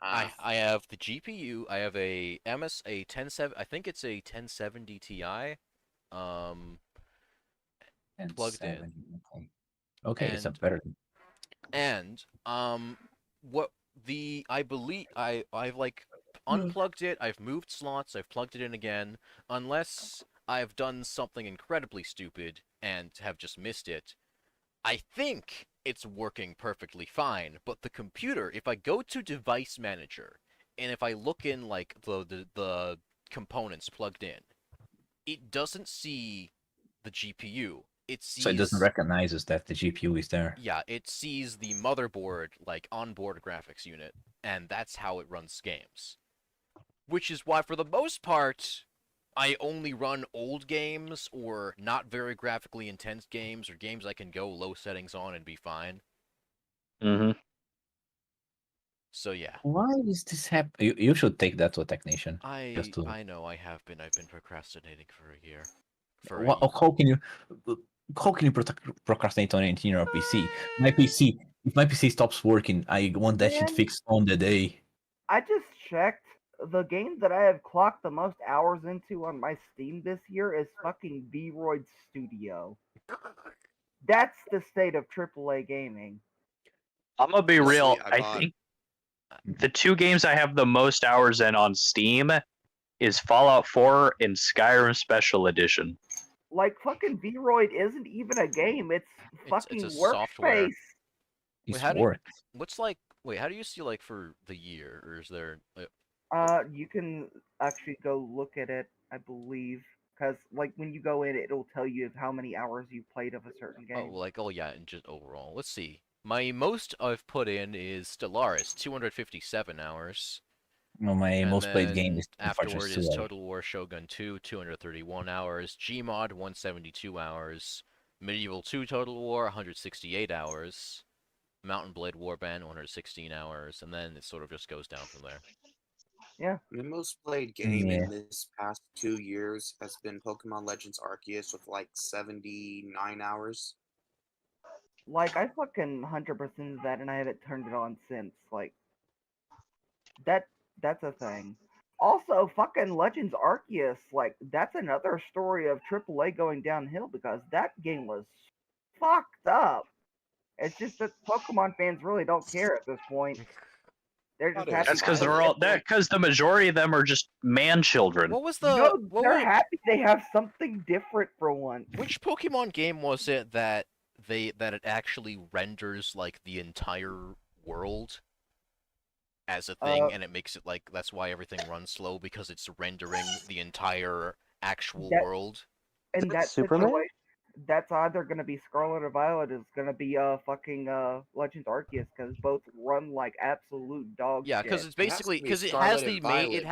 I have the GPU. I have a a 1070. I think it's a 1070 Ti. Um, plugged in. Okay, it's a And better. and what I believe I've like unplugged it. I've moved slots. I've plugged it in again. Unless I've done something incredibly stupid and have just missed it. I think it's working perfectly fine, but the computer, if I go to device manager and if I look in like the components plugged in, it doesn't see the GPU. It So it doesn't sees recognize us that the GPU is there. yeah, it sees the motherboard like onboard graphics unit, and that's how it runs games. Which is why for the most part I only run old games or not very graphically intense games or games I can go low settings on and be fine. Mm-hmm. So yeah. Why is this happening? You should take that to a technician. I To... I know I have been. I've been procrastinating for a year. How can you procrastinate on anything on your PC? My PC, if my PC stops working, I want that shit Man. fixed on the day. I just checked. The game that I have clocked the most hours into on my Steam this year is fucking V-Roid Studio. That's the state of AAA gaming. I'm gonna be Honestly, real. I I bought- think the two games I have the most hours in on Steam is Fallout 4 and Skyrim Special Edition. Like fucking V-Roid isn't even a game. It's fucking a software. workspace. It's Wait, work. What's like? Wait, how do you see like for the year, or is there? You can actually go look at it, I believe, because like when you go in, it'll tell you how many hours you played of a certain game. Oh yeah, and just overall. Let's see. My most I've put in is Stellaris, 257 hours. No, my And most played then game is afterward Fortress is 2. Total War Shogun 2, 231 hours. Gmod, 172 hours. Medieval 2 Total War, 168 hours. Mountain Blade Warband, 116 hours. And then it sort of just goes down from there. Yeah. The most played game in this past 2 years has been Pokemon Legends Arceus with like 79 hours. Like I fucking 100% that, and I haven't turned it on since. Like that's a thing. Also, fucking Legends Arceus, like that's another story of AAA going downhill because that game was fucked up. It's just that Pokemon fans really don't care at this point. They're just happy. That's because they're all that because the majority of them are just man children. What was the? No, what they're was, happy they have something different for once. Which Pokemon game was it that it actually renders like the entire world as a thing, and it makes it like that's why everything runs slow because it's rendering the entire actual world? And that Superman? situation, that's either gonna be Scarlet or Violet. Is gonna be fucking Legends Arceus because both run like absolute dog Yeah, shit. because it's basically because it has the main it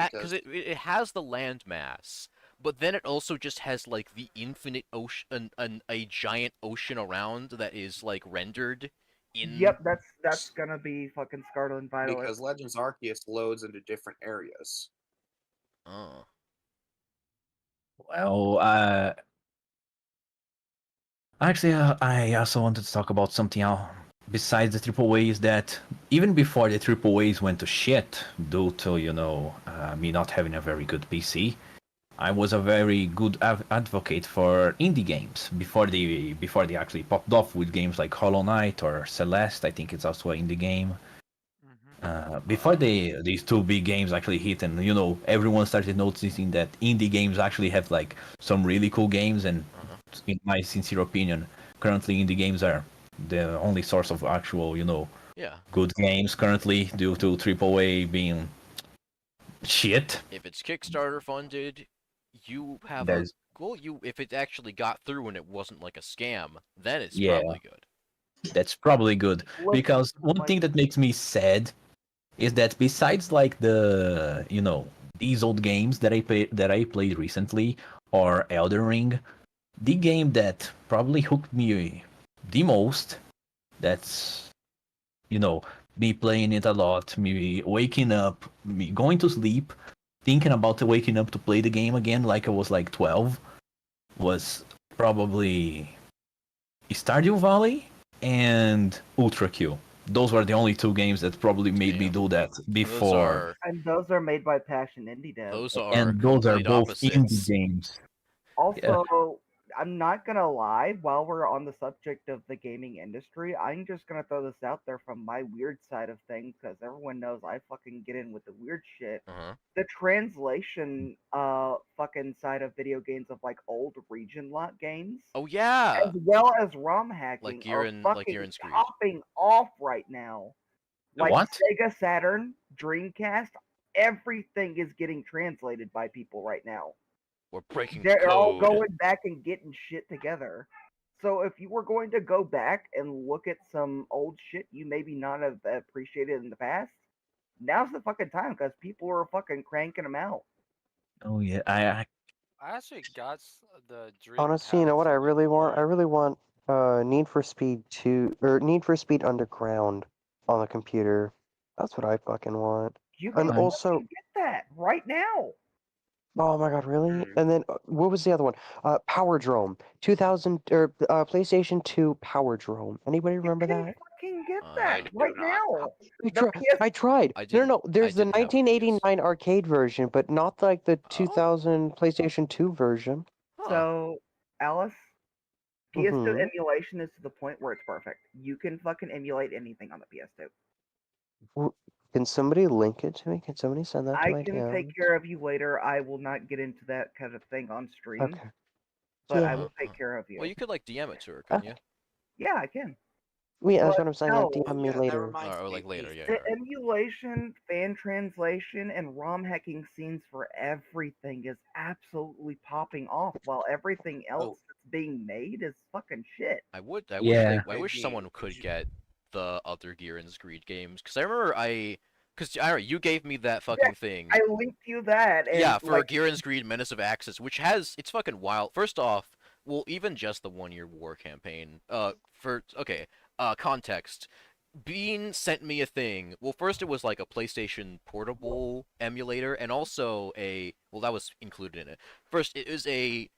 has the landmass, but then it also just has like the infinite ocean, a giant ocean around that is like rendered in. Yep, that's gonna be fucking Scarlet and Violet. Because Legends Arceus loads into different areas. Oh. Well, actually, I also wanted to talk about something else besides the AAAs that even before the AAAs went to shit due to me not having a very good PC, I was a very good advocate for indie games before they actually popped off with games like Hollow Knight or Celeste. I think it's also an indie game. Before these two big games actually hit, and everyone started noticing that indie games actually have like some really cool games, and in my sincere opinion, currently indie games are the only source of actual good games currently due to AAA being shit. If it's Kickstarter funded, you have if it actually got through and it wasn't like a scam, then it's probably good. That's probably good because one thing that makes me sad is that besides like the these old games that I played recently or Elden Ring, the game that probably hooked me the most, that's me playing it a lot, me waking up, me going to sleep, thinking about waking up to play the game again like I was like 12, was probably Stardew Valley and Ultra Q. those were the only two games that probably made me do that before. And those are made by Passion Indie Dev. Those are And those are complete both indie opposites. games. Also, I'm not gonna lie, while we're on the subject of the gaming industry, I'm just gonna throw this out there from my weird side of things, because everyone knows I fucking get in with the weird shit. The translation fucking side of video games of like old region lock games. Oh yeah. As well as ROM hacking Like are fucking Gihren's Greed. popping off right now. Like What? Sega Saturn, Dreamcast, everything is getting translated by people right now. We're breaking They're all code. going back and getting shit together. So if you were going to go back and look at some old shit you maybe not have appreciated in the past, now's the fucking time because people are fucking cranking them out. Oh yeah, I actually got the Dreamcast. Honestly, you know what I really want? I really want Need for Speed 2 or Need for Speed Underground on the computer. That's what I fucking want. You can And also, get that right now. oh my god, really? And then what was the other one? Power Drome, 2000 or PlayStation 2 Power Drome. Anybody remember that? Fucking get that right now. I tried. No, there's the 1989 arcade version, but not like the 2000 PlayStation 2 version. So, Alice, PS2 Mhm. emulation is to the point where it's perfect. You can fucking emulate anything on the PS2. Can somebody link it to me? Can somebody send that to I my can DM? take care of you later. I will not get into that kind of thing on stream. Okay. But Yeah. I will take care of you. Well, you could like DM it to her, couldn't you? Yeah, I can. Yeah, that's But what I'm saying. no, Like, DM me later. Or like later, yeah. the emulation, fan translation, and ROM hacking scenes for everything is absolutely popping off, while everything else that's being made is fucking shit. I wish Yeah. I wish someone could get the other Gihren's Greed games, because I remember because you gave me that fucking thing. I linked you that. And Yeah, for like, Gihren's Greed Menace of Axis, which it's fucking wild. First off, well, even just the 1-year war campaign. Context. Bean sent me a thing. Well, first it was like a PlayStation Portable emulator, and also that was included in it. First, it was the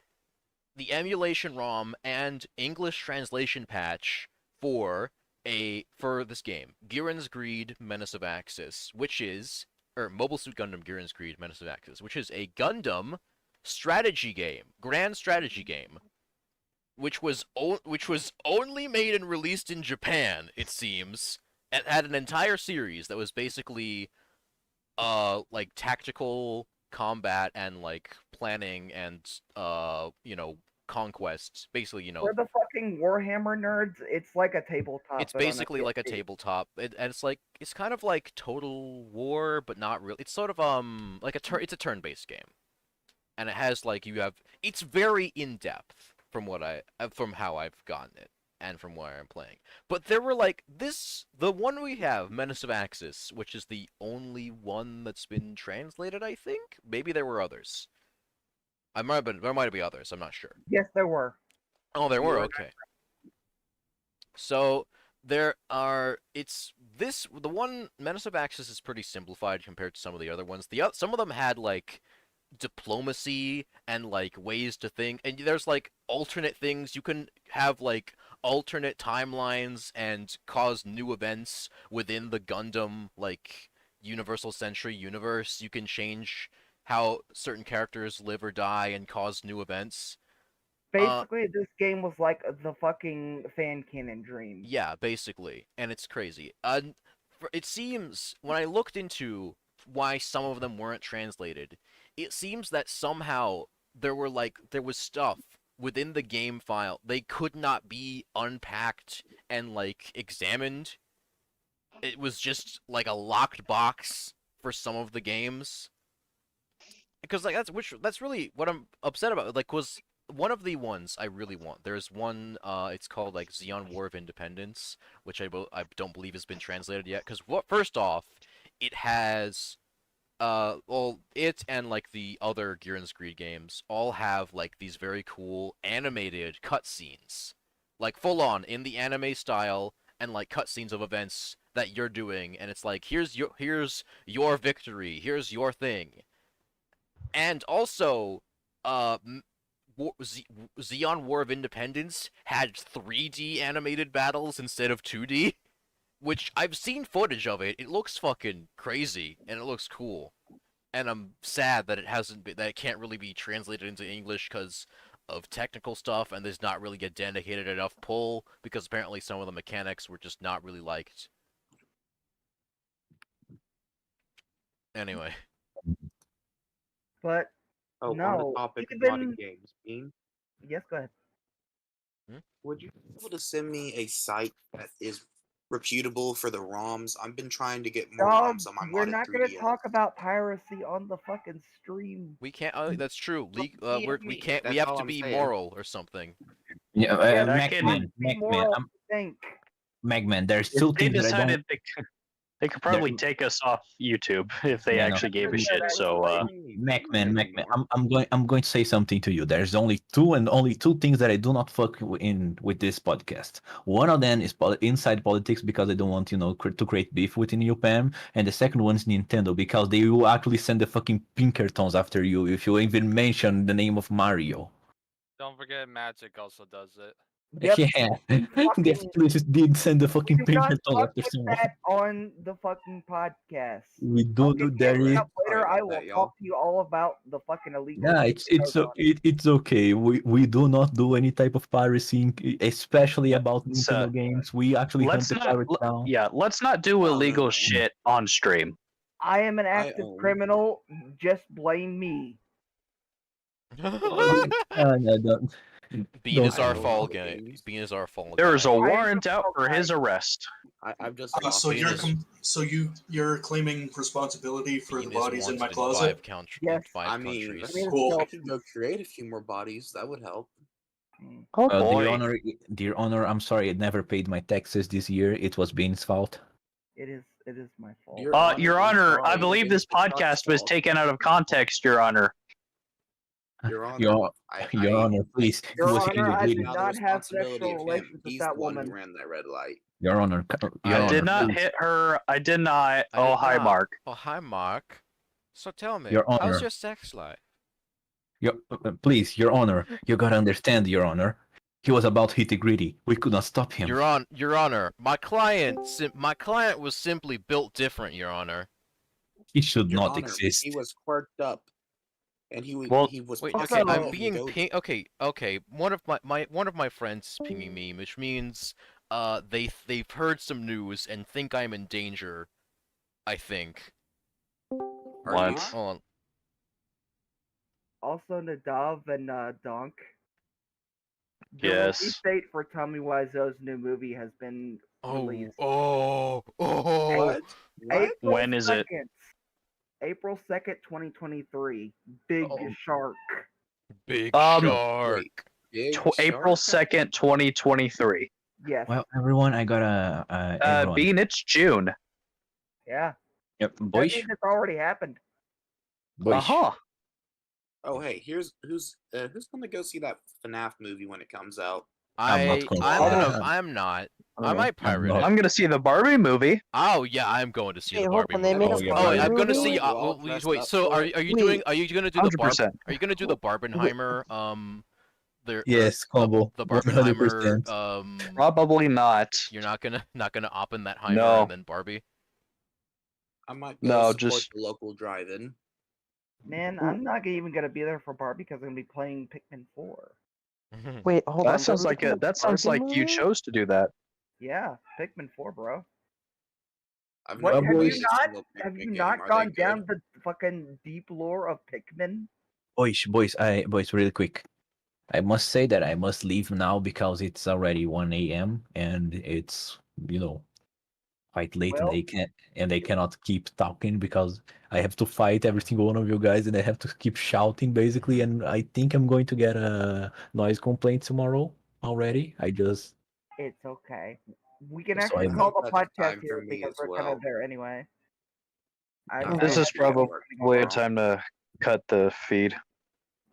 emulation ROM and English translation patch for this game, Gihren's Greed Menace of Axis, Mobile Suit Gundam Gihren's Greed Menace of Axis, which is a Gundam strategy game, grand strategy game, which was only made and released in Japan, it seems, and had an entire series that was basically like tactical combat and like planning and conquests, basically, for the fucking Warhammer nerds, it's like a tabletop. It's basically like a tabletop, and it's kind of like Total War, but not really. It's sort of like it's a turn-based game, and it has it's very in depth from how I've gotten it and from where I'm playing. But there were the one we have, Menace of Axis, which is the only one that's been translated. I think maybe there were others. There might be others. I'm not sure. Yes, there were. Oh, there were. Okay. So the one Menace of Axis is pretty simplified compared to some of the other ones. Some of them had like diplomacy and like ways to think, and there's like alternate things. You can have like alternate timelines and cause new events within the Gundam like Universal Century universe. You can change how certain characters live or die and cause new events. Basically, this game was like the fucking fan canon dream. Yeah, basically, and it's crazy. It seems when I looked into why some of them weren't translated, it seems that somehow there was stuff within the game file they could not be unpacked and like examined. It was just like a locked box for some of the games. Because like that's really what I'm upset about. Like, was one of the ones I really want. There's one. It's called like Xeon War of Independence, which I don't believe has been translated yet. Because first off, it has, it and like the other Gihren's Greed games all have like these very cool animated cutscenes, like full on in the anime style, and like cutscenes of events that you're doing, and it's like here's your victory, here's your thing. And also, Xeon War of Independence had 3D animated battles instead of 2D. which I've seen footage of it. It looks fucking crazy and it looks cool. And I'm sad that that it can't really be translated into English because of technical stuff, and there's not really a dedicated enough pull because apparently some of the mechanics were just not really liked. Anyway. But on the no, topic of even modding games, Bean, yes, go ahead. would you be able to send me a site that is reputable for the ROMs? I've been trying to get more Dog, ROMs on my we're modded not gonna 3DS. talk about piracy on the fucking stream. We can't. That's true. We can't. That's We have all to I'm be saying. moral or something. Yeah, Yeah, Macman, Macman. There's two If they things that I don't. decided they could probably take us off YouTube if they actually gave a shit. So, Macman, I'm going to say something to you. There's only two things that I do not fuck with this podcast. One of them is inside politics because I don't want to create beef within UPAM, and the second one is Nintendo because they will actually send the fucking Pinkertons after you if you even mention the name of Mario. Don't forget Magic also does it. Yep. Yeah, they actually just did send the fucking Do not Pinkertons talk after with someone. that on the fucking podcast. We don't do that. Later, I will talk to you all about the fucking illegal. Yeah, it's okay. We do not do any type of piracy, especially about Nintendo games. We actually hunt the pirates down. Yeah, let's not do illegal shit on stream. I am an active criminal. Just blame me. Bean is our fall game. Bean is our fall. There is a warrant out for his arrest. I've just. So you're claiming responsibility for the bodies in my closet? Yes. I mean, Cool. I can go create a few more bodies. That would help. Oh boy. Dear Honor, I'm sorry I never paid my taxes this year. It was Bean's fault. It is my fault. Your Honor, I believe this podcast was taken out of context, Your Honor. Your Honor, Your Honor, please. Your it was Honor, I did Ingrid. not have sexual of him. relations with He's that the one woman. who ran that red light. Your Honor, I did not hit her. I did not. Oh, hi, Mark. Oh, hi, Mark. So tell me, Your Honor. how's your sex life? Please, Your Honor, you gotta understand, Your Honor. He was about to hit the greedy. We could not stop him. Your Honor, my client was simply built different, Your Honor. He should Your not Honor, exist. He was quirked up, and he was. Wait, puffing okay, out I'm being goat. ping. Okay. One of my friends is pinging me, which means they've heard some news and think I'm in danger. I think. Are you? Hold on. Also, Nadav and Donk. The Yes. release date for Tommy Wiseau's new movie has been released. Oh. What? April When is it? 2nd. April 2nd, 2023. Big Shark. Big Shark. April 2nd, 2023. Yes. Well, everyone, I got everyone. Bean, it's June. Yeah. Yep, That boys. means it's already happened. Boys. Oh, hey, who's gonna go see that FNAF movie when it comes out? I'm not. I might pirate it. I'm gonna see the Barbie movie. Oh yeah, I'm going to see the hold Barbie on, they movie. made a Oh, Barbie I'm going to movie? see. Wait. So are you doing? Are you gonna do the 100%. Are you gonna do the Barbenheimer? Yes, combo. The Barbenheimer. 100%. Probably not. You're not gonna open that Heimer No. and then Barbie. I might go No, support just the local drive-in. Man, I'm not even gonna be there for Barbie because I'm gonna be playing Pikmin 4. Wait, hold on. that sounds like that sounds like you chose to do that. Yeah, Pikmin 4, bro. I've What, never have played you a not single have Pikmin you game. not Are gone they down good? the fucking deep lore of Pikmin? Boys, really quick. I must say that I must leave now because it's already 1 a.m. and it's quite late, Well- and they cannot keep talking because I have to fight every single one of you guys and I have to keep shouting basically. And I think I'm going to get a noise complaint tomorrow already. It's okay. We can So actually I- call the That's podcast time here for me because as we're kind well. of there anyway. This is probably a time to cut the feed.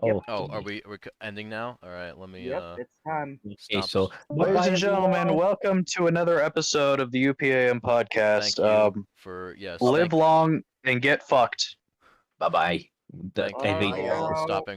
Oh, Are we ending now? All right, let me. Yep, it's time. okay, stop. so Ladies and gentlemen, welcome to another episode of the UPAM podcast. Thank you for yes. Live long and get fucked. bye bye. Thank I you hate for all. stopping.